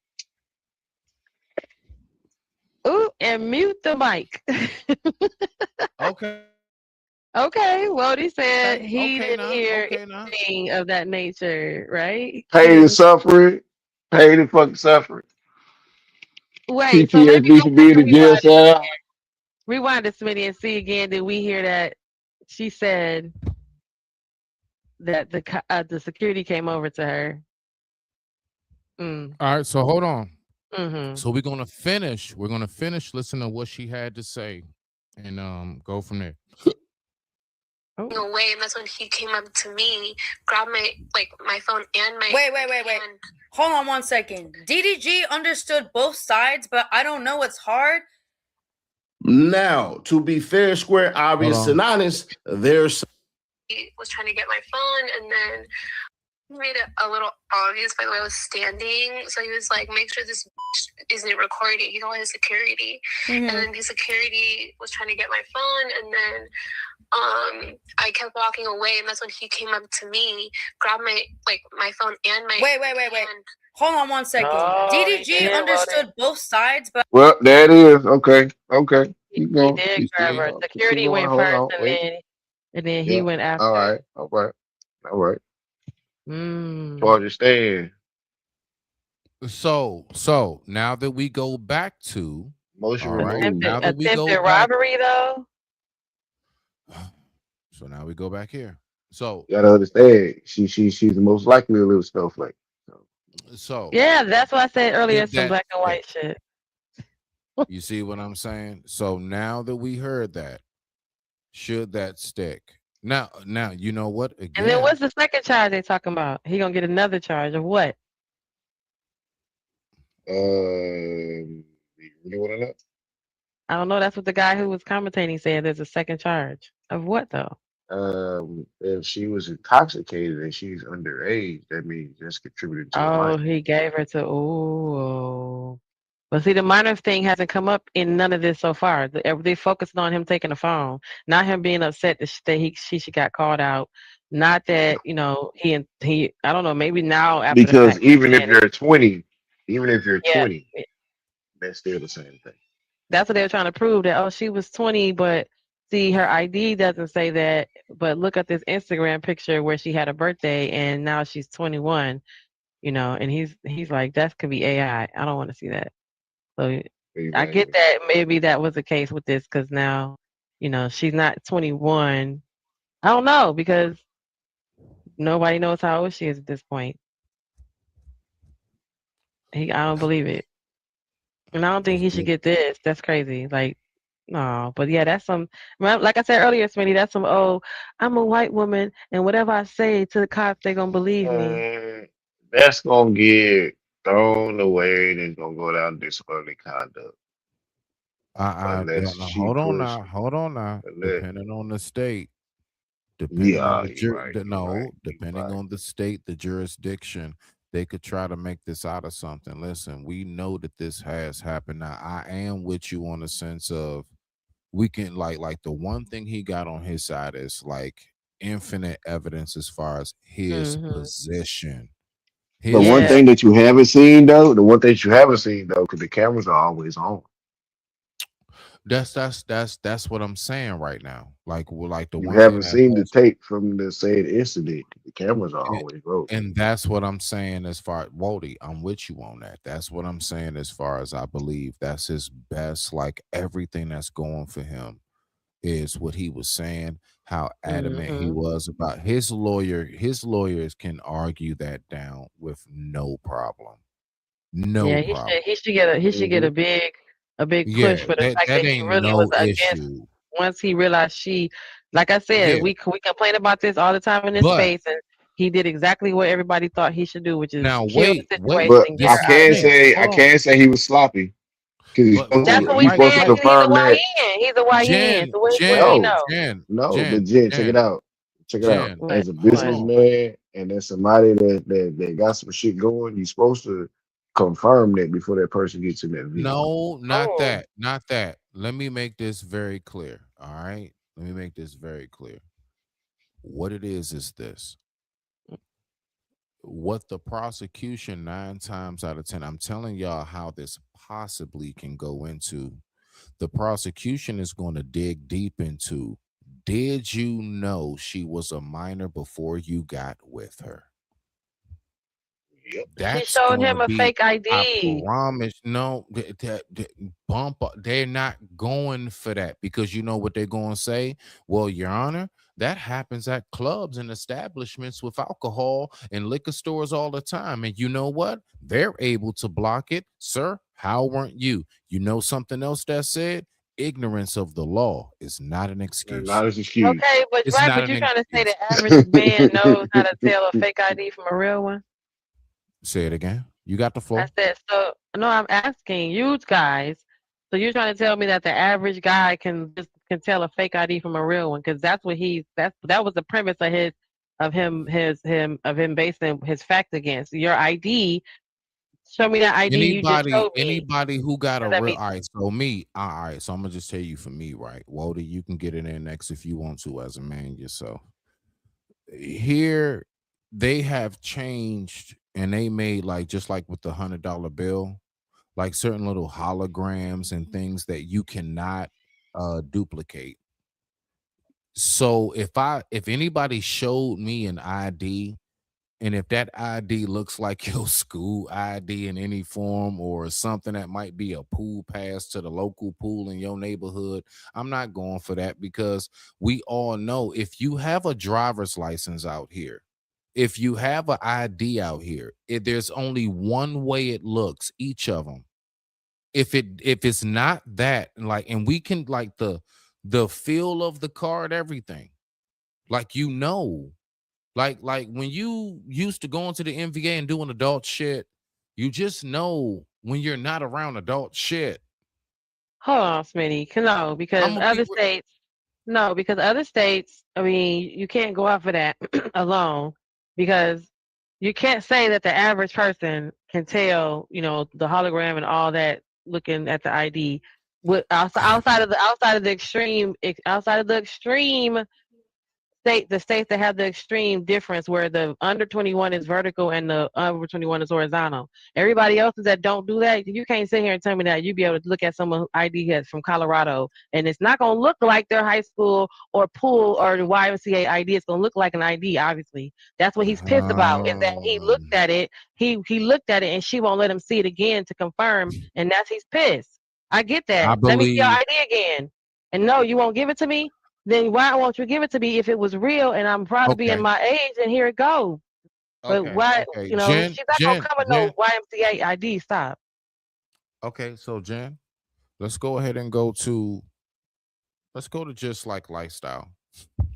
And mute the mic. Okay. Okay. Wody said he didn't hear anything of that nature, right? Pay the suffering. Pay the fucking suffering. Wait, so let me PTSD for being in jail cell. Rewind to Smitty and see again. Did we hear that she said that the security came over to her? All right, so hold on. Mm-hmm. So we're gonna finish listening to what she had to say and go from there. Away, and that's when he came up to me, grabbed my phone and my Wait. Hold on 1 second. DDG understood both sides, but I don't know what's hard. Now, to be fair, square, obvious, and honest, there's he was trying to get my phone, and then he made it a little obvious by the way I was standing. So he was like, make sure this isn't recording. He called his security. And then the security was trying to get my phone, and then I kept walking away, and that's when he came up to me, grabbed my phone and my Wait. Hold on 1 second. DDG understood both sides, but well, there it is. Okay. Keep going. He did grab her. Security went first, and then he went after. All right. Understand. So now that we go back to attempted robbery, though. So now we go back here. So you gotta understand, she's the most likely a little snowflake. So yeah, that's what I said earlier. Some black and white shit. You see what I'm saying? So now that we heard that, should that stick? Now, you know what? And then Again, what's the second charge they talking about? He gonna get another charge of what? You really want to know? I don't know. That's what the guy who was commentating said. There's a second charge of what though? If she was intoxicated and she's underage, that means that's contributing to a Oh, minor. he gave her to. Oh, but see, the minor thing hasn't come up in none of this so far. They focused on him taking the phone, not him being upset that she got called out. Not that he. I don't know. Maybe now after the Because fact he's even if saying it. you're 20, even if you're Yeah, 20, that's still the same thing. that's what they were trying to prove that she was 20, but see her ID doesn't say that. But look at this Instagram picture where she had a birthday and now she's 21. And he's like that could be AI. I don't want to see that. So I get Exactly. that maybe that was the case with this because now she's not 21. I don't know because nobody knows how old she is at this point. I don't believe it. And I don't think it's he should good. get this. That's crazy. Like, no. But yeah, that's some. Like I said earlier, Smitty, that's some. Oh, I'm a white woman, and whatever I say to the cops, they're gonna believe me. That's gonna get thrown away and it's gonna go down disorderly conduct I unless don't know. she Hold on push. now. Hold on now. Unless, Depending on the state, depending on yeah, the you're right. You're right. no, You're depending right. on the state, the jurisdiction, they could try to make this out of something. Listen, we know that this has happened. Now, I am with you on the sense of we can like the one thing he got on his side is like infinite evidence as far as his Hmm. position. The His one Yeah. thing that you haven't seen though, the one thing you haven't seen though, because the cameras are always on. that's what I'm saying right now. Like the You one thing haven't that seen the has tape from the said incident. The cameras are and, always rolling. and that's what I'm saying as far Wody, I'm with you on that. That's what I'm saying as far as I believe that's his best, like everything that's going for him is what he was saying, how adamant he Hmm. was about his lawyer. His lawyers can argue that down with no problem. No Yeah. problem. He should get Hmm. a big push Yeah, for the fact that that he ain't really was no against. issue. Once he realized like I said, Yeah, we complain about this all the time in this but space, and he did exactly what everybody thought he should do, which is now kill the situation But and get this I her is the out of can there. thing. say Hold on. he was sloppy because But That's what he's we supposed to saying. wait, He's a confirm that. YN. He's a YN. Jen, So what do he Jen, No, know? Jen, no, but Jen, Jen, check it Jen, out. Check it out. Jen. What? As a Hold What? on. businessman and as somebody that got some shit going, you're supposed to confirm that before that person gets in that vehicle. No, not Oh. that. Not that. Let me make this very clear. All right. Let me make this very clear. What it is this. What the prosecution 9 times out of 10, I'm telling y'all how this possibly can go into. The prosecution is going to dig deep into, did you know she was a minor before you got with her? Yep. She That's showed going to him a be, fake I ID. promise. No, they're not going for that because you know what they're going to say? Well, Your Honor, that happens at clubs and establishments with alcohol and liquor stores all the time. And you know what? They're able to block it. Sir, how weren't you? You know something else that said? Ignorance of the law is not an And excuse. not as excuse. Okay, but It's right, not but an you trying to say excuse. the average man knows how to tell a fake ID from a real one? Say it again. You got the I floor. said, so no, I'm asking you guys. So you're trying to tell me that the average guy can tell a fake ID from a real one? Because that's what that was the premise of him basing his fact against your ID. Show me that ID you just showed me. Anybody who got a Does that real mean all right, so me, all right, so I'm gonna just tell you for me, right? Walter, you can get it in next if you want to as a man yourself. Here they have changed and they made like just like with the $100 bill, like certain little holograms and things that you cannot duplicate. So if anybody showed me an ID, and if that ID looks like your school ID in any form or something that might be a pool pass to the local pool in your neighborhood, I'm not going for that because we all know if you have a driver's license out here, if you have an ID out here, there's only one way it looks, each of them. if it's not that, like, and we can like the feel of the card, everything, like, like when you used to going to the MVA and doing adult shit, you just know when you're not around adult shit. Hold on, Smitty. No, I'm because gonna be other states, I mean, you can't go out for that alone because you can't say that the average person can tell, the hologram and all that looking at the ID. With outside of the extreme the states that have the extreme difference where the under 21 is vertical and the over 21 is horizontal. Everybody else that don't do that, you can't sit here and tell me that you be able to look at someone who ID has from Colorado and it's not going to look like their high school or pool or the YMCA ID. It's going to look like an ID, obviously. That's what he's pissed about is that he looked at it. He looked at it and she won't let him see it again to confirm. And he's pissed. I get I that. Let me see your believe. ID again. And no, you won't give it to me? Then why won't you give it to me if it was real and I'm proud to be in Okay. my age and here it goes? But why, Okay. she's not gonna come with no YMCA ID. Stop. Okay, so Jen, let's go to just like lifestyle. She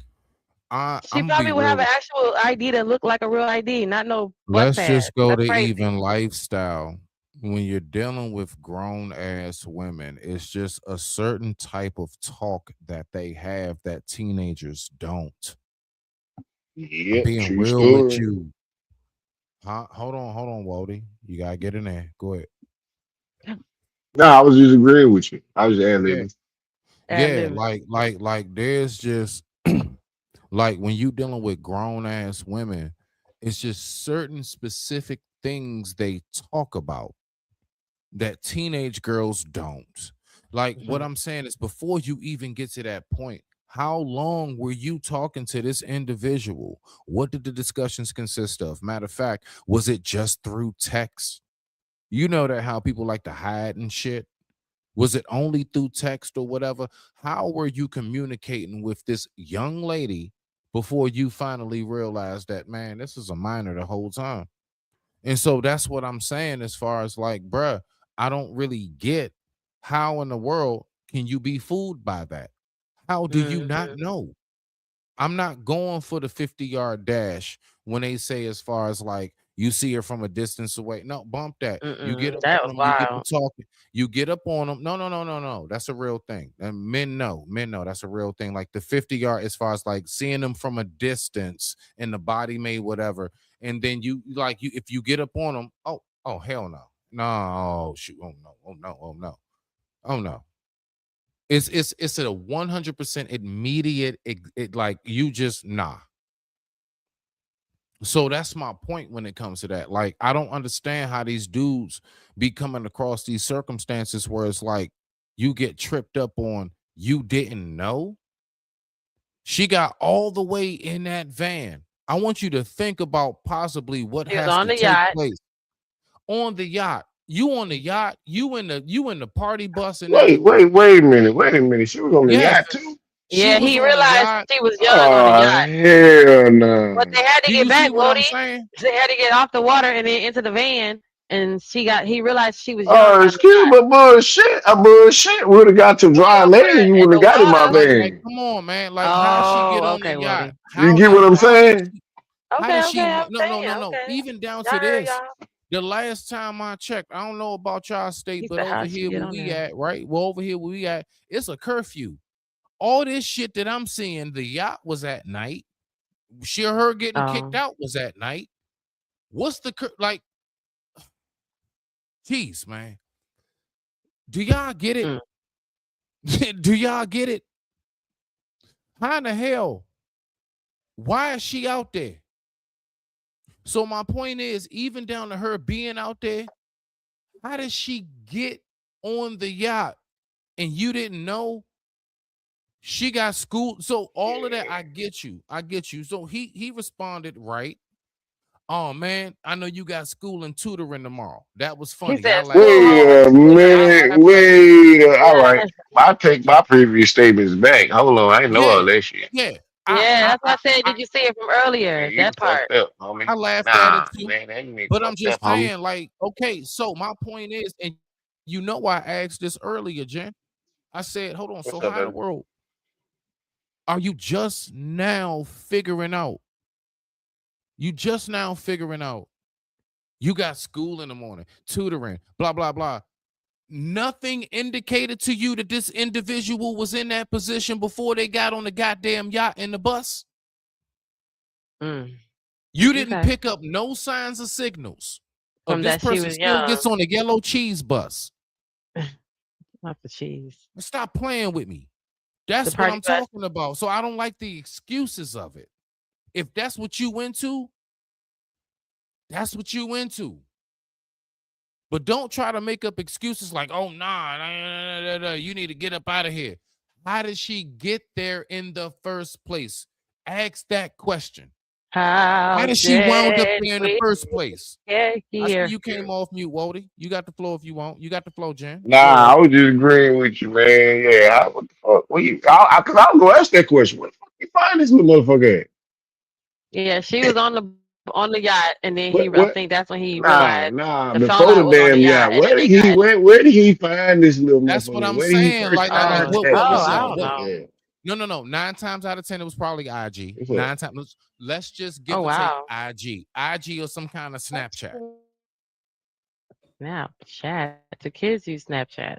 I'm gonna be probably would have real. an actual ID that looked like a real ID, not no bus Let's pass. just go That's to crazy. even lifestyle. When you're dealing with grown ass women, it's just a certain type of talk that they have that teenagers don't. I'm Yeah, being true real with story. you. Hold on, Waldy. You gotta get in there. Go ahead. No, I was just agreeing with you. I was just ad Yeah, libbing. yeah. Like there's just like when you dealing with grown ass women, it's just certain specific things they talk about that teenage girls don't. Like what I'm saying is before you even get to that point, how long were you talking to this individual? What did the discussions consist of? Matter of fact, was it just through text? You know that how people like to hide and shit. Was it only through text or whatever? How were you communicating with this young lady before you finally realized that, man, this is a minor the whole time? And so that's what I'm saying as far as like, bruh, I don't really get how in the world can you be fooled by that? How do you not know? I'm not going for the 50-yard dash when they say as far as like you see her from a distance away. No, bump that. You get up That on was them, you get to wild. talking, you get up on them. No. That's a real thing. And men know, that's a real thing. Like the 50-yard, as far as like seeing them from a distance and the body made whatever. And then you like you if you get up on them, oh hell no. No, shoot. Oh no, oh no, oh no, oh no. It's a 100% immediate like you just nah. So that's my point when it comes to that. Like I don't understand how these dudes be coming across these circumstances where it's like you get tripped up on you didn't know. She got all the way in that van. I want you to think about possibly what She was has on to the take yacht. place on the yacht. You on the yacht, you in the party bus and Wait, everything. wait a minute. Wait a minute. She was on the Yes, yacht too? she Yeah, was he on the realized yacht. she was young on the Oh yacht. hell But no. they had to Do get you see back, what I'm Wody. saying? They had to get off the water and then into the van. And he realized she was young Oh, on the excuse yacht. me, bullshit. I bullshit. Would have got to He dry over land. You there in wouldn't the have got in my water. Like, van. come on, man. Like, how she get Oh, on the okay, yacht? Wody. You get what I'm How did saying? she? How Okay, did she okay, know? I'm saying, No. okay. Even down Y'all to heard this, y'all. the last time I checked, I don't know about y'all state, He but said, over how'd she here get where on we there? at, right? Well, over here where we at, it's a curfew. All this shit that I'm seeing, the yacht was at night. Her getting kicked Oh. out was at night. What's the like? Jeez, man. Do y'all get it? Do y'all get it? How in the hell? Why is she out there? So my point is, even down to her being out there, how did she get on the yacht and you didn't know? She got schooled. So all of that, I get you. I get you. So he responded right. Oh man, I know you got school and tutoring tomorrow. That was He funny. I said, laughed school at Wait that. home a tutoring. I minute. laughed at that. All right. Yeah, I take my previous statements back. Hold on. I didn't know all Yeah, that shit. yeah. I yeah, I that's I what I said. I, Did you see it from Man, earlier? you That done part. fucked up, homie. I laughed at it Nah, too. man, that you ain't But I'm fucked up, just homie. saying, like, okay, so my point is, and You know, I asked this earlier, Jen. I said, hold on. So What's up, how in the baby? world are you just now figuring out? You just now figuring out you got school in the morning, tutoring, blah, blah, blah. Nothing indicated to you that this individual was in that position before they got on the goddamn yacht and the bus? You didn't Okay. pick up no signs or signals of From this that she person was still young. gets on the yellow cheese bus. Not the cheese. Stop playing with me. That's The what party I'm bus. talking about. So I don't like the excuses of it. If that's what you into, that's what you into. But don't try to make up excuses like, oh, nah, you need to get up out of here. How did she get there in the first place? Ask that question. How did she wound up there in the first place? Yeah, I see here. you came off mute, Wody. You got the floor if you want. You got the floor, Jen. Nah, I was just agreeing with you, man. Yeah, what the fuck? Cause I was gonna ask that question. Where the fuck you find this little motherfucker at? Yeah, she was on the yacht, and then I What? think that's when he realized Nah. the phone Before the light was on the damn yacht, yacht, and then where they did he got. where did he find this little That's what motherfucker? I'm Where did he saying. first Like, contact what? this I Listen, don't look. know. No. 9 times out of 10, it was probably IG. What's 9 times. Let's just give Oh or take wow. IG or some kind of Snapchat. Snapchat. The kids use Snapchat.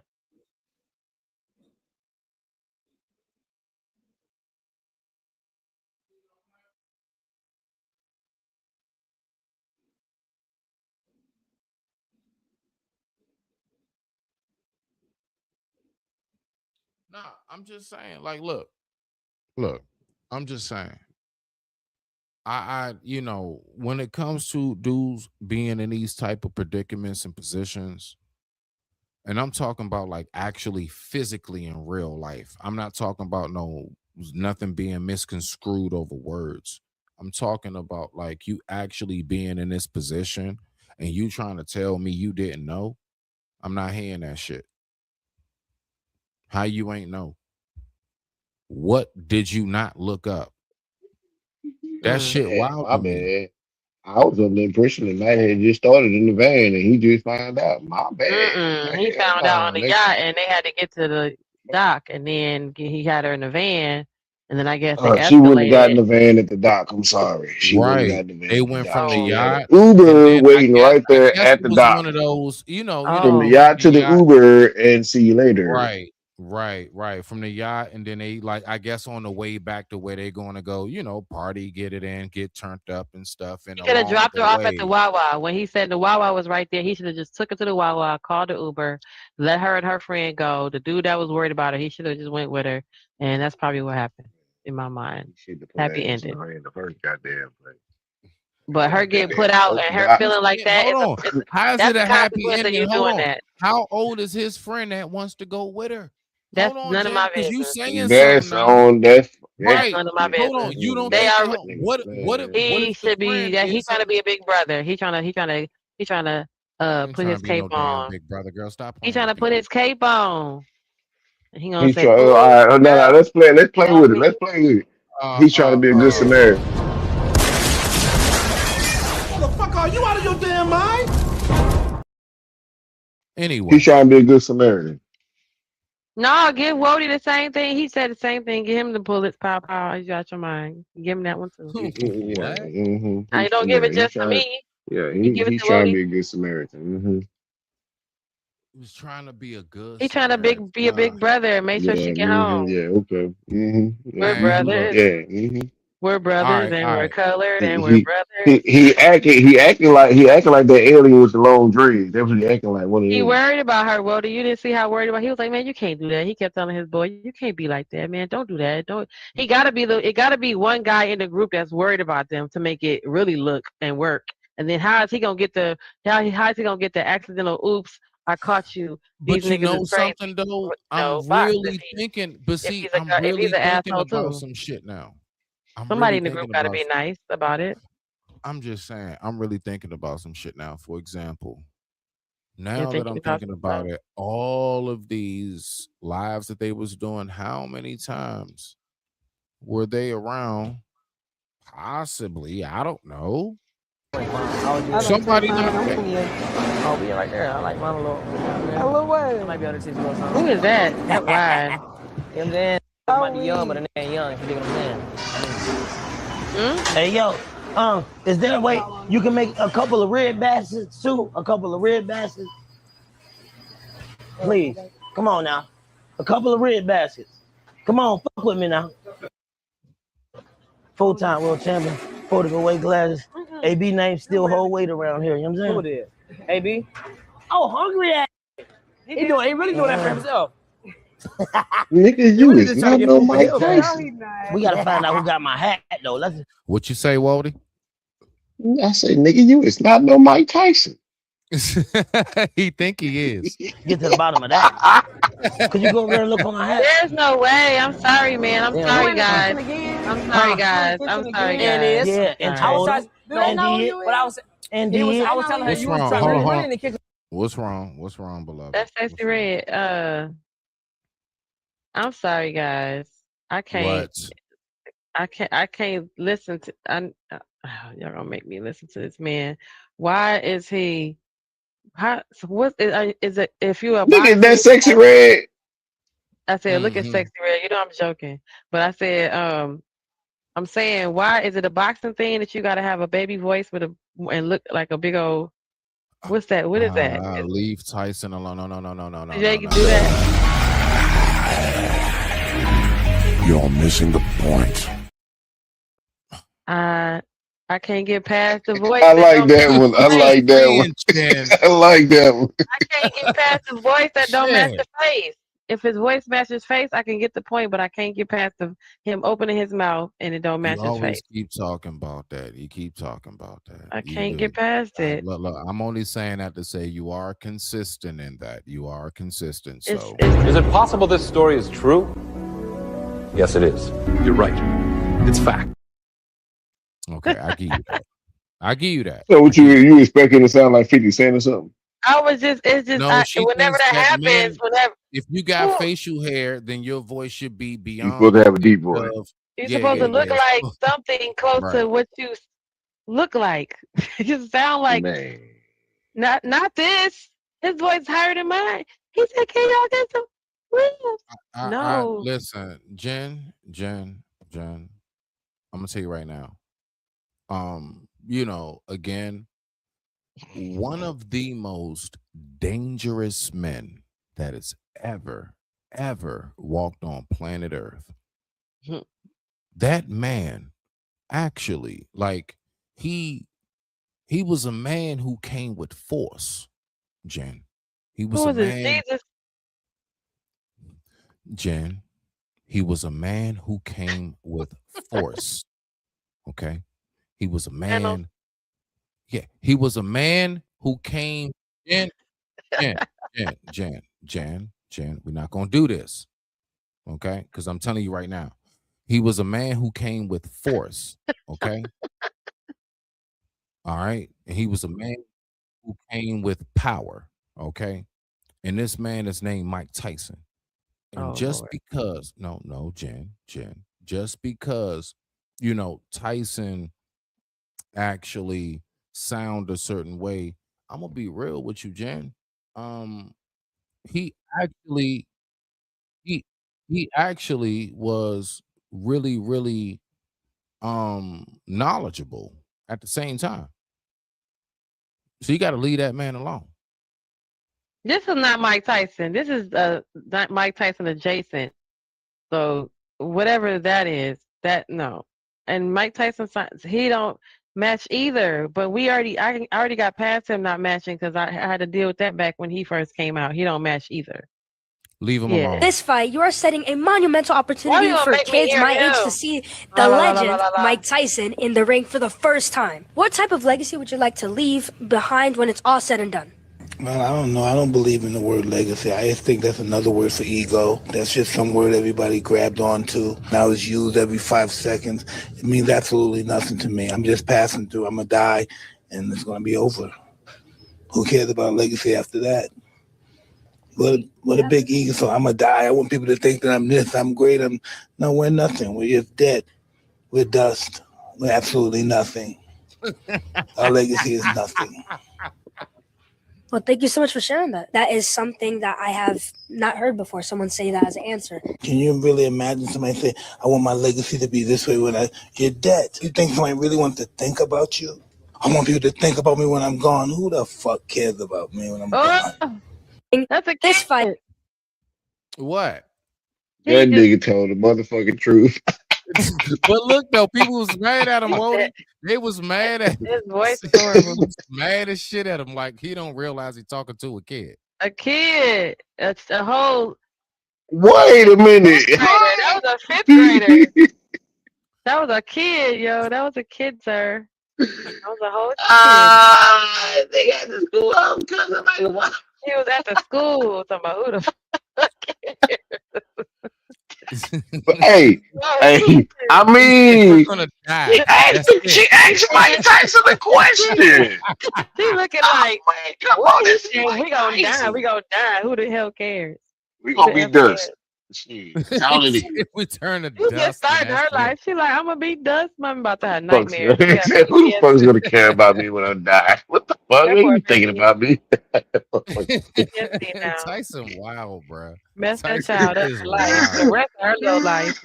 Nah, I'm just saying. Like, look. I'm just saying. When it comes to dudes being in these type of predicaments and positions, and I'm talking about like actually physically in real life. I'm not talking about nothing being misconstrued over words. I'm talking about like you actually being in this position and you trying to tell me you didn't know. I'm not hearing that shit. How you ain't know? What did you not look up? That shit wild My to me. bad. I was under the impression that Matt had just started in the van and he just found out. My bad. He Hell found out on nah, the nigga. yacht, and they had to get to the dock, and then he had her in the van, and then I guess it She wouldn't have gotten escalated. the van at the dock. I'm sorry. She wouldn't have Right. gotten the They van at the went dock. from the Oh, She had an yacht, and Uber then I waiting guess right I there guess at it the was dock. one of those, you From the go oh, from yacht the to the yacht. Uber and see you later. Right. From the yacht, and then they I guess on the way back to where they're going to go, party, get it in, get turned up and stuff. And he could have along dropped the her off at the way, Wawa. When he said the Wawa was right there, he should have just took her to the Wawa, called the Uber, let her and her friend go. The dude that was worried about her, he should have just went with her, and that's probably what happened in my mind. She should have put Happy her ass in ending. her in the first goddamn place. But her getting put Goddamn out first and her dock. feeling like that hold is on. How is that's it the a happy consequence of ending? you Hold doing on. that. How old is his friend that wants to go with her? That's Hold on, none of Jen, my because you business. saying something That's now. on that's That's Right. none of my Hold on. business. You don't They think are. what He if the should be friend that he is trying to be a big brother. He trying to ain't put trying his to be no cape damn on. big brother, girl? Stop He playing trying with to me. put his cape on. And he gonna he's say, trying. All "Ooh, right, no, girl, let's play love with it. me." Let's play with it. Uh He's trying to uh be a good uh Samaritan. Motherfucker, are you out of your damn mind? He's Anyway. trying to be a good Samaritan. No, give Wody the same thing. He said the same thing. Give him the bullets, pow pow. You got your mind. Give him that one too. Yeah, What? I don't give it He's just to trying. me. Yeah, You give it he's to trying to Wody. be a good Samaritan. He was trying to be a good He trying to Samaritan. be a big brother. Make sure Yeah, she get home. yeah, okay. We're Man, look. brothers. Yeah. We're brothers, All and we're right. colored, and we're He brothers. he acting like that alien with the long dreads. That's what he acting like. One of He them. worried about her, Wody. You didn't see how worried about. He was like, "Man, you can't do that." He kept telling his boy, "You can't be like that, man. Don't do that. Don't." He gotta be the. It gotta be one guy in the group that's worried about them to make it really look and work. And then how is he gonna get the? How is he gonna get the accidental? Oops, I caught you. These But you niggas is know crazy. something though? No, I'm box really thinking, but if see, he's a I'm if he's really an thinking asshole about too. some shit now. I'm Somebody really in the group thinking gotta about be nice about it. I'm just saying, I'm really thinking about some shit now. For example, You're now that thinking I'm about thinking some about stuff. it, all of these lives that they was doing, how many times were they around? Possibly, I don't know. Somebody know. Oh, we right there. I like mine a little. A little way. I might be able to teach you a little something. Who is that? That wide. You know what I'm saying? I might be young, but the nigga ain't young. If you dig what I'm saying. Hey, yo. Is there a way you can make a couple of red baskets too? A couple of red baskets? Please. Come on now. A couple of red baskets. Come on, fuck with me now. Full-time world champion. 40 weight classes. AB name still hold weight around here. You know what I'm saying? Who did? AB? Oh, hungry ass. He really doing that for himself. Nigga, you is not no Mike Tyson. We gotta find out who got my hat though. What you say, Wody? I say, nigga, you is not no Mike Tyson. He think he is. Get to the bottom of that. Could you go over there and look on my hat? There's no way. I'm sorry, man. I'm sorry, guys. I'm sorry, guys. I'm sorry, guys. And yeah, and I was trying. I was telling her you was trying to run in the kitchen. What's wrong? What's wrong, beloved? That's Sexy Red. I'm sorry, guys. I can't. What? I can't listen to. Y'all gonna make me listen to this man. Why is he? How? So what is it? If you are look at that Sexy Red. I said, look at Sexy Red. You know I'm joking, but I said, I'm saying, why is it a boxing thing that you got to have a baby voice and look like a big old? What's that? What is that? Leave Tyson alone. No. Jay can do that. You're missing the point. I can't get past the voice. I like that one. I like that one. I like that one. I can't get past the voice that don't match the face. If his voice matches face, I can get the point, but I can't get past him opening his mouth and it don't match his face. Keep talking about that. You keep talking about that. I can't get past it. Look, I'm only saying that to say you are consistent in that. You are consistent. So, is it possible this story is true? Yes, it is. You're right. It's fact. Okay, I give you that. I give you that. So what you expecting to sound like 50 Cent or something? It's just whenever that happens, if you got facial hair, then your voice should be beyond. You're supposed to have a deep voice. You're supposed to look like something close to what you look like. You sound like not this. His voice higher than mine. He said, "Can y'all get some real?" No. Listen, Jen. I'm gonna tell you right now. Again, one of the most dangerous men that has ever walked on planet Earth. That man actually, he was a man who came with force, Jen. He was a man. Jen, he was a man who came with force. Okay. He was a man. Yeah, he was a man who came. Jen, we're not gonna do this. Okay, because I'm telling you right now, he was a man who came with force. Okay. All right. And he was a man who came with power. Okay. And this man is named Mike Tyson. And because Jen, just because Tyson actually sound a certain way, I'm gonna be real with you, Jen. He actually was really knowledgeable at the same time. So you got to leave that man alone. This is not Mike Tyson. This is not Mike Tyson adjacent. So whatever that is, no. And Mike Tyson, he don't match either. But I already got past him not matching because I had to deal with that back when he first came out. He don't match either. Leave him alone. This fight, you are setting a monumental opportunity for kids my age to see the legend Mike Tyson in the ring for the first time. What type of legacy would you like to leave behind when it's all said and done? Well, I don't know. I don't believe in the word legacy. I just think that's another word for ego. That's just some word everybody grabbed onto. Now it's used every 5 seconds. It means absolutely nothing to me. I'm just passing through. I'm going to die, and it's going to be over. Who cares about legacy after that? What a big ego. So I'm going to die. I want people to think that I'm this, I'm great. No, we're nothing. We're just dead. We're dust. We're absolutely nothing. Our legacy is nothing. Well, thank you so much for sharing that. That is something that I have not heard before. Someone say that as an answer. Can you really imagine somebody say, I want my legacy to be this way when you're dead? You think somebody really wants to think about you? I want people to think about me when I'm gone. Who the fuck cares about me when I'm gone? That's a this fight. What? That nigga told the motherfucking truth. But look though, people was mad at him, Wody. They was mad at him. His voice is horrible. Mad as shit at him, like he don't realize he's talking to a kid. A kid. It's a whole. Wait a minute. That was a fifth grader. That was a kid, yo. That was a kid, sir. That was a whole kid. They got the school out because of like what? He was at the school talking about who the fuck. But hey, I mean, she asked Mike Tyson a question. She looking like, come on, this we gonna die. We gonna die. Who the hell cares? We gonna be dust. We turn to You dust. just started her life. She like, I'm gonna be dust. I'm about to have Fuck, nightmares. who the fuck is gonna care about me when I die? What the fuck? Are you thinking about me? Tyson, wow, bro. Mess that child up for life. The rest of her little life.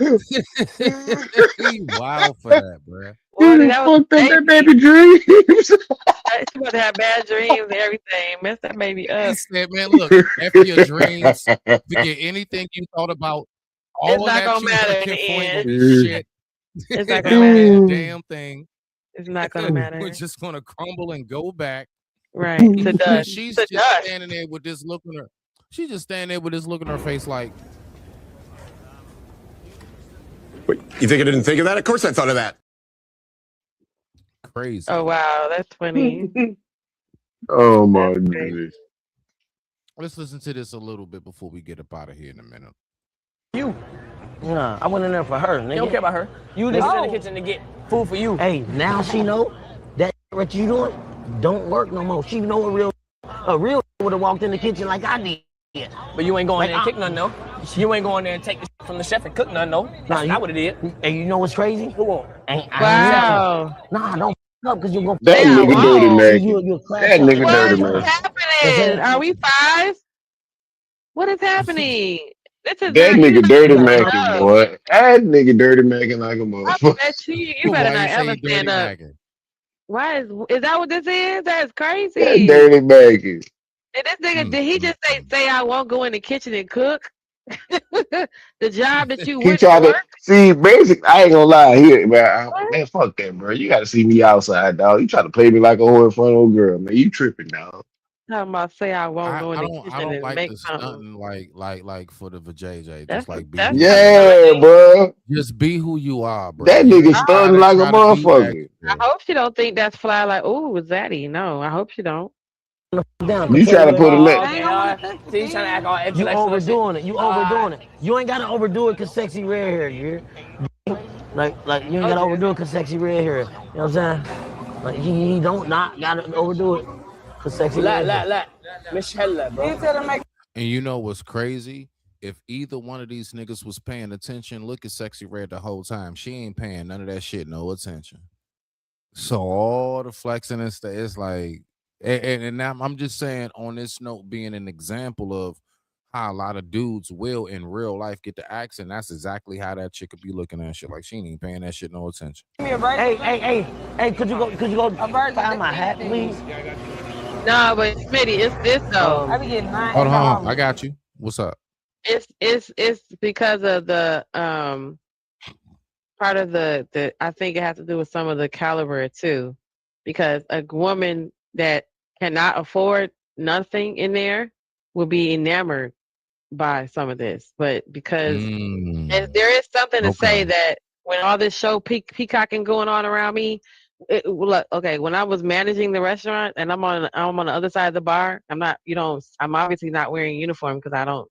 He wild for that, bro. Fuck that baby dreams. She about to have bad dreams and everything. Mess that baby up. He said, man, look, after your dreams, forget anything you thought about. All It's not that gonna you matter in looking the for end. was shit. It's not gonna matter. Damn thing. It's not gonna matter. We're just gonna crumble and go back. Right. To And dust. she's To just dust. standing there with this look on her. She's just standing there with this look on her face like, Wait, you think I didn't think of that? Of course I thought of that. crazy. Oh wow, that's funny. Oh my goodness. Let's listen to this a little bit before we get up out of here in a minute. You. Nah, I went in there for her. Nigga. You don't care about her. You just in the kitchen to get food for you. Hey, now she know that what you doing don't work no more. She know a real would have walked in the kitchen like I did. But you ain't going there and kick nothing, though. You ain't going there and take the shit from the chef and cook nothing, though. That's not what it is. And you know what's crazy? Who won't? Wow. Nah, don't up because you're going to That nigga dirty man. You'll That nigga What dirty is man. happening? Are we five? What is happening? This is That not nigga dirty good. macking, boy. That nigga dirty macking like a I motherfucker. bet you better not ever stand up. Why is that what this is? That's crazy. That dirty macking. And this nigga, did he just say I won't go in the kitchen and cook? The job that you He went tried to to work? see. Basic, I ain't gonna lie here, man. Fuck that, bro. You got to see me outside, dog. You try to play me like a whore in front of a girl, man. You tripping, dog. Talking about say I won't go in I the don't kitchen and like make the something. stunting like for the vajayjay. That's Just like be that's Yeah, bro. just be who you are, bro. That You nigga try stunting to- like a try to be motherfucker. I hope she don't think that's fly like, ooh, Zaddy. No, I hope she don't. down. You try to put him in. Okay, all right. See, you trying to act all extra. You overdoing it. You overdoing it. You ain't got to overdo it because sexy red hair, you hear? Like you ain't got to overdo it because sexy red hair. You know what I'm saying? Like, you don't not got to overdo it because sexy red hair. Miss Hella, bro. And you know what's crazy? If either one of these niggas was paying attention, look at Sexy Red the whole time. She ain't paying none of that shit no attention. So all the flexing and stuff, it's like, and now I'm just saying on this note, being an example of how a lot of dudes will in real life get the accent. That's exactly how that chick could be looking at shit. Like she ain't even paying that shit no attention. Hey, could you go find my hat, please? No, but Smitty, it's this though. I be getting mine. Hold on, I got you. What's up? It's because of the part of the I think it has to do with some of the caliber too, because a woman that cannot afford nothing in there will be enamored by some of this, but because and there is something to say that when all this show peacocking going on around me, look, okay, when I was managing the restaurant and I'm on the other side of the bar, I'm obviously not wearing a uniform because I don't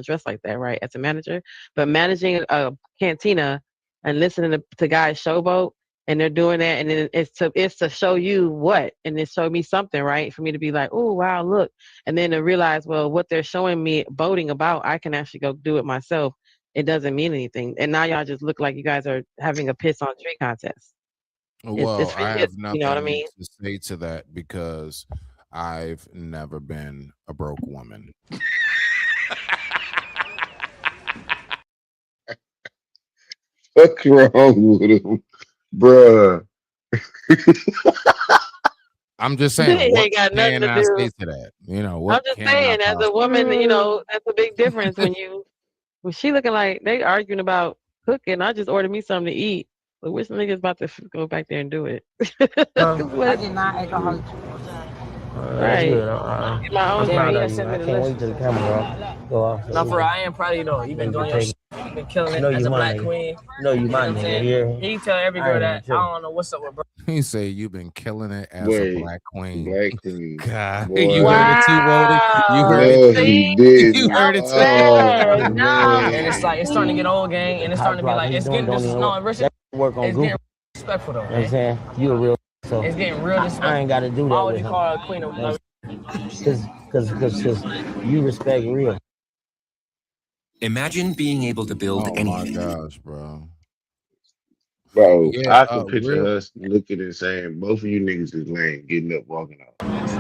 dress like that, right, as a manager. But managing a cantina and listening to guys showboat and they're doing that, and then it's to show you what, and it showed me something, right, for me to be like, oh wow, look, and then to realize, well, what they're showing me boating about, I can actually go do it myself. It doesn't mean anything, and now y'all just look like you guys are having a piss on tree contest. Well, for I you. have You know what I nothing mean? to say to that because I've never been a broke woman. What's wrong with him, bruh? I'm just It saying, what ain't got nothing can to I say do. to that? You know, I'm what just can I saying, as a possibly? woman, that's a big difference when she looking like they arguing about cooking. I just ordered me something to eat. But which nigga's about to go back there and do it? I did not alcoholic. That's Right. good. Get my own I'm proud drink. of you. I can't wait till the camera go off. No, for real, I am proud of you though. You've been doing your shit. You've been killing it as a black queen. No, you my nigga. Yeah. You tell every girl that I don't know what's up with bro. He say you've been killing it as a Wait, black queen. Black Queen. God, you Boy. heard it too, Wody. You heard No, it too. he You didn't. heard it too. Oh And man. it's like it's starting to get old, gang, and it's starting to be like it's getting Work on it's Google. getting disrespectful though. You know what I'm saying? You a real so It's getting real disrespectful. I ain't gotta do that. Why would with you him. call her a queen of Cause you respect real. Imagine being able to build Oh my gosh, bro. Bro, Yeah, I can picture real. us looking and saying, both of you niggas is lame, getting up, walking out.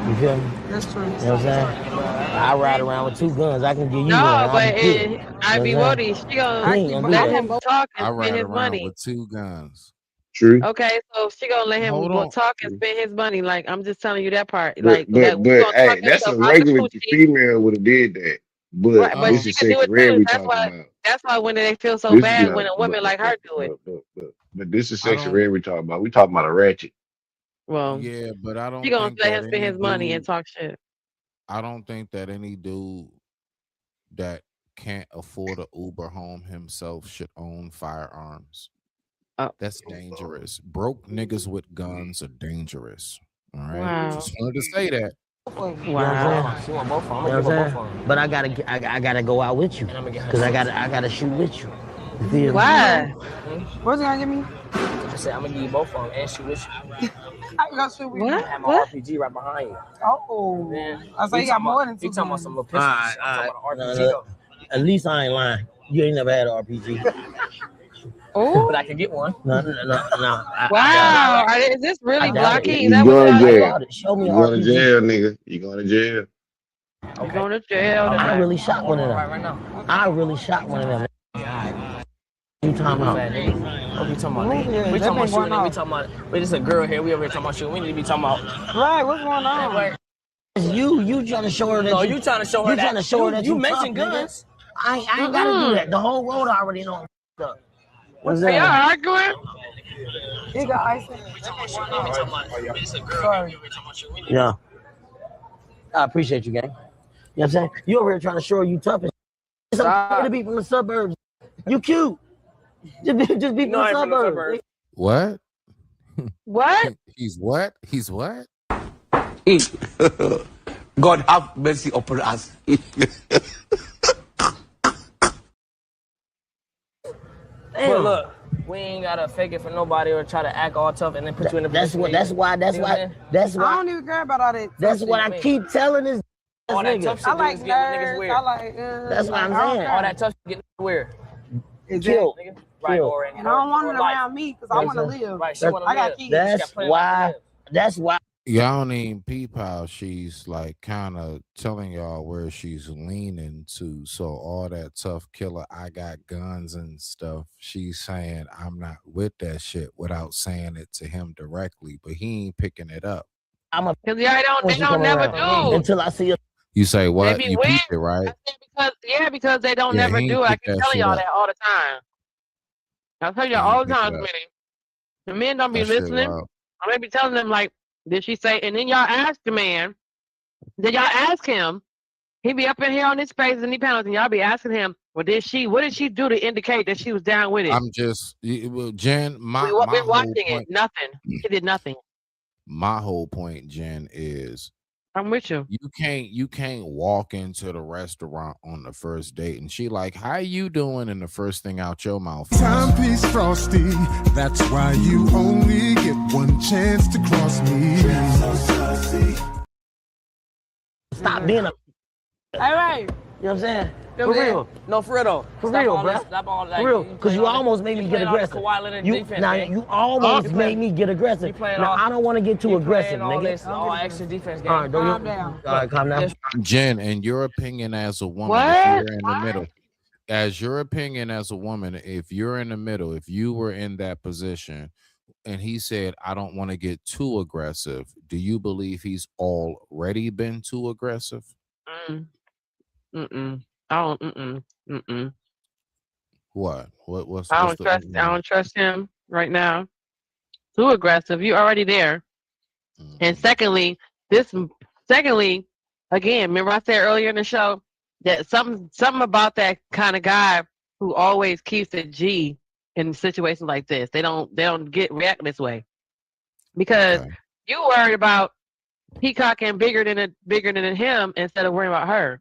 You feel me? That's true. You know what I'm saying? I ride around with 2 guns. I can give you one. No, but I'm good. I be You know what I'm Woody. saying? She You gonna ain't gonna do let that. him talk I and spend ride his around money. with 2 guns. True. Okay, so she gonna let him Hold on. talk and spend his money. Like I'm just telling you that part. But Like that we gonna talk hey, that that's stuff a out the regular coochie. female would have did that. But Right, but this she is can do sex it rare too. we That's talking about. why when they feel so This bad no, when a woman like her do it. but this is I sex don't. rare we talking about. We talking about a ratchet. Well, Yeah, but I she don't gonna think let that him spend any his money and dude. talk shit. I don't think that any dude that can't afford a Uber home himself should own firearms. That's dangerous. Broke niggas with guns are dangerous. All right. Wow. Just wanted to say that. You know what I'm saying? She want both of them. You know I'm what gonna I'm give her both of saying? them. But I gotta go out with you. And I'm gonna get her Cause I six. gotta shoot with you. You feel me? Why? What's he gonna give me? I said I'm gonna give you both of them and shoot with you. I can go shoot with you. What? I have my What? RPG right behind you. Oh, Man, I say you got more than 2 You talking about guns. some little pistols? Alright, I'm talking about an RPG no. though. At least I ain't lying. You ain't never had an RPG. Oh But I can get one. No. wow! Is this I really doubt it. blocking? Is You that what going to y'all I do? jail. doubt it. Show me You an going to RPG. jail, nigga. You going to jail. You going to jail I tonight? really shot one of them. Right now. I really shot one of them. You talking about? What you talking about? Yeah, We that talking about been shooting. going We on. talking about. We just a girl here. We over here talking about shooting. We need to be talking about. Right, what's going on? Right. You trying to show her that? No, you trying to show her you that. trying to show her that You you mentioned tough, nigga. guns. I ain't gotta do that. The whole world already know. What's Are y'all that? arguing? He got ice. Sorry. Yeah. I appreciate you, gang. You know what I'm saying? You over here trying to show her you tough. It's okay to be from the suburbs. You cute. Just be from the suburbs. What? What? He's what? He's what? God have mercy upon us. But look, we ain't gotta fake it for nobody or try to act all tough and then put you in a That's position. why. I don't even care about all that. That's what I keep telling this all that nigga. tough shit I like is getting niggas nerds. weird. I like. That's what I'm I don't saying. care. All that tough shit getting weird. Kill. Nigga. Right, or And I don't want it life. around me because I want to live. Right, she wanna I got live. kids. That's why. Y'all don't even peep how she's like kind of telling y'all where she's leaning to. So all that tough killer, I got guns and stuff. She's saying I'm not with that shit without saying it to him directly, but he ain't picking it up. I'm Because they don't never do. Until I see a. You say what? be You weird. peeped it, right? Because they don't Yeah, never he ain't do it. I pick keep that telling shit y'all up. that all the time. I tell He y'all ain't all the pick time, it up. Smitty. The men don't be That shit listening. wild. I may be telling them like, did she say? And then y'all ask the man. Then y'all ask him. He be up in here on his spaces and he panels, and y'all be asking him, well, what did she do to indicate that she was down with it? I'm just, Jen. My We're whole watching point. it. Nothing. He did nothing. My whole point, Jen, is I'm with you. You can't walk into the restaurant on the first date and she like, how you doing? And the first thing out your mouth is, Timepiece frosty, that's why you only get one chance to cross me. Stop being a. All right. You know what I'm saying? You know For what I'm real. No, for real though. For real, bro. Stop all For real. Because you almost made me get aggressive. You almost made me get aggressive. Now, I don't want to get too aggressive, nigga. all extra defense game. All right, Calm down. All right, calm down. Jen, in your opinion as a woman, if What? you're in the middle, as your opinion as a woman, if you're in the middle, if you were in that position and he said, I don't want to get too aggressive, do you believe he's already been too aggressive? I don't. What's I don't trust him right now. Too aggressive. You already there. And secondly, again, remember I said earlier in the show that something about that kind of guy who always keeps it G in situations like this. They don't react this way because you worried about peacocking bigger than him instead of worrying about her.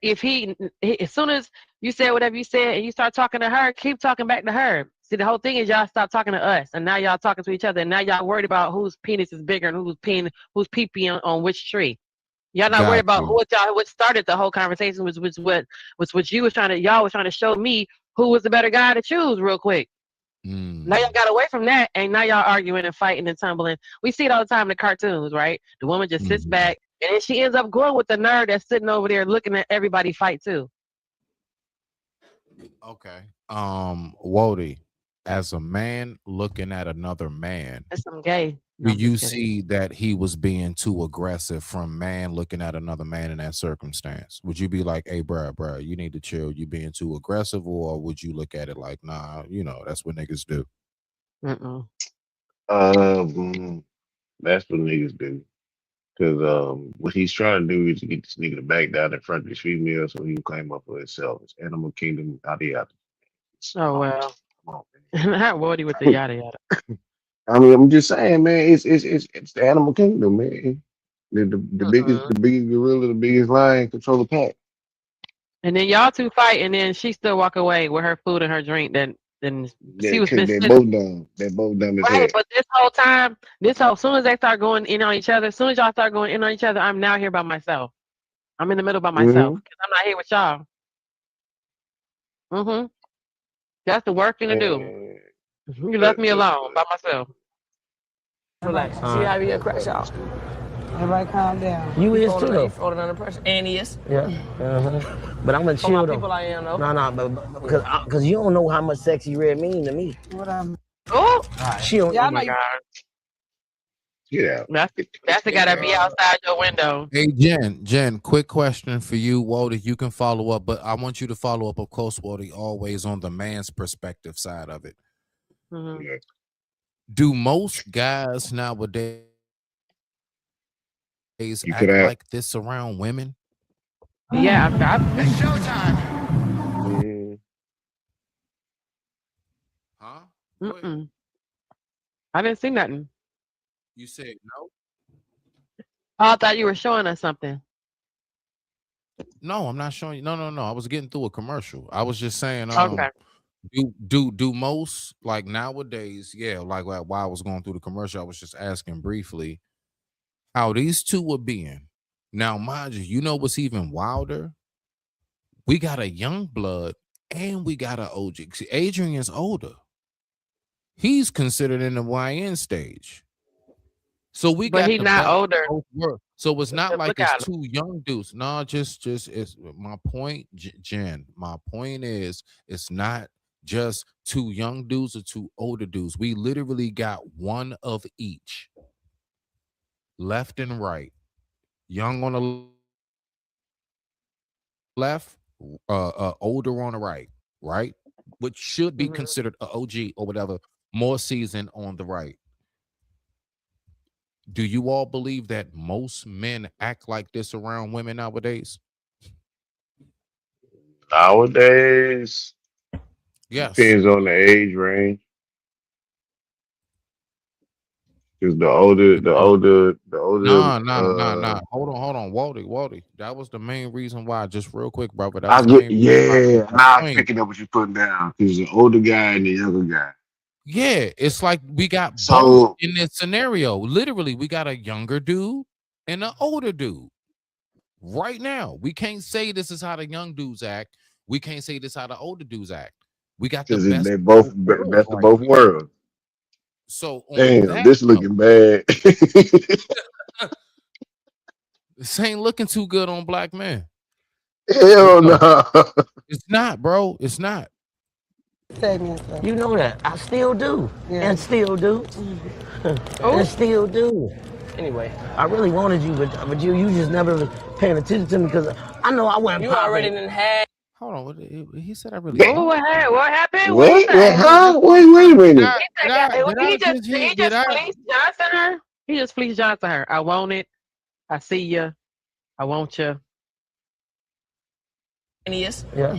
If he as soon as you say whatever you said and you start talking to her, keep talking back to her. See, the whole thing is y'all stop talking to us, and now y'all talking to each other, and now y'all worried about whose penis is bigger and who's pee-pee on which tree. Y'all not worried about what started the whole conversation was what y'all was trying to show me who was the better guy to choose real quick. Now y'all got away from that, and now y'all arguing and fighting and tumbling. We see it all the time in the cartoons, right? The woman just sits back, and then she ends up going with the nerd that's sitting over there looking at everybody fight too. Okay. Wody, as a man looking at another man, that's some gay. Do you see that he was being too aggressive from man looking at another man in that circumstance? Would you be like, hey, bro, you need to chill, you being too aggressive? Or would you look at it like, nah, that's what niggas do? That's what niggas do. Because what he's trying to do is to get this nigga to back down in front of this female so he can claim up for himself. It's animal kingdom, yada yada. Oh, well. Not Wody with the yada yada. I mean, I'm just saying, man. It's the animal kingdom, man. The biggest gorilla, the biggest lion control the pack. And then y'all two fight, and then she still walk away with her food and her drink. Then she was They're both dumb. They're both dumb as hell. Right, but this whole time, as soon as they start going in on each other, as soon as y'all start going in on each other, I'm now here by myself. I'm in the middle by myself because I'm not here with y'all. That's the worst thing to do. You left me alone by myself. Relax. See how we get crash out. Everybody calm down. You is too, though. Holding under pressure. And he is. Yeah. But I'm gonna chill, though. People I am, though. No, but because you don't know how much sexy red mean to me. What I'm. Oh! She don't. Oh my God. Yeah. That's the guy that be outside your window. Hey, Jen, quick question for you, Walter. You can follow up, but I want you to follow up, of course, Walter, always on the man's perspective side of it. Do most guys nowadays act like this around women? Yeah, it's showtime. Huh? I didn't see nothing. You said no? Oh, I thought you were showing us something. No, I'm not showing you. No. I was getting through a commercial. I was just saying, Okay. Do most, like nowadays, like while I was going through the commercial, I was just asking briefly how these two were being. Now, mind you know what's even wilder? We got a young blood and we got an OG. See, Adrian's older. He's considered in the YN stage. So but he's not older. So it's not like it's two young dudes. No, just it's my point, Jen. My point is it's not just two young dudes or two older dudes. We literally got one of each, left and right. Young on the left, older on the right, which should be considered an OG or whatever, more seasoned on the right. Do you all believe that most men act like this around women nowadays? Nowadays, yes, depends on the age range. Because the older. Nah. Hold on, Waldy. That was the main reason why. Just real quick, brother. That was I'm picking up what you're putting down. Because the older guy and the younger guy. Yeah, it's like we got both in this scenario. Literally, we got a younger dude and an older dude. right now. We can't say this is how the young dudes act. We can't say this how the older dudes act. We got the Because best they of both both worlds best of right both here. worlds. So on Damn, that this note, looking bad. this ain't looking too good on black men. Hell no. It's not, bro. It's not. You know that. I still do. And still do. And still do. Anyway, I really wanted you, but you just never was paying attention to me because I know I wasn't. You already done had. Hold on. He said I really. Oh, what happened? What he What? say? Huh? Wait a minute. He just fleeced Johnson her. He just fleeced Johnson her. I want it. I see you. I want you. Yes. Yeah.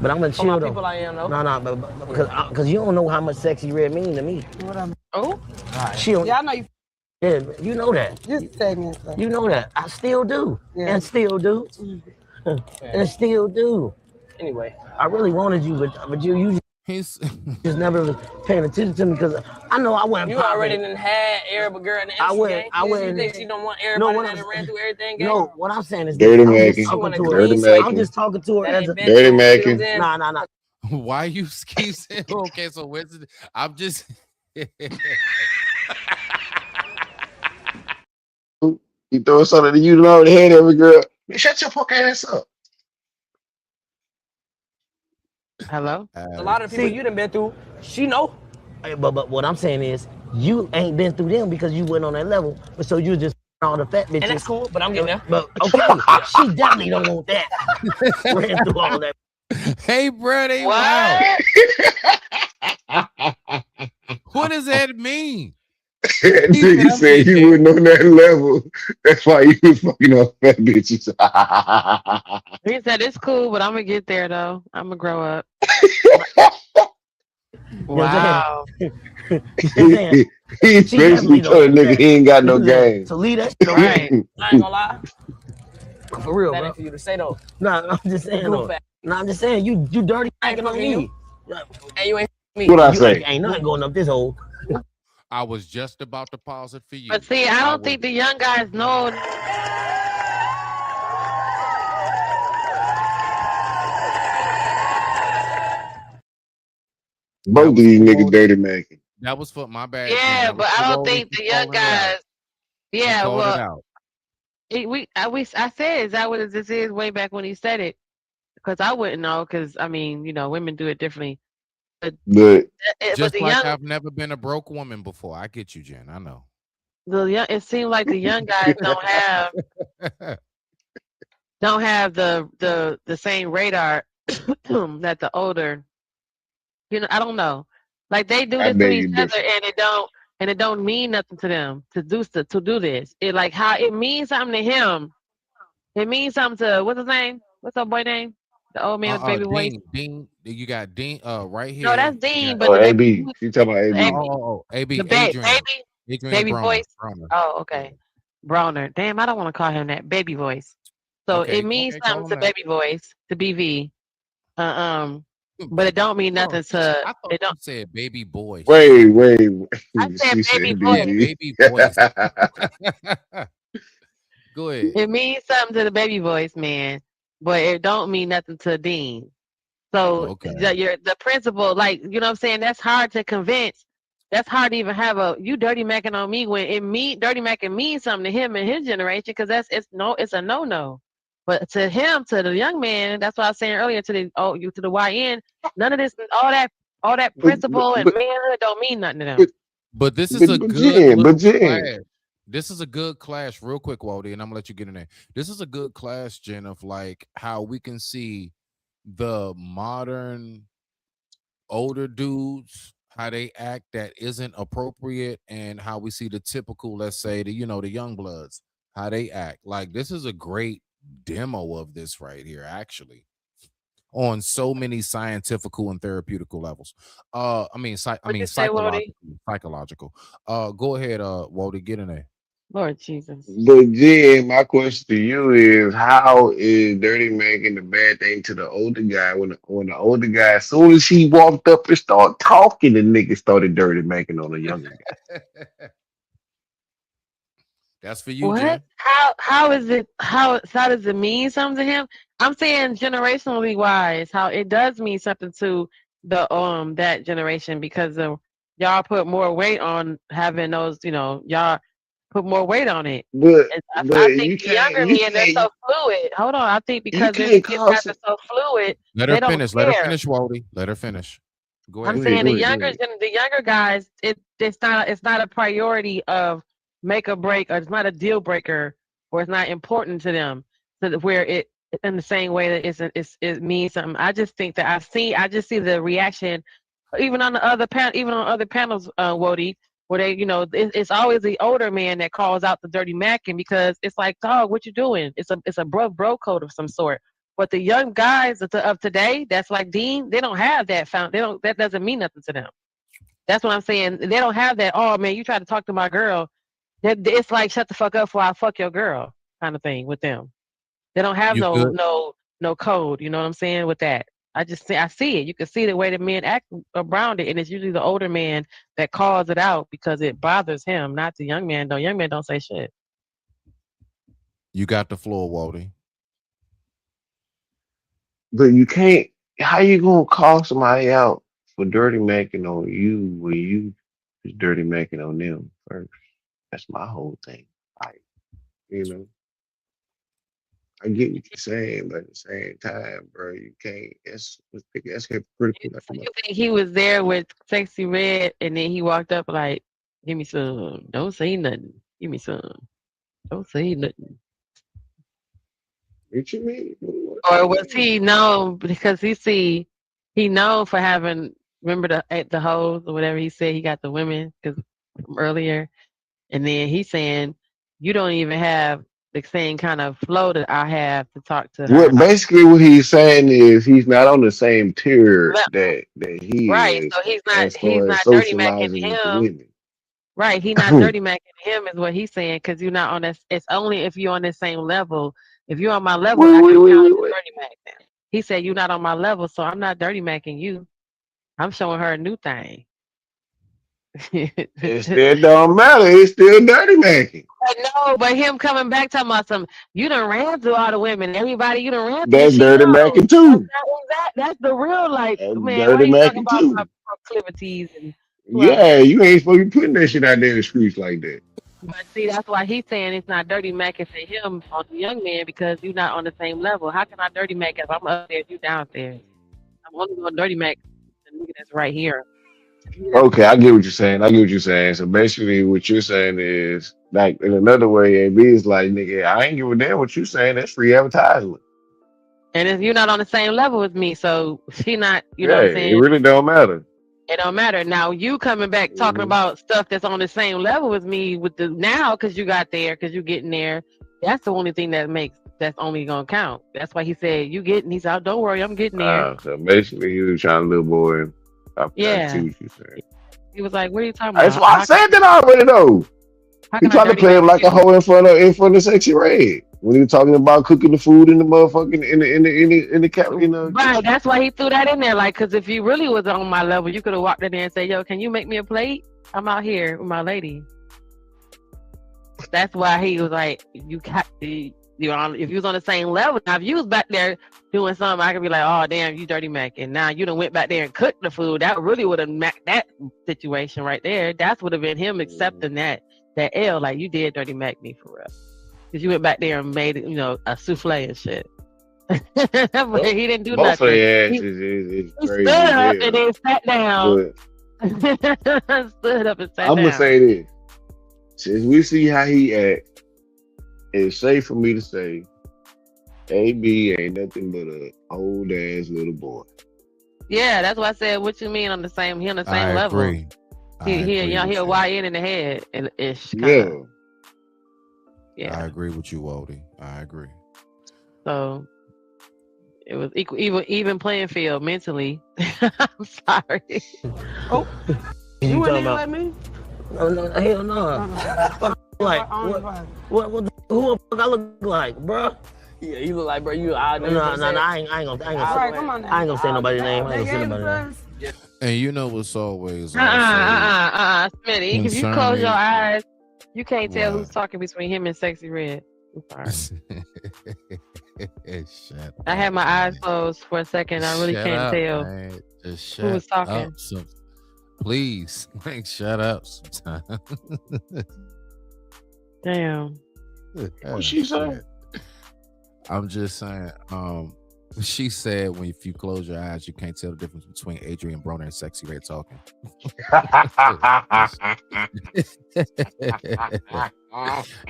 But I'm gonna chill though. People I am though. No, but because you don't know how much sexy red mean to me. Oh. She don't. Yeah, I know you. Yeah, you know that. Just say me and stuff. You know that. I still do. And still do. And still do. Anyway, I really wanted you, but you just never was paying attention to me because I know I wasn't. You already done had Arab girl in the I wouldn't. You think she don't want everybody that ran through everything? No, what I'm saying is Dirty I'm just macking. talking to her. Dirty macking. I'm just talking to her as a Dirty macking. Nah. Why you keep saying okay? So I'm just. You throw something that you already had every girl. Man, shut your fuck ass up. Hello? A lot of the people you done been through, she know. But what I'm saying is, you ain't been through them because you went on that level. But so you just all the fat bitches. And that's cool, but I'm getting there. But okay, she definitely don't want that. Ran through all that. Hey, bro, they what? What does that mean? Nigga said you wasn't on that level. That's why you was fucking on fat bitches. He said it's cool, but I'm gonna get there though. I'm gonna grow up. Wow. He basically told a nigga he ain't got no game. So leave that shit right. I ain't gonna lie. For real, bro. That ain't for you to say though. Nah, I'm just saying though. Nah, I'm just saying you dirty acting on me. And you ain't me. What I say? Ain't nothing going up this hole. I was just about to pause it for you. But see, I don't think the young guys know. Both of these niggas dirty making. That was for my bad. Yeah, but I don't think the young guys. Yeah, well, I said, is that what this is way back when he said it? Because I wouldn't know. Because I mean, women do it differently. But just the like I've never been a broke woman before. I get you, Jen. I know. It seems like the young guys don't have the same radar that the older. I don't know. Like they do this to each other, and it don't mean nothing to them to do this. It like how it means something to him. It means something to what's his name? What's that boy name? The old man with baby voice. Dean. You got Dean. Right here. No, that's Dean. But the AB. You talking about AB? AB. The baby Browner, voice. Browner. Oh, okay. Browner. Damn, I don't want to call him that. Baby voice. So it means something to baby voice, to BV. But it don't mean nothing to. I thought it don't. You said baby boy. Wait. I said baby boy. Baby voice. Go ahead. It means something to the baby voice, man, but it don't mean nothing to Dean. So the principle, like you know what I'm saying, that's hard to convince. That's hard to even have you dirty macking on me when dirty macking means something to him and his generation because it's a no. But to him, to the young man, that's what I was saying earlier to the YN, none of this, all that principle and manhood don't mean nothing to them. But this is a good class. This is a good class, real quick, Waldy, and I'm gonna let you get in there. This is a good class, Jen, of like how we can see the modern older dudes, how they act that isn't appropriate, and how we see the typical, let's say, the young bloods, how they act. Like this is a great demo of this right here, actually, on so many scientifical and therapeutical levels. Psychological. Go ahead, Waldy, get in there. Lord Jesus. But Jen, my question to you is, how is dirty making the bad thing to the older guy when the older guy, as soon as he walked up and started talking, the nigga started dirty making on the younger guy? That's for you, What? Jen. How is it? How does it mean something to him? I'm saying generationally wise, how it does mean something to the that generation because of y'all put more weight on having those. Y'all put more weight on it. But And I but think you the younger can't you men, they're can't so fluid. Hold on, I think you because can't these call guys some. are so fluid, Let her they don't finish. Let her care. finish, Wody. Let her finish. Go I'm ahead. Go ahead, saying go ahead, go ahead. the younger guys, it's not a priority of make or break, or it's not a deal breaker, or it's not important to them, so that where it in the same way that it means something. I just think that I just see the reaction, even on the even on other panels, Wody, where they, it's always the older man that calls out the dirty macking because it's like, dog, what you doing? It's a bro code of some sort. But the young guys of today, that's like Dean, they don't have that that doesn't mean nothing to them. That's what I'm saying. They don't have that, oh man, you try to talk to my girl. It's like shut the fuck up before I fuck your girl kind of thing with them. They don't have You good? no code, you know what I'm saying, with that. I see it. You can see the way the men act around it, and it's usually the older man that calls it out because it bothers him, not the young man though. Young man don't say shit. You got the floor, Wody. But you can't. How you gonna call somebody out for dirty macking on you when you was dirty macking on them first? That's my whole thing. I, you know, I get what you're saying, but at the same time, bro, you can't. That's hypocritical. Like, So you think he was there with Sexy Red, and then he walked up like, "Give me some. Don't say nothing. Give me some. Don't say nothing." what you mean? Or was he known because he known for having, remember the hoes or whatever he said, he got the women because earlier, and then he's saying you don't even have the same kind of flow that I have to talk to her What like basically what he's saying is he's not on the same tier level. that he Right. is So he's as not far as dirty macking socializing with the him. women. Right. He not dirty macking him is what he's saying because you're not on this. It's only if you're on the same level. If you're on my level, I can count as Wait. dirty mac now. He said you're not on my level, so I'm not dirty macking you. I'm showing her a new thing. It still don't matter. It's still dirty macking. No, but him coming back talking about some, you done ran through all the women. Everybody you done ran through, That's she dirty knows. macking too. That's the real, like, That's man, why dirty you talking macking about my too. proclivities and who I'm Yeah, you ain't supposed to be putting that shit out there in the streets like that. But see, that's why he's saying it's not dirty macking for him on the young man because you're not on the same level. How can I dirty mac if I'm upstairs, you downstairs? I'm only going to dirty mac the nigga that's right here. Okay, I get what you're saying. I get what you're saying. So basically, what you're saying is, like, in another way, AB is like, nigga, I ain't give a damn what you saying. That's free advertisement. And if you're not on the same level with me, so she not, you know Yeah, what I'm it saying? really don't matter. It don't matter. Now you coming back talking hmm about stuff that's on the same level with me with the now because you got there, because you getting there. That's the only thing that's only gonna count. That's why he said you getting. He said, oh, don't worry, I'm getting there. So basically, he was trying to little boy. I see Yeah. what you're saying. He was like, what are you talking That's about? why I said that already, though. How He can I tried to dirty play mac him like a you? hoe in front of Sexy Red when he was talking about cooking the food in the motherfucking in the Right, that's why he threw that in there. Like, because if you really was on my level, you could have walked in there and said, yo, can you make me a plate? I'm out here with my lady. That's why he was like, if you was on the same level, now if you was back there doing something, I could be like, oh damn, you dirty mac, and now you done went back there and cooked the food. That really would have macked that situation right there. That would have been him accepting that L, like you did dirty mac me for real, because you went back there and made a souffle and shit. But he didn't do both of nothing. their asses He is crazy stood as up hell. and then sat down. But Stood up and sat I'm gonna down. say this: since we see how he act, it's safe for me to say, AB ain't nothing but a old ass little boy. Yeah, that's why I said, what you mean on the same? He on the same I level. agree. He a YN in the head and ish kind Yeah. of. Yeah. I agree with you, Wody. I agree. So it was even playing field mentally. I'm sorry. Oh, you a nigga like me? No, hell no. Fuck, like what who the fuck I look like, bro? Yeah, you look like, bro. You. I I ain't gonna say nobody's name. I ain't gonna say nobody's name. And you know what's always Smitty, if you close your eyes You can't tell What? who's talking between him and Sexy Red. I'm sorry. Shut I had up, my eyes man. closed for a second. I really Shut can't up, tell man. Just who was shut talking. up. Please, like, shut up sometime. Damn. What she say? I'm just saying. She said when if you close your eyes, you can't tell the difference between Adrian Broner and Sexy Red talking.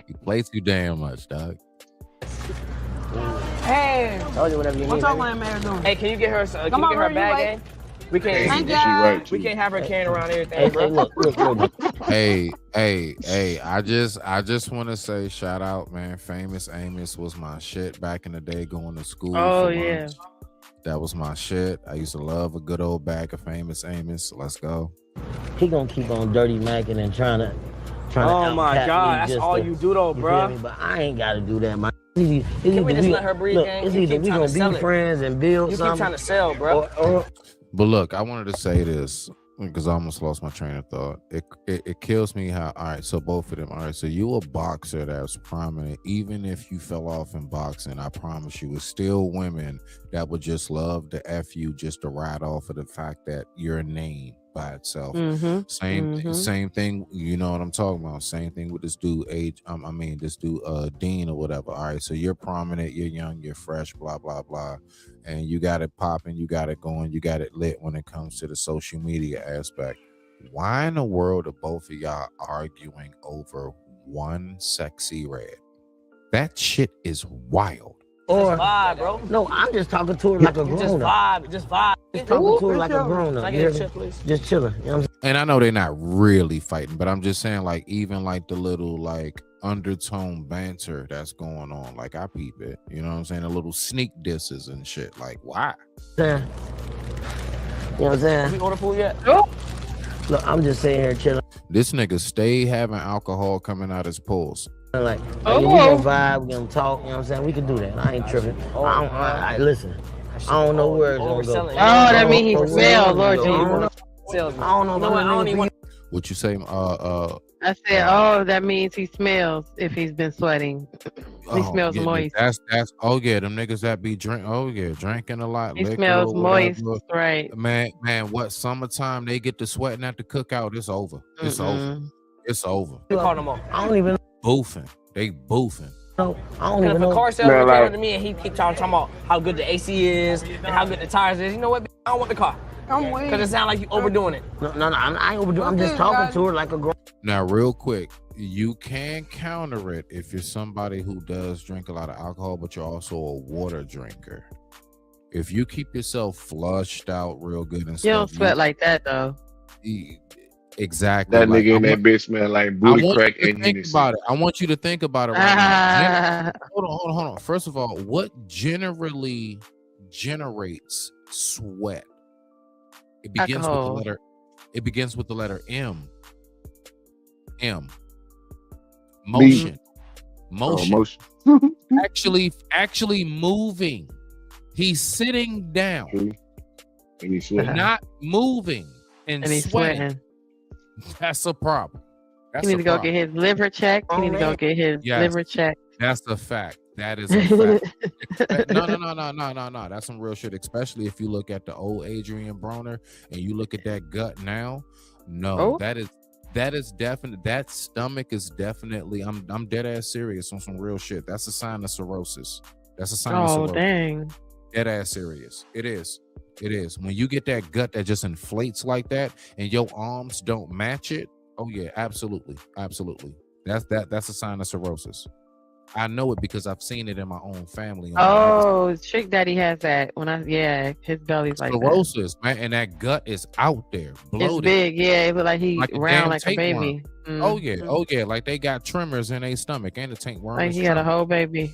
You play too damn much, dog. Hey, Told you whatever you need. what's up, baby. man doing? Hey, can you get her? Can Come you get over, her a you bag, right. gang? We can't. Thank you. We can't have her carrying around everything, Hey, bro. hey, look. Hey, I just want to say shout out, man. Famous Amos was my shit back in the day going to school. Oh, for yeah. lunch. That was my shit. I used to love a good old bag of Famous Amos. Let's go. He gonna keep on dirty macking and trying to. Oh my out-cat God, me that's just all to- you do though, feel bro. me? But I ain't gotta do that, man. Can we just let her breathe, gang? It's You either keep we trying to gonna sell be it. friends and build You keep something. trying to sell, bro. But look, I wanted to say this because I almost lost my train of thought. It kills me how, all right, so both of them, all right, so you a boxer that's prominent. Even if you fell off in boxing, I promise you, it's still women that would just love to F you just to ride off of the fact that you're a name by itself. Same thing, you know what I'm talking about. Same thing with this dude, this dude, Dean or whatever. All right, so you're prominent, you're young, you're fresh, blah, blah, blah. And you got it popping, you got it going, you got it lit when it comes to the social media aspect. Why in the world are both of y'all arguing over one Sexy Red? That shit is wild. Or Just vibe, bro. no, I'm just talking to her like a Just grown up. vibe, just vibe. Just talking to her like a grown Can up. I You get hear a me? chip, please? Just chilling. You know what I'm saying? And I know they're not really fighting, but I'm just saying, like, even like the little like undertone banter that's going on, like I peep it. You know what I'm saying? The little sneak disses and shit. Like, why? You know what I'm saying? We order food yet? Look, I'm just sitting here chilling. This nigga stay having alcohol coming out his pulls. Like, we gonna vibe, we gonna talk, you know what I'm saying? We can do that. I ain't tripping. Listen, I don't know where it's gonna go. Oh, that mean he smells, Lord I don't know. Jesus. I don't know. I don't even want. What you say? I said, oh, that means he smells if he's been sweating. He smells yeah, moist. That's them niggas that be drinking a lot. He liquor smells or moist, whatever. right? Man, what summertime they get to sweating at the cookout? It's over. It's over. It's over. We call them all. I don't even Boofing. They boofing. know. I don't Because even if a know. car salesman came up to me and he keep talking about how good the AC is and how good the tires is, you know what? bitch? I don't want the car. I'm waiting. Because it sounds like you overdoing it. No, I ain't overdoing. I'm just talking to her like a grown. Now, real quick, you can counter it if you're somebody who does drink a lot of alcohol, but you're also a water drinker. If you keep yourself flushed out real good and stuff, You don't sweat like that though. Exactly. That like, nigga in that bitch smell like booty crack and think Hennessy. about it. I want you to think about it right now. Hold on. First of all, what generally generates sweat? It begins Alcohol. with the letter. It begins with the letter M. M. Motion. Motion. Actually moving. He's sitting down. And he's sweating. Not moving and he's sweating. That's a problem. He need to go get his liver checked. He need to go get his liver checked. That's a fact. That is a fact. No. That's some real shit. Especially if you look at the old Adrian Broner and you look at that gut now. No, that is definitely, that stomach is definitely. I'm dead ass serious on some real shit. That's a sign of cirrhosis. That's a sign of cirrhosis. Oh dang. Dead ass serious. It is. When you get that gut that just inflates like that and your arms don't match it. Oh yeah, absolutely. That's a sign of cirrhosis. I know it because I've seen it in my own family. Oh, Trick Daddy has that. His belly's like cirrhosis, man, and that gut is out there, bloated. It's big, yeah. It look like he round like a baby. Oh yeah, like they got tremors in their stomach and the tapeworm. Like he got a whole baby.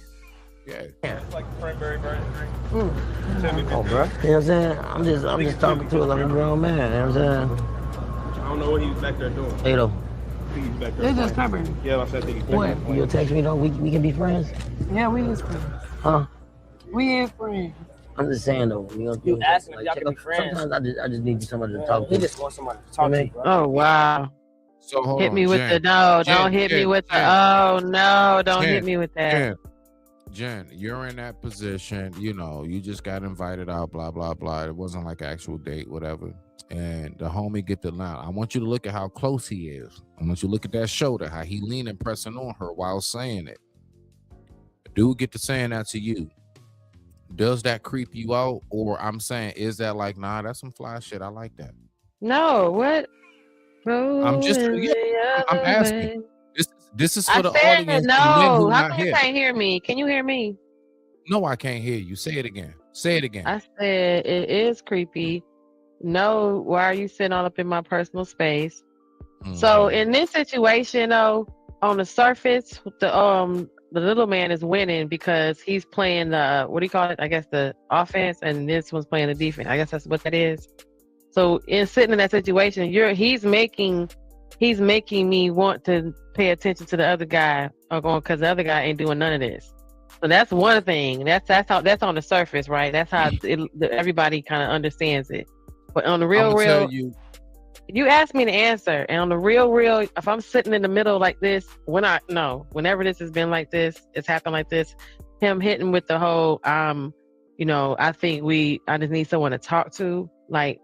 Yeah. It's like cranberry version. Oh, bro. You know what I'm saying? I'm just talking to her like a grown man. You know what I'm saying? I don't know what he was back there doing. Hey, though. I think he's back there. They just peppering. Yeah, I said he's back What? there. You'll text me though? We can be friends? Yeah, we is friends. Huh? We is friends. I'm just saying though. You asking if y'all can be friends. Sometimes I just need somebody to talk to. He just wants somebody to talk to. Oh wow. So hold Hit on, me with Jen. the no. Jen, Don't hit me Jen, with the Jen, oh no. Don't hit Jen, me with that. Jen, you're in that position. You know, you just got invited out. Blah blah blah. It wasn't like an actual date, whatever. And the homie get the line. I want you to look at how close he is. I want you to look at that shoulder, how he leaning, pressing on her while saying it. Dude get to saying that to you. Does that creep you out? Or I'm saying, is that like, nah, that's some fly shit. I like that. No, what? I'm just, Rolling yeah, the I'm other asking. way. This is I for the said audience and men no. who How not come you here. can't hear me? Can you hear me? No, I can't hear you. Say it again. Say it again. I said it is creepy. No, why are you sitting all up in my personal space? So in this situation, though, on the surface, the little man is winning because he's playing the what do you call it? I guess the offense, and this one's playing the defense. I guess that's what that is. So in sitting in that situation, he's making me want to pay attention to the other guy, because the other guy ain't doing none of this. So that's one thing. That's on the surface, right? That's how everybody kind of understands it. But on the real, you asked me to answer, and on the real, if I'm sitting in the middle like this, whenever this has been like this, it's happened like this, him hitting with the whole, I think I just need someone to talk to. Like,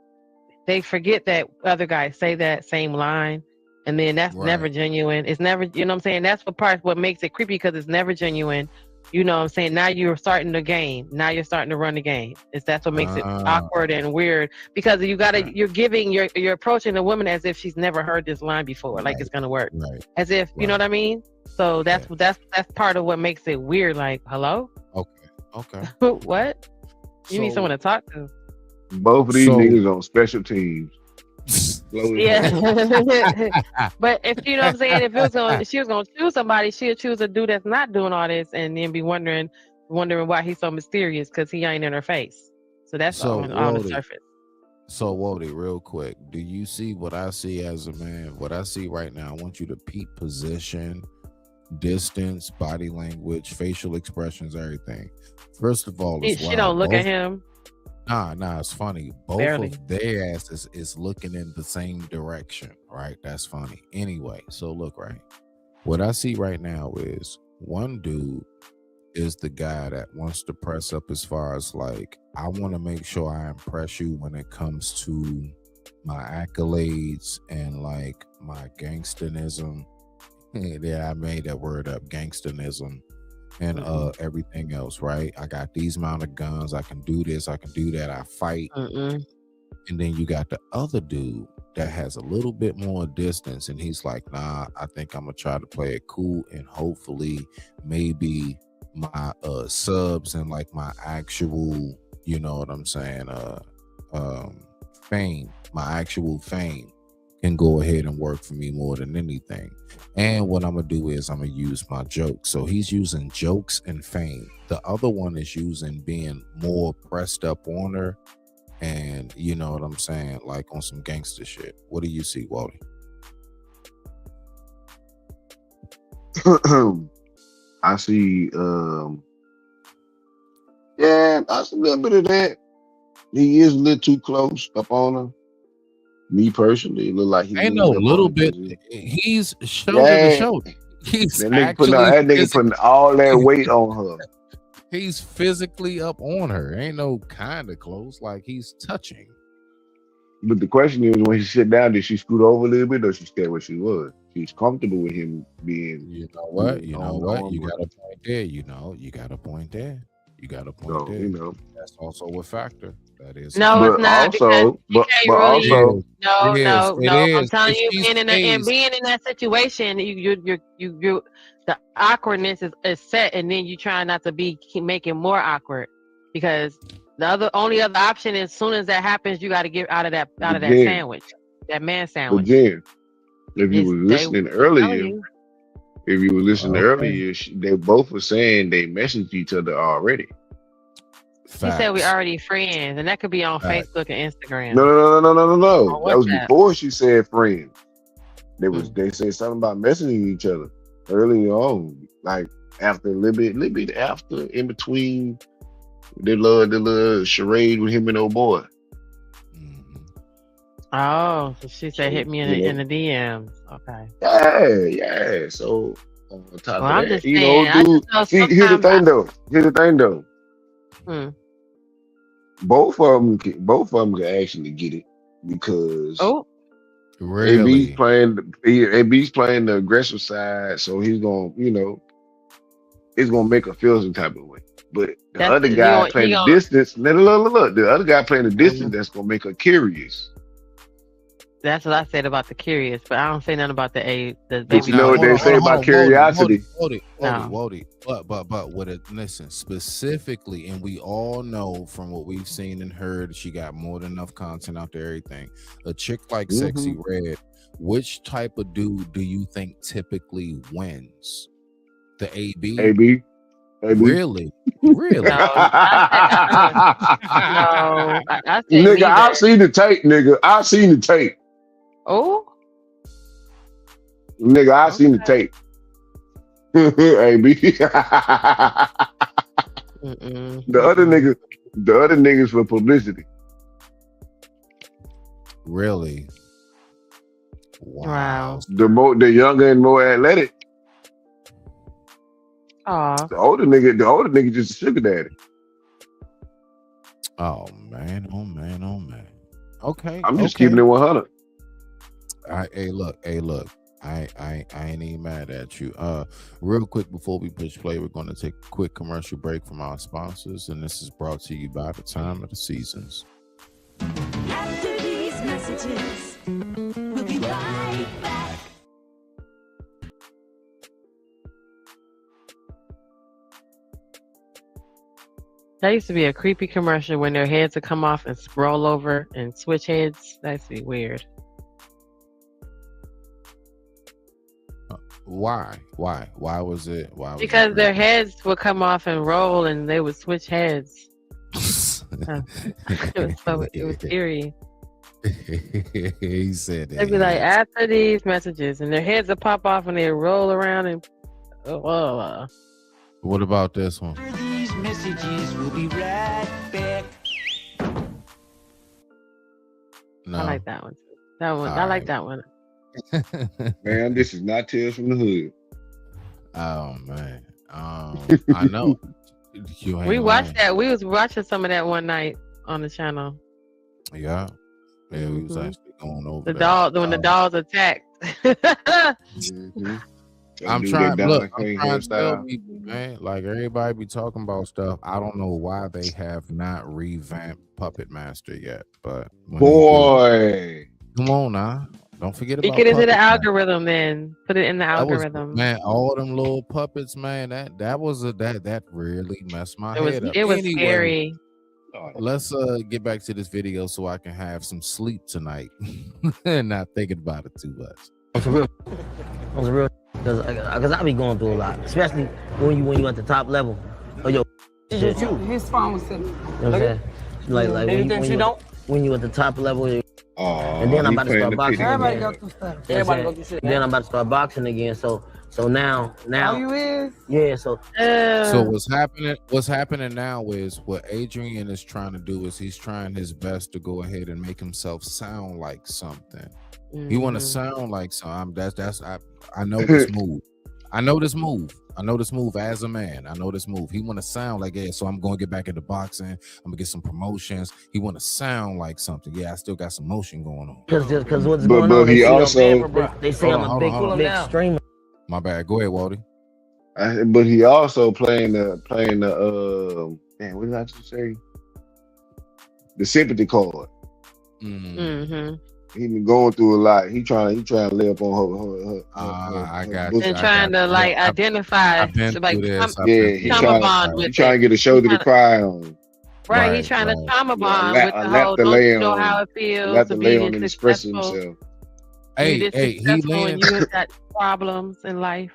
they forget that other guys say that same line, and then that's never genuine. It's never, you know what I'm saying? That's what makes it creepy, because it's never genuine. You know what I'm saying? Now you're starting the game. Now you're starting to run the game. That's what makes it awkward and weird, because you're approaching the woman as if she's never heard this line before, like it's gonna work. As if, you know what I mean? So that's part of what makes it weird. Like, hello? Okay. What? You need someone to talk to. Both of these niggas on special teams. Yeah. But if you know what I'm saying, if she was gonna choose somebody, she'll choose a dude that's not doing all this, and then be wondering why he's so mysterious, because he ain't in her face. So that's on the surface. So Wody, real quick, do you see what I see as a man? What I see right now, I want you to peep position, distance, body language, facial expressions, everything. First of all, she don't look at him. Nah, it's funny. Both of their asses is looking in the same direction, right? That's funny. Anyway, so look, right? What I see right now is one dude is the guy that wants to press up as far as like, I want to make sure I impress you when it comes to my accolades and like my gangsterism. Yeah, I made that word up, gangsterism. And everything else, right? I got these amount of guns. I can do this. I can do that. I fight. And then you got the other dude that has a little bit more distance, and he's like, nah, I think I'm gonna try to play it cool, and hopefully maybe my subs and like my actual, you know what I'm saying, fame, my actual fame can go ahead and work for me more than anything. And what I'm gonna do is I'm gonna use my jokes. So he's using jokes and fame. The other one is using being more pressed up on her, and you know what I'm saying, like on some gangster shit. What do you see, Wally? I see I see a little bit of that. He is a little too close up on her. Me personally, it look like he ain't no little bit. He's shoulder to shoulder. He's that nigga putting all that weight on her. He's physically up on her. Ain't no kind of close, like he's touching. But the question is, when she sit down, did she scoot over a little bit, or she stay where she was? She's comfortable with him being. You know what? You got a point there. You got a point there. You got a point there. You know, that's also a factor. That is no, it's not. Also, but also, no. I'm telling you, being in that situation, you the awkwardness is set, and then you try not to keep making more awkward, because the only other option is, as soon as that happens, you got to get out of that sandwich, that man sandwich. But then, if you were listening earlier, they both were saying they messaged each other already. He said we already friends, and that could be on Facebook and Instagram. No. That was before she said friends. They said something about messaging each other early on, like after a little bit after, in between the little charade with him and old boy. Oh, so she said hit me in the DMs. Okay. Yeah. So on top Well, of I'm that, just saying. I just know see, here's the thing though. Both of them can actually get it because Really? AB's playing the aggressive side, so he's gonna, it's gonna make her feel some type of way. But the other guy playing the distance, look, the other guy playing the distance, that's gonna make her curious. That's what I said about the curious, but I don't say nothing about the baby. But you know what they say about curiosity? Wody. But what it, listen, specifically, and we all know from what we've seen and heard, she got more than enough content out there, everything. A chick like Sexy Red, which type of dude do you think typically wins? The AB? Really? Really? No, I say nigga, I've seen the tape, nigga. I've seen the tape. Oh? Nigga, I've seen the tape. AB. The other niggas for publicity. Really? Wow. The younger and more athletic. The older nigga just a sugar daddy. Oh man. Okay. I'm just keeping it 100. Hey, look. I ain't even mad at you. Real quick before we push play, we're going to take a quick commercial break from our sponsors, and this is brought to you by the Time of the Seasons. After these messages, we'll be right back. That used to be a creepy commercial when their heads would come off and roll over and switch heads. That'd be weird. Why was it? Because their heads would come off and roll and they would switch heads. It was eerie. He said that. They'd be like, after these messages, and their heads would pop off and they'd roll around and What about this one? After these messages, we'll be right back. No. I like that one too. I like that one. Man, this is not Tales from the Hood. Oh man. I know. We watched that. We was watching some of that one night on the channel. Yeah. We was actually going over the dog when the dogs attacked. I'm trying to tell people, man, like everybody be talking about stuff. I don't know why they have not revamped Puppet Master yet, but boy, come on now. Don't forget about get into the algorithm, then put it in the algorithm. Man, all them little puppets, man, that really messed my head up. It was scary. Let's get back to this video so I can have some sleep tonight and not thinking about it too much. It was real because I be going through a lot, especially when you at the top level. Oh, yo, shit. His phone was sitting. You know what I'm saying? Like when you at the top level, and then I'm about to start boxing. Everybody go through stuff. Everybody go through shit. Then I'm about to start boxing again. So now. Oh, you is? Yeah. So what's happening now is what Adrian is trying to do is he's trying his best to go ahead and make himself sound like something. He want to sound like something. I know this move. I know this move as a man. I know this move. He want to sound like it, so I'm going to get back into boxing. I'm gonna get some promotions. He want to sound like something. Yeah, I still got some motion going on. Because what's going on? They say I'm a big streamer. My bad. Go ahead, Waldy. But he also playing the man, what did I just say? The sympathy card. He been going through a lot. He trying to lay up on her. I got you. And trying to identify, he's trying to get a shoulder to cry on. Right, he's trying to trauma bond with the whole. Don't you know how it feels to be successful? Hey, he leaning. You got problems in life.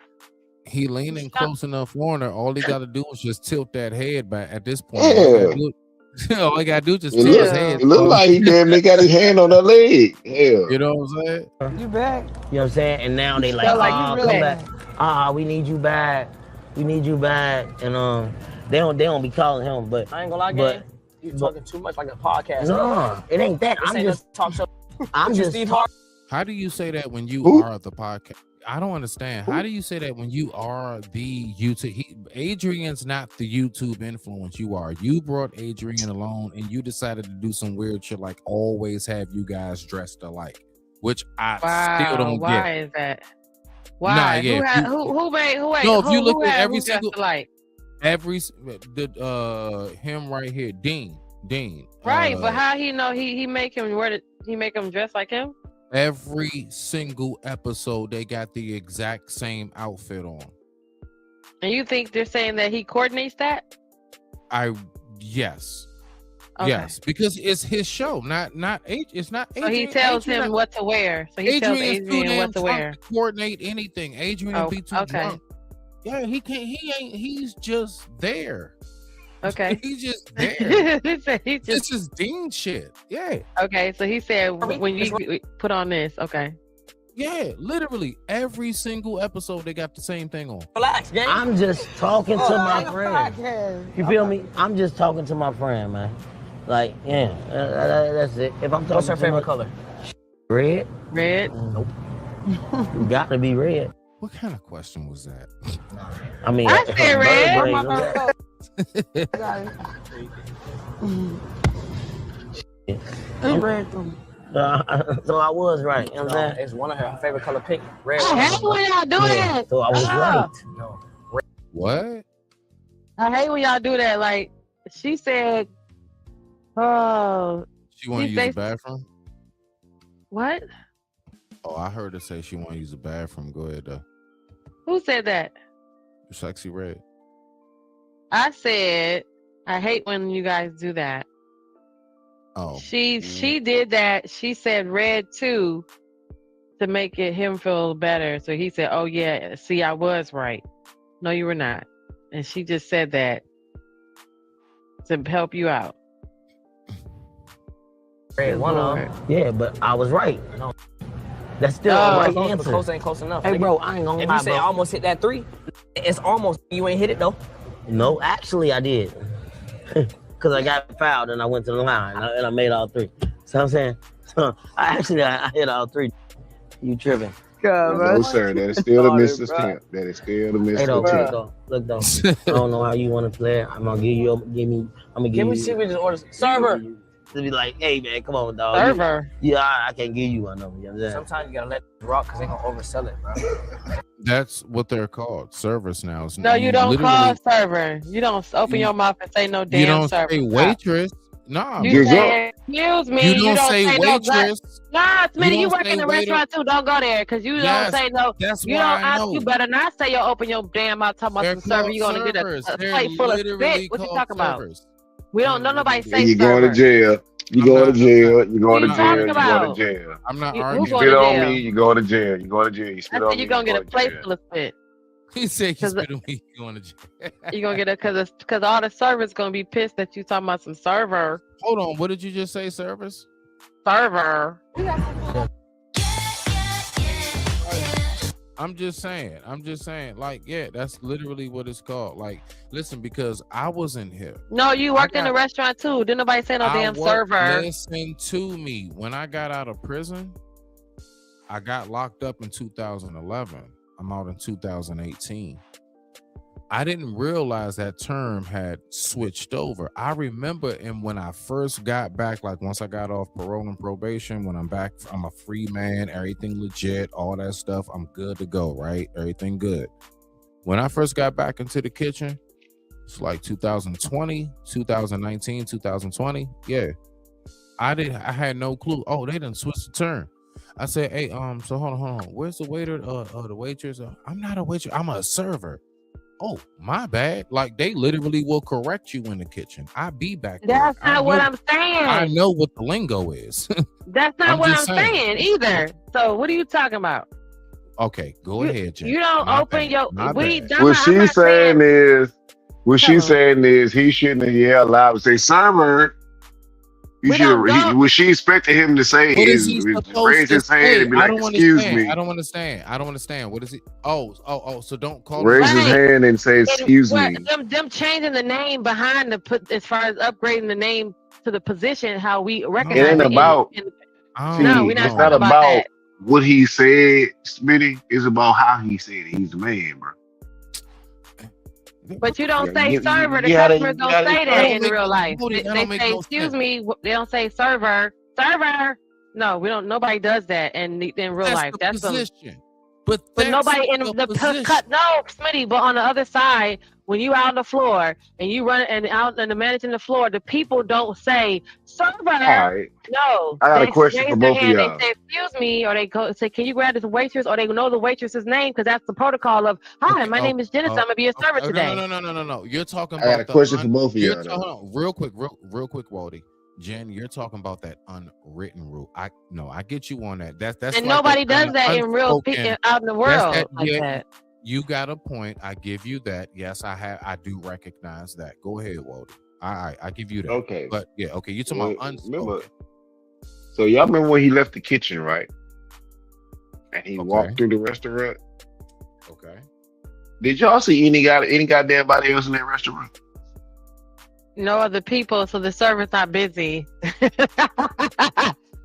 He leaning close enough on her. All he got to do is just tilt that head back. At this point, all he got to do is just tilt his head. It look like he damn near got his hand on her leg. Hell, you know what I'm saying? You back? You know what I'm saying? And now they like, come back. We need you back. We need you back. And they don't be calling him. But I ain't gonna lie, gang. You talking too much like a podcast. No, it ain't that. I'm just talk show. I'm just talking. How do you say that when you Who? are the podcast? I don't understand. How do you say that when you are the YouTube? Adrian's not the YouTube influence. You are. You brought Adrian along, and you decided to do some weird shit, like always have you guys dressed alike, which I still don't Why get. Why is that? Why? Nah, yeah. Who made? No, if you look at every single, like him right here, Dean. Right, but how he know he make him dress like him? Every single episode, they got the exact same outfit on. And you think they're saying that he coordinates that? Yes. Okay. Yes, because it's his show, it's not. So he tells him what to wear. So he tells Adrian what to wear. Coordinate anything. Adrian be too drunk. Yeah, he can't. He's just there. Okay. He's just there. This is Dean shit. Yeah. Okay, so he said when you put on this. Okay. Yeah, literally every single episode they got the same thing on. Relax, gang. I'm just talking to my friend. You feel me? I'm just talking to my friend, man. Like, yeah, that's it. If I'm talking, what's her favorite color? Red. Red. Nope. You got to be red. What kind of question was that? I mean, I said red. I'm red too. So I was right. You know what I'm saying? It's one of her favorite color, pink. Red. I hate when y'all do that. So I was right. No. What? I hate when y'all do that. Like she said, she want to use the bathroom. What? Oh, I heard her say she want to use the bathroom. Go ahead, though. Who said that? Sexy Red. I said I hate when you guys do that. Oh. She did that. She said Red too to make him feel better. So he said, "Oh yeah, see, I was right." No, you were not. And she just said that to help you out. Red, one of them. Yeah, but I was right. No. That's still the right answer. Close ain't close enough. Hey, bro, I ain't gonna lie, If you say I almost hit that 3, it's almost, you ain't hit it though. No, actually I did. Because I got fouled and I went to the line and I made all 3. So I'm saying, I hit all 3. You tripping. No, sir, that is still a missed attempt. That is still a missed attempt. Look though, I don't know how you want to play it. I'm gonna give me see what this order. Server. To be like, hey man, come on, dog. Server. Yeah, I can't give you one of them. You know what I'm saying? Sometimes you gotta let it rock because they gonna oversell it, bro. That's what they're called, servers now. No, you don't call server. You don't open your mouth and say no damn you don't server. Say waitress. Nah, you say, excuse me. You don't say waitress. Nah, Smitty, you work in the restaurant too. Don't go there because you don't say no. That's you why don't ask. You better not say you open your damn mouth talking about some server. You're gonna get a plate full of spit. What you talking about? We don't know nobody say you server. going to jail. You go to jail. You go to jail. You go to jail. I'm not arguing. arguing. You spit on me. You go to jail. You go to jail. You spit on me. You're gonna get a plate full of spit. He said you spit on me. You going to jail. You're gonna get it because all the servers gonna be pissed that you talking about some server. Hold on. What did you just say? Servers? Server. I'm just saying, like, yeah, that's literally what it's called. Like, listen, because I wasn't here. No, you worked in the restaurant too. Didn't nobody say no damn server. Listen to me. When I got out of prison, I got locked up in 2011. I'm out in 2018. I didn't realize that term had switched over. I remember, and when I first got back, like once I got off parole and probation, when I'm back, I'm a free man, everything legit, all that stuff, I'm good to go, right? Everything good. When I first got back into the kitchen, it's like 2020, 2019, 2020. Yeah. I had no clue. Oh, they done switched the term. I said, hey, so hold on. Where's the waiter, the waitress? I'm not a waitress, I'm a server. Oh, my bad. Like, they literally will correct you in the kitchen. I be back there. That's not what I'm saying. I know what the lingo is. That's not what I'm saying either. So what are you talking about? Okay, go ahead, Jen. You don't open your. What she's saying is, he shouldn't have yelled out and say server. What she expected him to say is raise his hand and be like, excuse me. I don't understand. What is it? Oh, so don't call raise his hand and say, excuse me. Them changing the name behind as far as upgrading the name to the position, how we recognize it ain't about Oh, See, No, we're not it's not talking about about that. what he said, Smitty. It's about how he said it. He's the man, bro. But you don't Yeah, say server. The you gotta, customers don't say That that don't in make real no, life. Bodie, that They don't make say, no excuse sense. me. They don't say server. Server. No, we don't. Nobody does that in real That's life. the That's some. position. But But that's nobody in the the position. cut. No, Smitty. But on the other side, when you out on the floor and you run and out and the managing the floor, the people don't say server. All right. No, I got a they question for raise their both of hand. They y'all. say excuse me, or they go say, "Can you grab this waitress?" Or they know the waitress's name because that's the protocol of, "Hi, Okay. my name is Genesis. I'm gonna be a server Okay. today." No. You're talking I got a about question for both of you're y'all. Though. hold on, real quick, Wody. Jen, you're talking about that unwritten rule. I get you on that. That's And like nobody does that in real unspoken. out in the That's world that. like Yeah, that. you got a point. I give you that. Yes, I do recognize that. Go ahead, Wody. I give you that. Okay. But yeah, okay. You're talking about unspoken. Remember, so y'all remember when he left the kitchen, right? And he walked through the restaurant. Okay. Did y'all see any goddamn body else in that restaurant? No other people, so the server's not busy.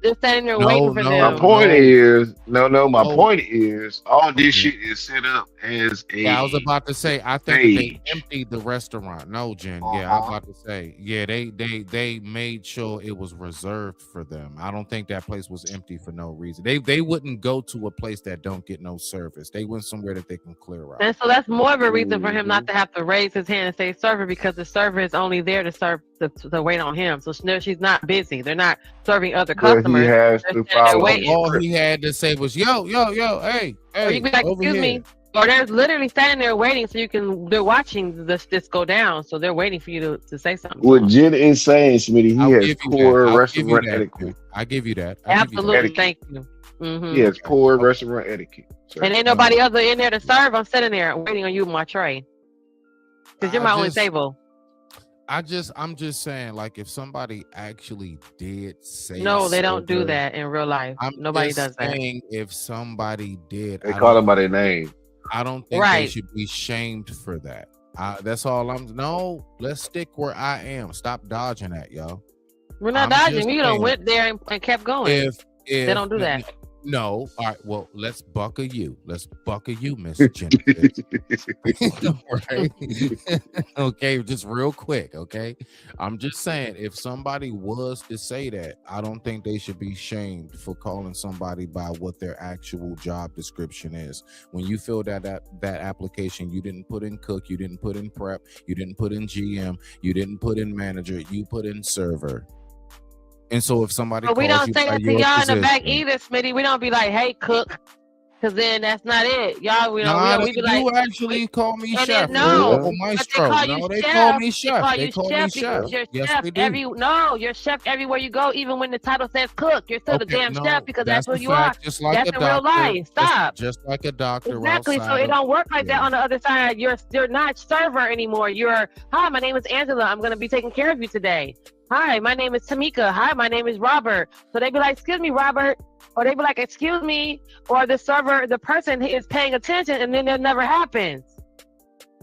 They're standing there waiting for them. My point is, my point is, all this shit is set up as a. Yeah, I was about to say, I think that they emptied the restaurant. No, Jen. Yeah, I was about to say, yeah, they made sure it was reserved for them. I don't think that place was empty for no reason. They wouldn't go to a place that don't get no service. They went somewhere that they can clear out. And so that's more of a reason for him not to have to raise his hand and say server, because the server is only there to serve to wait on him. So she's not busy. They're not serving other customers. He has to follow. All he had to say was, yo, hey, or you be like, excuse me. Or they're literally standing there waiting, so they're watching this go down, so they're waiting for you to say something. What Jen is saying, Smitty, he has poor restaurant etiquette. I give you that. Absolutely, thank you. Mm-hmm. He has poor restaurant etiquette. Sir. And ain't nobody other in there to serve. I'm sitting there waiting on you with my tray, because you're my only table. I'm just saying, like, if somebody actually did say, no, they don't do that in real life. Nobody does that. If somebody did, they call them by their name. I don't think they should be shamed for that. That's all No, let's stick where I am. Stop dodging that, y'all. We're not dodging. You done went there and kept going. If they don't do that. No, all right. Well, let's buckle you. Let's buckle you, Miss Genesis. Right? Okay, just real quick. Okay, I'm just saying, if somebody was to say that, I don't think they should be shamed for calling somebody by what their actual job description is. When you fill that application, you didn't put in cook, you didn't put in prep, you didn't put in GM, you didn't put in manager, you put in server. And so if somebody, but we don't say that to y'all in the back either, Smitty. We don't be like, "Hey, cook," because then that's not it. Y'all, we be like, you actually call me chef. No, maestro. They call me chef. They call me chef. Yes, they do. You're chef everywhere you go. Even when the title says cook, you're still the damn chef, because that's what you are. Just like that's a in real life. Stop. Just like a doctor. Exactly. So it don't work like that on the other side. You're not server anymore. You're, hi, my name is Angela. I'm gonna be taking care of you today. Hi, my name is Tamika. Hi, my name is Robert. So they be like, excuse me, Robert. Or they be like, excuse me. Or the server, the person is paying attention, and then it never happens.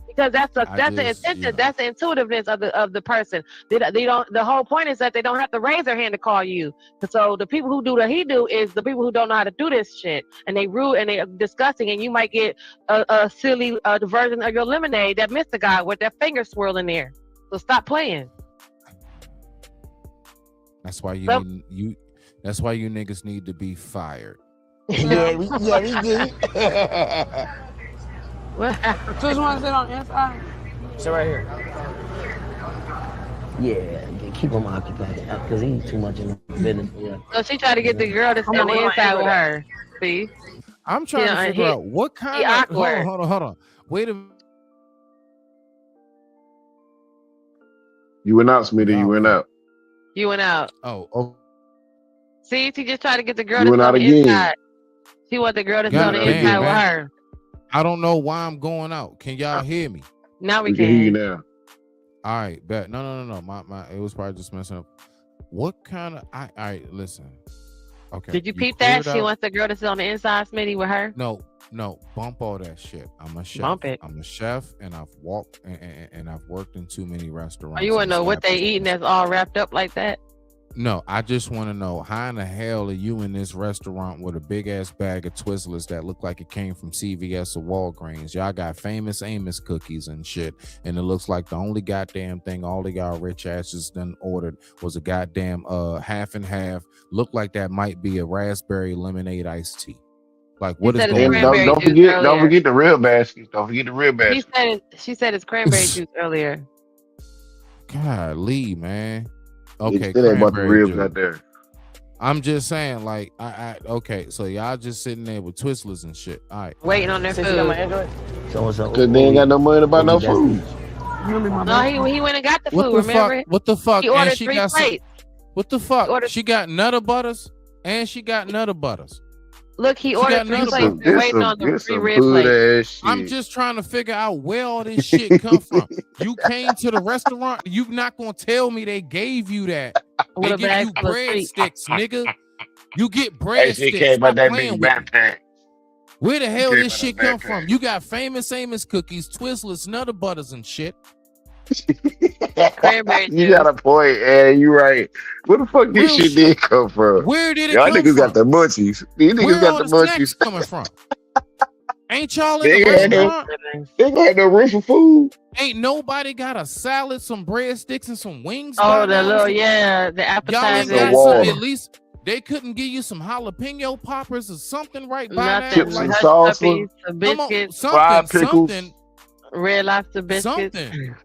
Because that's the intention, that's the intuitiveness of the person. They don't. The whole point is that they don't have to raise their hand to call you. So the people who do what he do is the people who don't know how to do this shit, and they rude and they are disgusting, and you might get a silly version of your lemonade that missed the guy with that finger swirl in there. So stop playing. That's why That's why you niggas need to be fired. Yeah, we do. So you want to sit on the inside? Sit right here. Yeah, keep him occupied because he's too much in the business. Yeah. So she tried to get the girl to sit on the inside with her. See? I'm trying to figure out what kind of. Hold on. Wait a minute. You went out, Smitty. You went out. You went out. Oh. See, she just tried to get the girl You to went sit out on the again. inside. She want the girl to sit on the inside with her. I don't know why I'm going out. Can y'all hear me? Now we can hear you now. All right, bet. No. My it was probably just messing up. What kind of? All right, listen. Okay. Did you peep that? She wants the girl to sit on the inside, Smitty, with her. No. Bump all that shit. I'm a chef. Bump it. I'm a chef, and I've worked and I've worked in too many restaurants. Oh, you wanna know what they eating that's all wrapped up like that? No, I just want to know how in the hell are you in this restaurant with a big ass bag of Twizzlers that look like it came from CVS or Walgreens? Y'all got Famous Amos cookies and shit, and it looks like the only goddamn thing all of y'all rich asses done ordered was a goddamn half and half. Look like that might be a raspberry lemonade iced tea. Like what is going on? Don't forget the real baskets. Don't forget the real baskets. She said it's cranberry juice earlier. Golly, man. Okay, still ain't about the cranberry ribs juice. out there. I'm just saying, like, okay, so y'all just sitting there with Twizzlers and shit. All right, Waiting on their food. Because they ain't got no money to buy no food. No, he went and got the food. What the Remember? fuck? What the fuck? He ordered And she 3 got plates. What the fuck? She got Nutter Butters and she got Nutter Butters. Look, he She ordered got 3 Nutter plates. Butters. They're waiting on the 3 rib plates. I'm just trying to figure out where all this shit come from. You came to the restaurant. You not gonna tell me they gave you that? With They a give bag you full of treats. breadsticks, nigga. You get Hey, she breadsticks. came Stop out that playing big with me. backpack. Where the hell came this out shit that come backpack. from? You got Famous Amos cookies, Twizzlers, Nutter Butters, and shit. Cranberry You got a point, and you right. Where the fuck this Real shit did come from? Where did it Y'all come niggas from? got the munchies. These niggas Where got all the the snacks munchies. coming from? Ain't y'all in They the ain't no, restaurant? they ain't got no room for food. Ain't nobody got a salad, some breadsticks, and some wings? Oh, by the now? little the Y'all ain't appetizer. got The some. water. At least they couldn't give you some jalapeno poppers or something right by now. Nothing. Chips and Hush salsa, puppies, some Come on, biscuits, fried pickles. something, Red Lobster biscuits. something.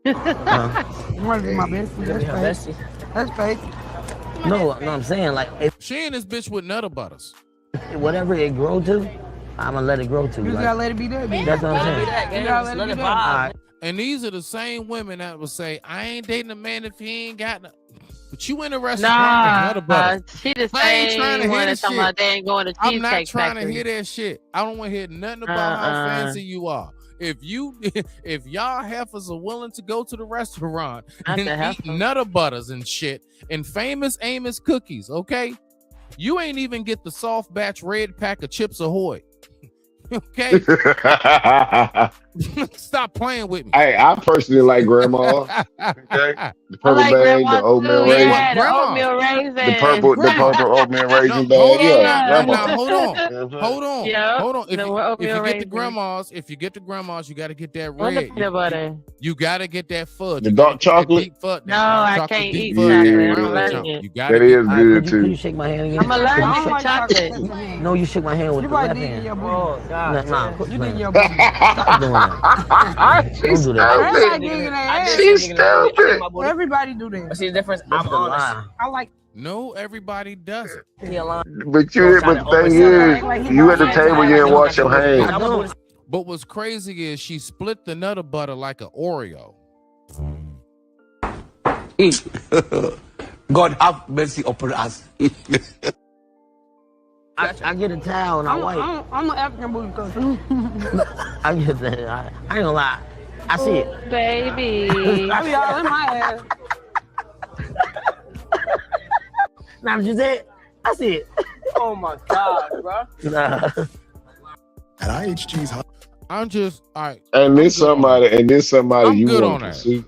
You want to be my bestie? That's fake. That's fake. No, I'm saying like if She and this bitch with Nutter Butters. whatever it grow to, I'm gonna let it grow to. You just like, gotta let it be there. that's what I'm saying. You gotta let it be there. Alright. And these are the same women that will say, "I ain't dating a man if he ain't got no." But you in a restaurant with Nutter Butters. She the I ain't trying to same hear one this that's talking shit. about they ain't going to I'm not Cheesecake trying Factory. to hear that shit. I don't want to hear nothing about how fancy you are. If y'all heifers are willing to go to the restaurant Not and the eat heifer. Nutter Butters and shit and Famous Amos cookies, okay? You ain't even get the soft batch red pack of Chips Ahoy. Okay? Stop playing with me. Hey, I personally like grandma. Okay, the purple like bag, grandma the oatmeal too. raisin, Yeah, the Grandma. oatmeal raisin. the purple oatmeal raisin bag. Hold on Yeah, now. grandma. Now hold on. Mhm. Hold on. Yep, Hold on. If the you oatmeal get the raisin. grandmas, you got to get that And the red. peanut butter. You got to get that fudge. The You gotta dark get that chocolate. deep fudge. No, that dark I chocolate can't deep eat fudge, chocolate. that I'm brown allergic. junk. You got to That get is Alright, good could you too. shake my hand again? I'm allergic I don't to like chocolate. chocolate. No, you shook my hand with You the probably left did get hand. your booty. Oh God. Nah, quit You playing. did your booty. Stop doing that. She's Don't do that. Everybody stupid. digging their ass. She's stupid. Everybody do that. See the difference? I'm honest. I like. No, everybody doesn't. But but the thing is, you at the table, you didn't wash your I hands. don't. But what's crazy is she split the Nutter Butter like an Oreo. God have mercy upon us. I get a towel and I wipe. I'm an African booty cutter. I get that. I ain't gonna lie. I see it. Baby. I be all in my ass. Now what you said? I see it. Oh my God, bro. Nah. At IHG's I'm just all right. And this somebody, I'm you good want on to that. pursue.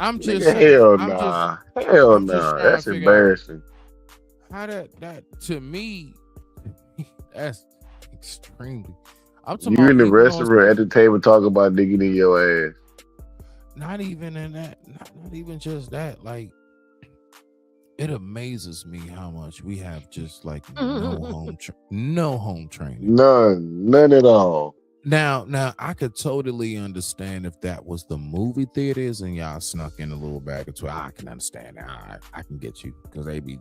I'm just Nigga, saying, hell I'm nah. just- Hell I'm just nah. trying to That's figure out embarrassing. how that to me, that's extremely. I'm talking You about in the people on restaurant at the table talking about digging in your ass. not even in that, not even just that. Like, it amazes me how much we have just like no home training. None at all. Now, I could totally understand if that was the movie theaters and y'all snuck in a little bag of 12. I can understand that. I can get you because they be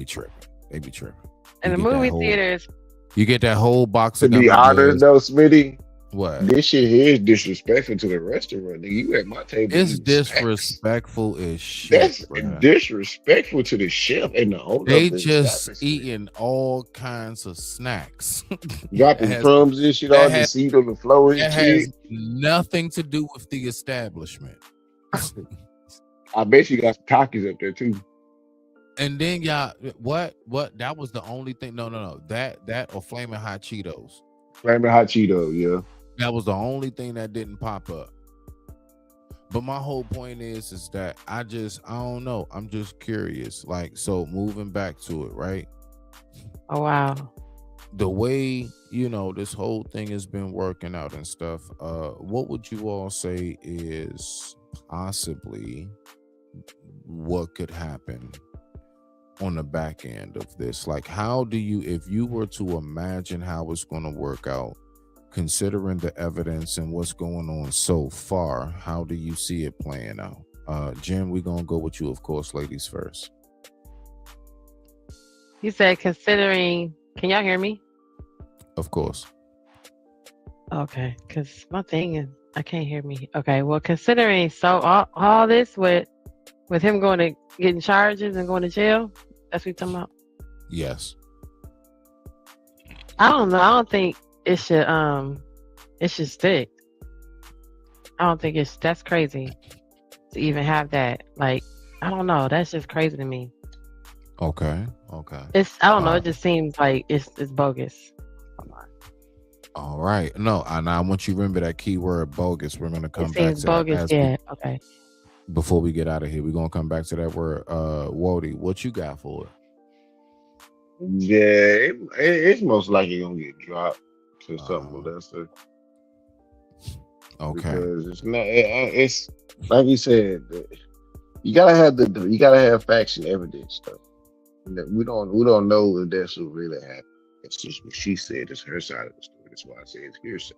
tripping. They be tripping. And the You get that movie whole- theaters. You get that whole box To of be gummy honest bears. though, Smitty, What? this shit here is disrespectful to the restaurant. Nigga, you at my table. It's eating disrespectful as shit. That's bruh. disrespectful to the chef and the owner. They of the just establishment. eating all kinds of snacks. Dropping That has- crumbs and shit that on the has- seat on the floor and That shit. has nothing to do with the establishment. I bet you got some Takis up there too. And then y'all, what? That was the only thing. No. That or Flaming Hot Cheetos. Flaming hot Cheeto, yeah. That was the only thing that didn't pop up. But my whole point is that I don't know. I'm just curious. Like, so moving back to it, right? Oh wow. The way, this whole thing has been working out and stuff, what would you all say is possibly what could happen on the back end of this? Like, how do you, if you were to imagine how it's going to work out, considering the evidence and what's going on so far, how do you see it playing out? Jen, we're going to go with you, of course, ladies first. You said considering, can y'all hear me? Of course. Okay, because my thing is, I can't hear me. Okay, well, considering all this with him going to getting charges and going to jail, that's what you're talking about? Yes. I don't know. I don't think it should stick. I don't think that's crazy to even have that. Like, I don't know. That's just crazy to me. Okay. I don't know. It just seems like it's bogus. All right. No, and I want you to remember that keyword bogus. We're going to come back to bogus. that. Yeah. Okay. Before we get out of here, we're going to come back to that word. Wody, what you got for it? Yeah, it's most likely going to get dropped to something of that stuff. Okay. Because it's not. It's like you said. You gotta have facts and evidence stuff. We don't know if that's what really happened. It's just what she said. It's her side of the story. That's why I say it's hearsay.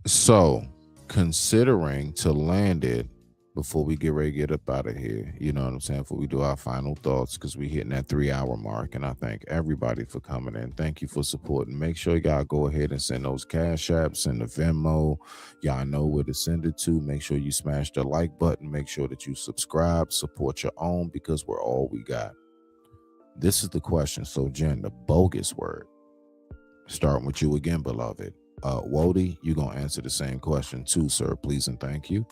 So, considering to land it before we get ready to get up out of here, you know what I'm saying? Before we do our final thoughts, because we're hitting that 3-hour mark, and I thank everybody for coming in. Thank you for supporting. Make sure y'all go ahead and send those Cash Apps and the Venmo. Y'all know where to send it to. Make sure you smash the like button. Make sure that you subscribe. Support your own, because we're all we got. This is the question. So, Jen, the bogus word. Starting with you again, beloved. Wody, you're going to answer the same question too, sir. Please and thank you.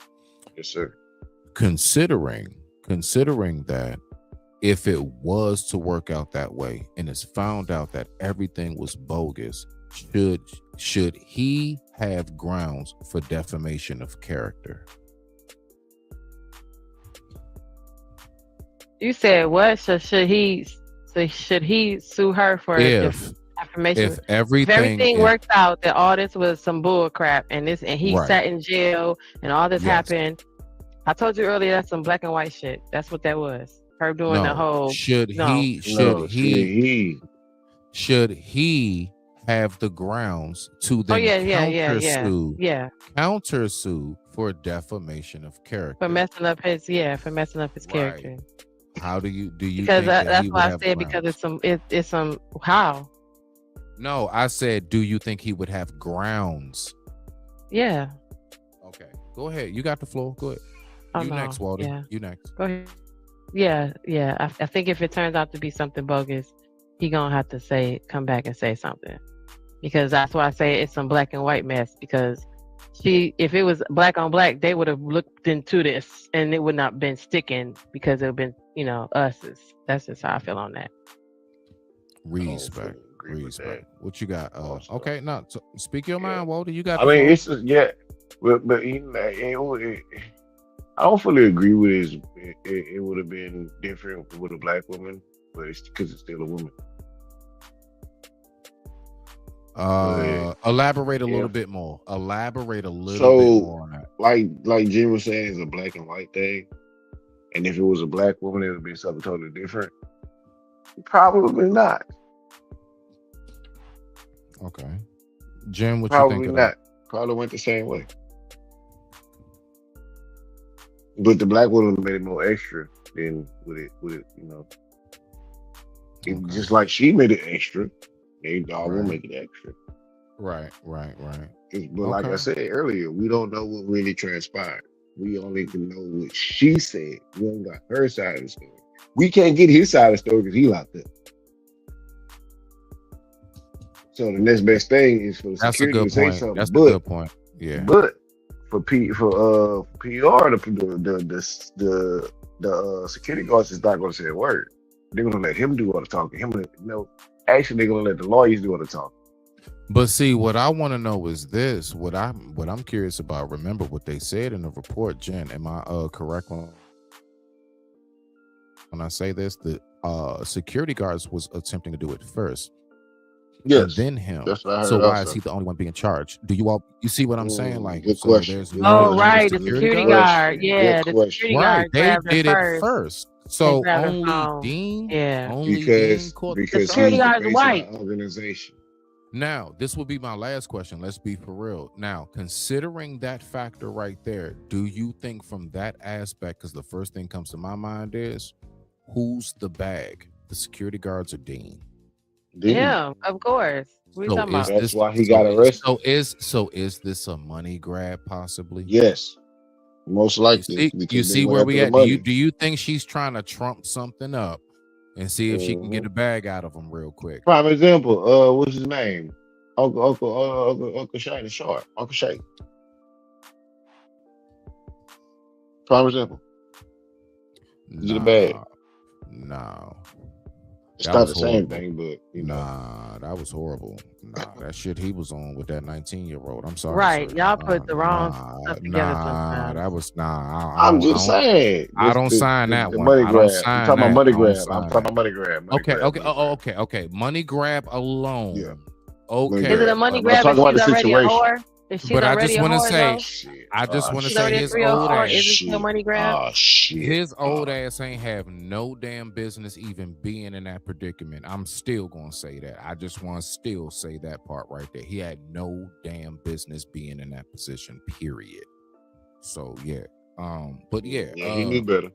Yes, sir. Considering that if it was to work out that way and it's found out that everything was bogus, should he have grounds for defamation of character? You said what? So should he sue her for if affirmation? If everything worked out that all this was some bull crap and he Right. sat in jail and all this Yes. happened. I told you earlier that's some black and white shit. That's what that was. Her doing the whole should he have the grounds to then countersue for defamation of character for messing up his character. How do you because think that's why I said because it's some how. No, I said, do you think he would have grounds? Yeah. Okay, go ahead. You got the floor. Go ahead. You next, Walter. Yeah. You next. Go ahead. Yeah. I think if it turns out to be something bogus, he gonna have to come back and say something, because that's why I say it's some black and white mess. Because if it was black on black, they would have looked into this and it would not been sticking, because it would been us. That's just how I feel on that. Respect. What you got? Okay, now speak your mind, Walter. You got. I mean, it's but I don't fully agree with it. It would have been different with a black woman, but it's because it's still a woman. Elaborate a little bit more. Elaborate a little bit more on that. Like Jim was saying, it's a black and white thing, and if it was a black woman, it would be something totally different. Probably not. Okay, Jim, what probably you think? Probably not. Probably went the same way. But the black woman made it more extra than with it, just like she made it extra, they all will make it extra. Right. But like I said earlier, we don't know what really transpired. We only can know what she said. We don't got her side of the story. We can't get his side of the story because he locked up. So the next best thing is for the security to say something. That's a good point. Yeah. But for PR, the security guards is not going to say a word. They're going to let him do all the talking. Actually, they're going to let the lawyers do all the talking. But see, what I want to know is this. What I'm curious about. Remember what they said in the report, Jen. Am I correct when I say this? The security guards was attempting to do it first. Yes, and then him. that's what I heard So why also. is he the only one being charged? Do you see what I'm saying? Like, Good so question. there's Good no Oh, question. other right. The security security guard. guard. Yeah, the security Right, guard they grabbed her did it first first. and So grabbed her only phone. Dean, Yeah. only Dean caught the Because security he's the guard's face white. of the organization. Now, this will be my last question. Let's be for real. Now, considering that factor right there, do you think from that aspect, because the first thing comes to my mind is, who's the bag? The security guards or Dean? Yeah, of course. What are you So talking is about? That's why he got arrested. Is this a money grab possibly? Yes, most likely. You Because see they went where after we the at? money. Do you think she's trying to trump something up and see if she can get a bag out of him real quick? Prime example. What's his name? Uncle Shane Sharp. Uncle Shay. Prime example. Is it a bag? No. It's That not was the same horrible. thing, but you know. Nah, that was horrible. Nah, that shit he was on with that 19-year-old. I'm sorry, Right. sir. Y'all put the wrong stuff together Nah, sometimes. that was I'm just saying. I don't sign that The one. money I don't grab. I'm sign talking about that. money I don't grab. I'm sign talking that. about money grab. Money Okay, grab. okay, Money grab. okay. Money grab alone. Yeah. Okay. Is it a money I'm grab talking if about she's the already a situation. whore? If she's But I already just a want to whore, say, though? say She's already a his 304. old ass. Is it still money grab? His old ass ain't have no damn business even being in that predicament. I'm still gonna say that. I just want to still say that part right there. He had no damn business being in that position. Period. So yeah. But yeah. He knew better.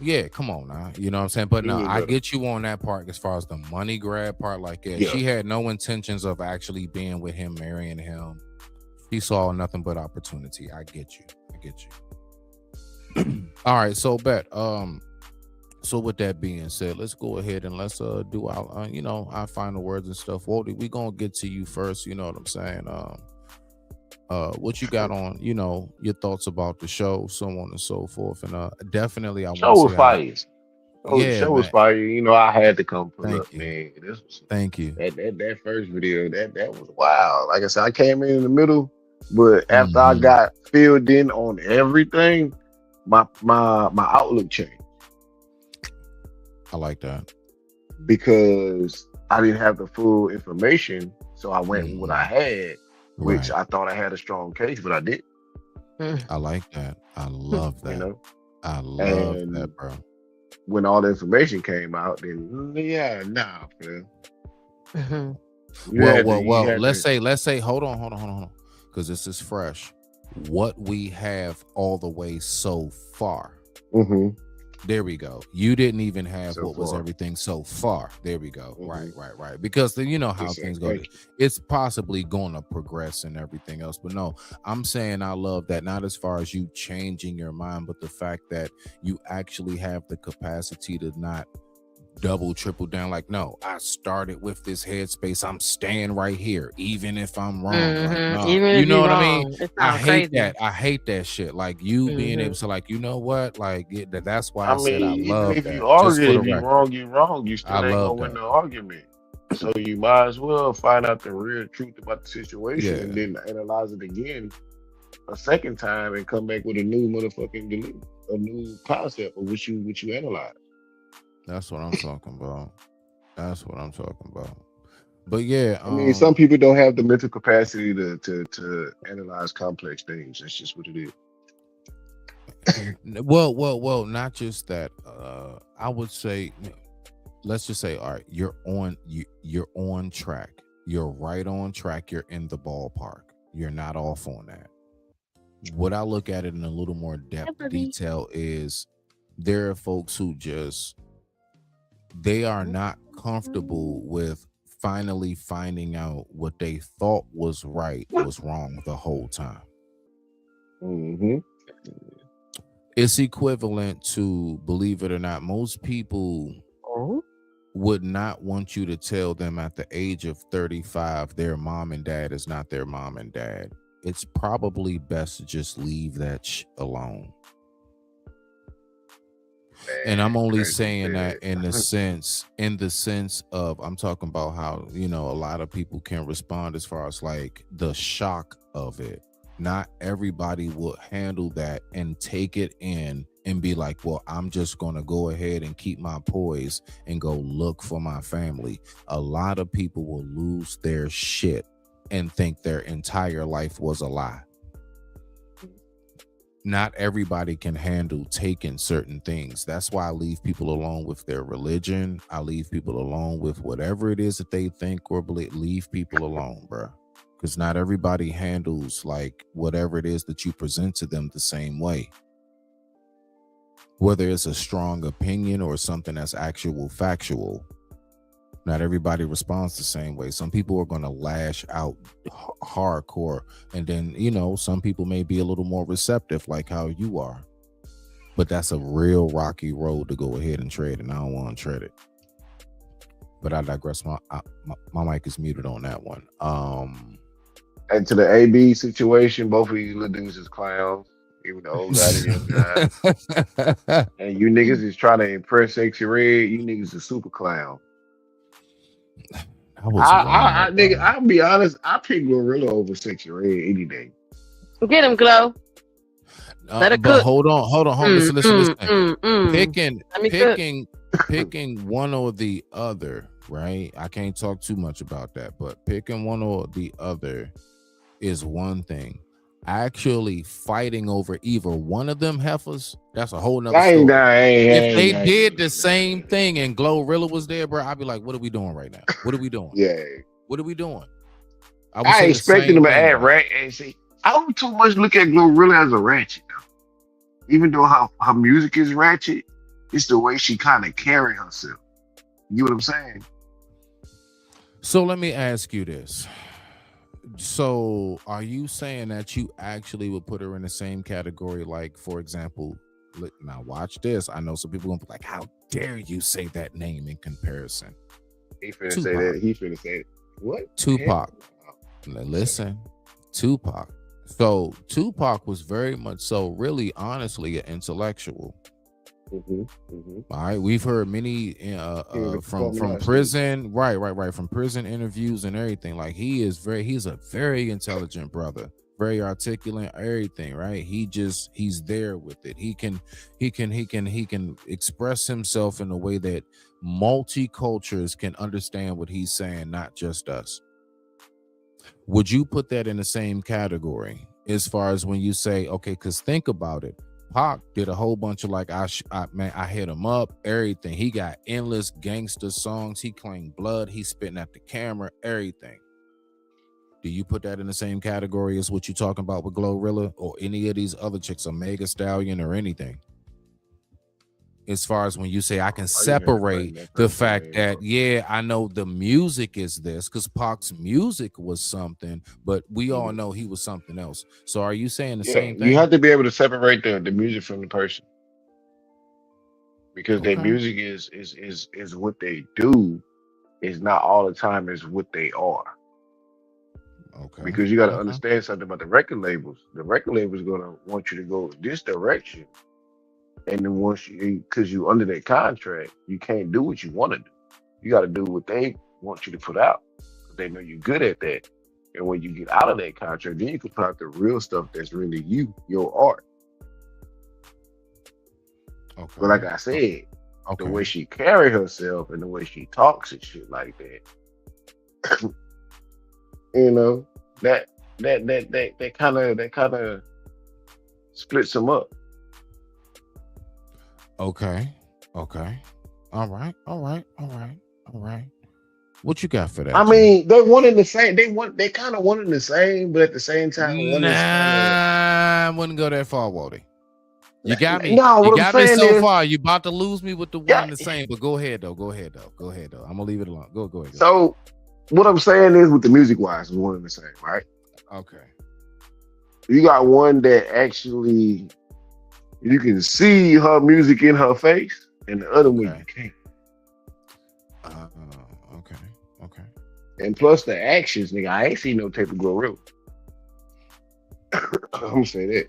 Yeah, come on now. You know what I'm saying? But He no, knew I better. get you on that part as far as the money grab part. Like, yeah, Yeah. she had no intentions of actually being with him, marrying him. He saw nothing but opportunity. I get you. All right, so bet. So with that being said, let's go ahead and let's do our our final words and stuff. Wally, we gonna get to you first. You know what I'm saying? What you got on? Your thoughts about the show, so on and so forth. And definitely, I want Show to was say, fire. yeah, Show was man. fire. You know, I had to come pull Thank up, you. man. This was Thank you. that first video. That was wild. Like I said, I came in the middle, but after I Mhm. got filled in on everything, my outlook changed I like that. because I didn't have the full information. So I went with what I had, which Right. I thought I had a strong case, but I didn't. I like that. I love that. You know, I love and that, bro. when all the information came out, then yeah, nah, man. Well. Let's say. Hold on. Because this is fresh. What we have all the way so far. Mm-hmm. There we go. You didn't even have So what was far. everything so far. There we go. Right. Because then you know how Yes, sir. things go. Thank you. It's possibly going to progress and everything else. But no, I'm saying I love that. Not as far as you changing your mind, but the fact that you actually have the capacity to not double, triple down. Like, no, I started with this headspace. I'm staying right here, even if I'm wrong. Like, no. Even You if know you're what I wrong, mean? it I sounds hate crazy. that. I hate that shit. Like you being able to, like, you know what? Like that's why I said I mean, even love if that. you Just argue, for the if you record, wrong, you wrong. You still I ain't gonna love win that. the argument. So you might as well find out the real truth about the situation and Yeah. then analyze it again a second time and come back with a new motherfucking a new concept of what you analyze. That's what I'm talking about. But yeah, I mean, some people don't have the mental capacity to analyze complex things. That's just what it is. well, not just that. I would say, let's just say, all right, you're on track. You're right on track. You're in the ballpark. You're not off on that. What I look at it in a little more depth detail is there are folks who they are not comfortable with finally finding out what they thought was right was wrong the whole time. Mm-hmm. It's equivalent to, believe it or not, most people would not want you to tell them at the age of 35 their mom and dad is not their mom and dad. It's probably best to just leave that alone. And I'm only saying that in the sense of, I'm talking about how, you know, a lot of people can respond as far as like the shock of it. Not everybody will handle that and take it in and be like, well, I'm just going to go ahead and keep my poise and go look for my family. A lot of people will lose their shit and think their entire life was a lie. Not everybody can handle taking certain things. That's why I leave people alone with their religion. I leave people alone with whatever it is that they think or believe. Leave people alone, bro. Because not everybody handles like whatever it is that you present to them the same way. Whether it's a strong opinion or something that's actual factual. Not everybody responds the same way. Some people are going to lash out hardcore. And then, you know, some people may be a little more receptive like how you are. But that's a real rocky road to go ahead and tread. And I don't want to tread it. But I digress. My mic is muted on that one. And to the AB situation, both of you little dudes is clowns. Even the old guy and young guy. And you niggas is trying to impress Sexy Red. You niggas is super clown. Nigga, I'll be honest. I pick Gorilla over Sexy Red any day. Get him, Glow. Let it cook. Hold on. Listen. Picking one or the other, right? I can't talk too much about that, but picking one or the other is one thing. Actually fighting over either one of them heifers, that's a whole nother story. If they did the same thing and Glorilla was there, bro, I'd be like, what are we doing right now? What are we doing? Yeah. What are we doing? I expected them to add ratchet. And see, I don't too much look at Glorilla as a ratchet, though. Even though her music is ratchet, it's the way she kind of carry herself. You know what I'm saying? So let me ask you this. So are you saying that you actually would put her in the same category, like, for example, now watch this. I know some people gonna be like, how dare you say that name in comparison? He finna say that. He finna say it. What? Tupac. Listen, Tupac. So Tupac was very much so, really, honestly, an intellectual. All right, we've heard many from prison, right, from prison interviews and everything. Like he's a very intelligent brother, very articulate, everything, right? He's there with it. He can express himself in a way that multi-cultures can understand what he's saying, not just us. Would you put that in the same category as far as when you say, okay, because think about it. Pac did a whole bunch of like, I hit him up, everything. He got endless gangster songs. He claimed blood. He's spitting at the camera, everything. Do you put that in the same category as what you're talking about with Glorilla or any of these other chicks, Omega Stallion or anything? As far as when you say I can separate the fact that, yeah, I know the music is this, because Pac's music was something, but we all know he was something else. So are you saying the same thing? You have to be able to separate the music from the person, because their music is what they do, is not all the time is what they are. Okay. Because you got to understand something about the record labels. The record label is gonna want you to go this direction. And then once because you under that contract, you can't do what you want to do. You got to do what they want you to put out. They know you're good at that. And when you get out of that contract, then you can put out the real stuff that's really you, your art. Okay. But like I said, the way she carry herself and the way she talks and shit like that, you know, that kind of splits them up. Okay. All right. What you got for that? I mean, they wanted the same. They kind of wanted the same, but at the same time, I wouldn't go that far, Waldy. You got me. No, you got me so far. You about to lose me with the one and the same. But go ahead though. I'm gonna leave it alone. Go ahead. So, what I'm saying is, with the music wise, is one and the same, right? Okay. You got one that actually. You can see her music in her face, and the other one you can't. Okay. And plus the actions, nigga, I ain't seen no tape of Glorilla. I'm gonna say that.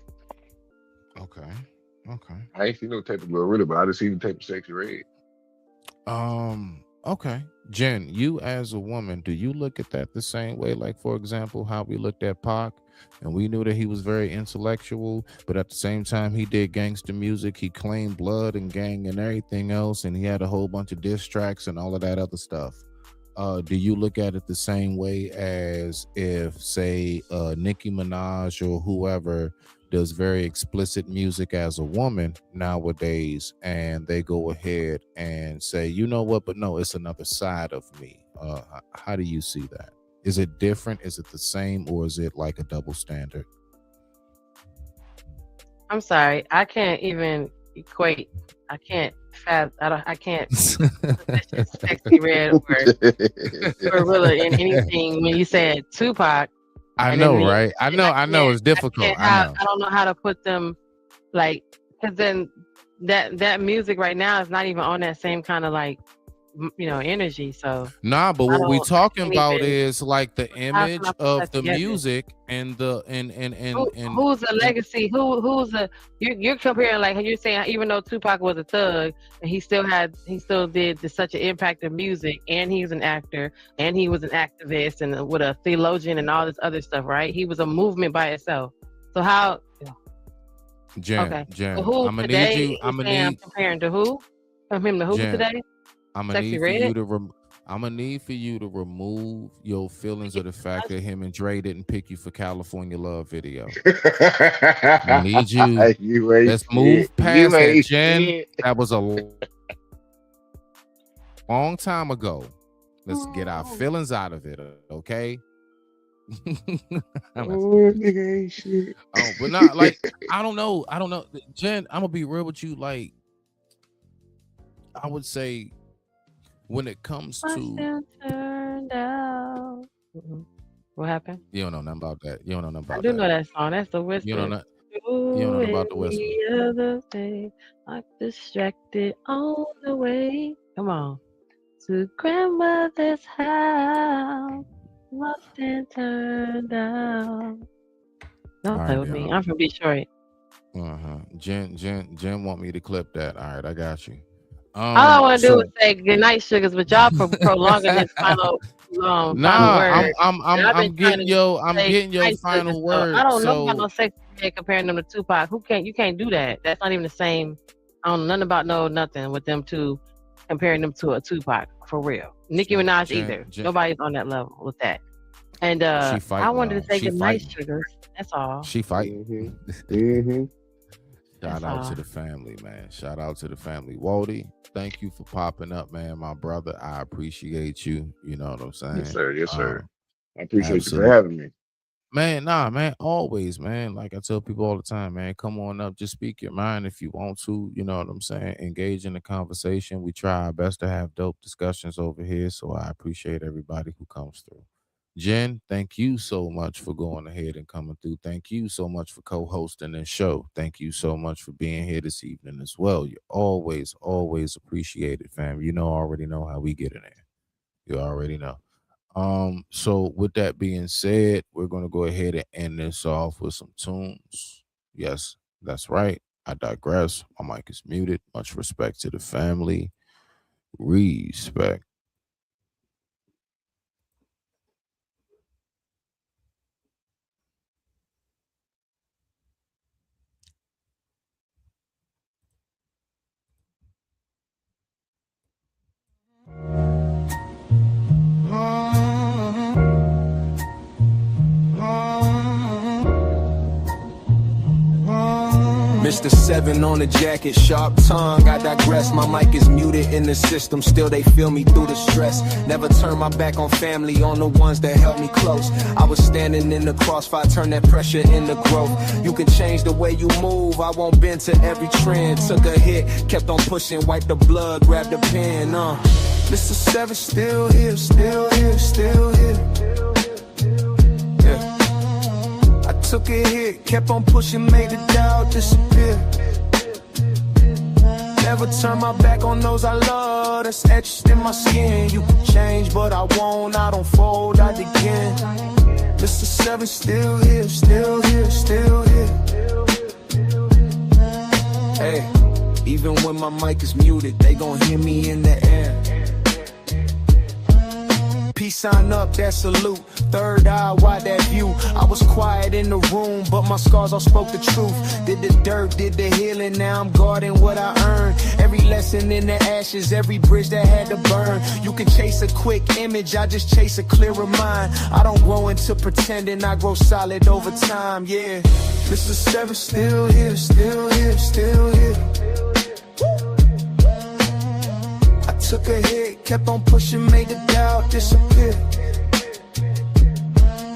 Okay. Okay. I ain't seen no tape of Blood really, but I just seen the tape of Sexy Red. Okay. Jen, you as a woman, do you look at that the same way? Like, for example, how we looked at Pac, and we knew that he was very intellectual, but at the same time, he did gangster music. He claimed blood and gang and everything else, and he had a whole bunch of diss tracks and all of that other stuff. Do you look at it the same way as if, say, Nicki Minaj or whoever does very explicit music as a woman nowadays, and they go ahead and say, you know what, but no, it's another side of me. How do you see that? Is it different? Is it the same? Or is it like a double standard? I'm sorry. I can't even equate. I can't position Sexy Red or Gorilla in anything when you said Tupac. I know, right? I know it's difficult. I don't know how to put them, like, because then that music right now is not even on that same kind of, like, energy. So but what we talking about is like the image of the music and the and who's the legacy? Who's the you're comparing, like you're saying, even though Tupac was a thug and he still did such an impact of music, and he's an actor and he was an activist and with a theologian and all this other stuff, right? He was a movement by itself. So how? Jen, so who I'm comparing to who? From him to who today? I'm gonna need for you to remove your feelings of the fact that him and Dre didn't pick you for California Love video. I need you. Let's move past that, Jen. That was a long time ago. Let's get our feelings out of it, okay? But not like I don't know, Jen. I'm gonna be real with you. Like, I would say, when it comes to what happened? You don't know nothing about that. You don't know nothing about that. I do know that song. That's the Whisper. You don't know about the Whisper. The other day, I'm distracted on the way. Come on. To grandmother's house. Lost and turned out. Don't play with me. I'm from Detroit. Jen want me to clip that. All right, I got you. All I want to do is say good night, sugars, but y'all prolonging this final word. I'm getting your final word. I don't know about no Sexy Red comparing them to Tupac. You can't do that. That's not even the same. I don't know nothing about nothing with them two, comparing them to a Tupac for real. Nicki Minaj either. Nobody's on that level with that. And I wanted to say good night, sugars. That's all. She fighting. Mm-hmm. Shout out to the family, man. Shout out to the family. Waldy, thank you for popping up, man. My brother, I appreciate you. You know what I'm saying? Yes, sir. Yes, sir. I appreciate you for having me. Man, man, always, man. Like I tell people all the time, man, come on up, just speak your mind if you want to. You know what I'm saying? Engage in the conversation. We try our best to have dope discussions over here, so I appreciate everybody who comes through. Jen, thank you so much for going ahead and coming through. Thank you so much for co-hosting this show. Thank you so much for being here this evening as well. You're always appreciated, fam. You know, already know how we get in there. You already know. So with that being said, we're going to go ahead and end this off with some tunes. Yes, that's right. I digress. My mic is muted. Much respect to the family. Respect. Mr. 7 on the jacket, sharp tongue, I digress. My mic is muted in the system, still they feel me through the stress. Never turn my back on family, on the ones that held me close. I was standing in the crossfire, turn that pressure into growth. You can change the way you move, I won't bend to every trend. Took a hit, kept on pushing, wiped the blood, grabbed the pen. Mr. 7 still here, still here, still here. Took a hit, kept on pushing, made the doubt disappear. Never turn my back on those I love, that's etched in my skin. You can change, but I won't, I don't fold, I begin. Mr. 7 still here, still here, still here. Even when my mic is muted, they gon' hear me in the air. Peace sign up, that salute. Third eye, why that view? I was quiet in the room, but my scars all spoke the truth. Did the dirt, did the healing, now I'm guarding what I earned. Every lesson in the ashes, every bridge that had to burn. You can chase a quick image, I just chase a clearer mind. I don't grow into pretending, I grow solid over time, yeah. Mr. Seven still here, still here, still here. Took a hit, kept on pushing, made the doubt disappear.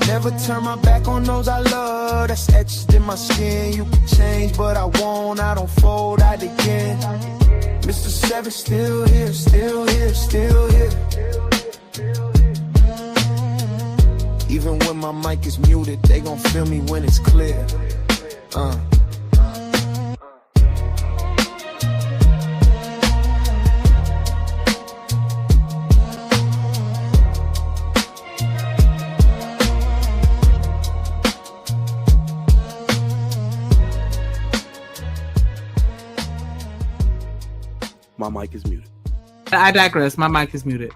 Never turn my back on those I love, that's etched in my skin. You can change, but I won't, I don't fold, I again. Mr. Seven still here, still here, still here. Even when my mic is muted, they gon' feel me when it's clear. My mic is muted. I digress. My mic is muted.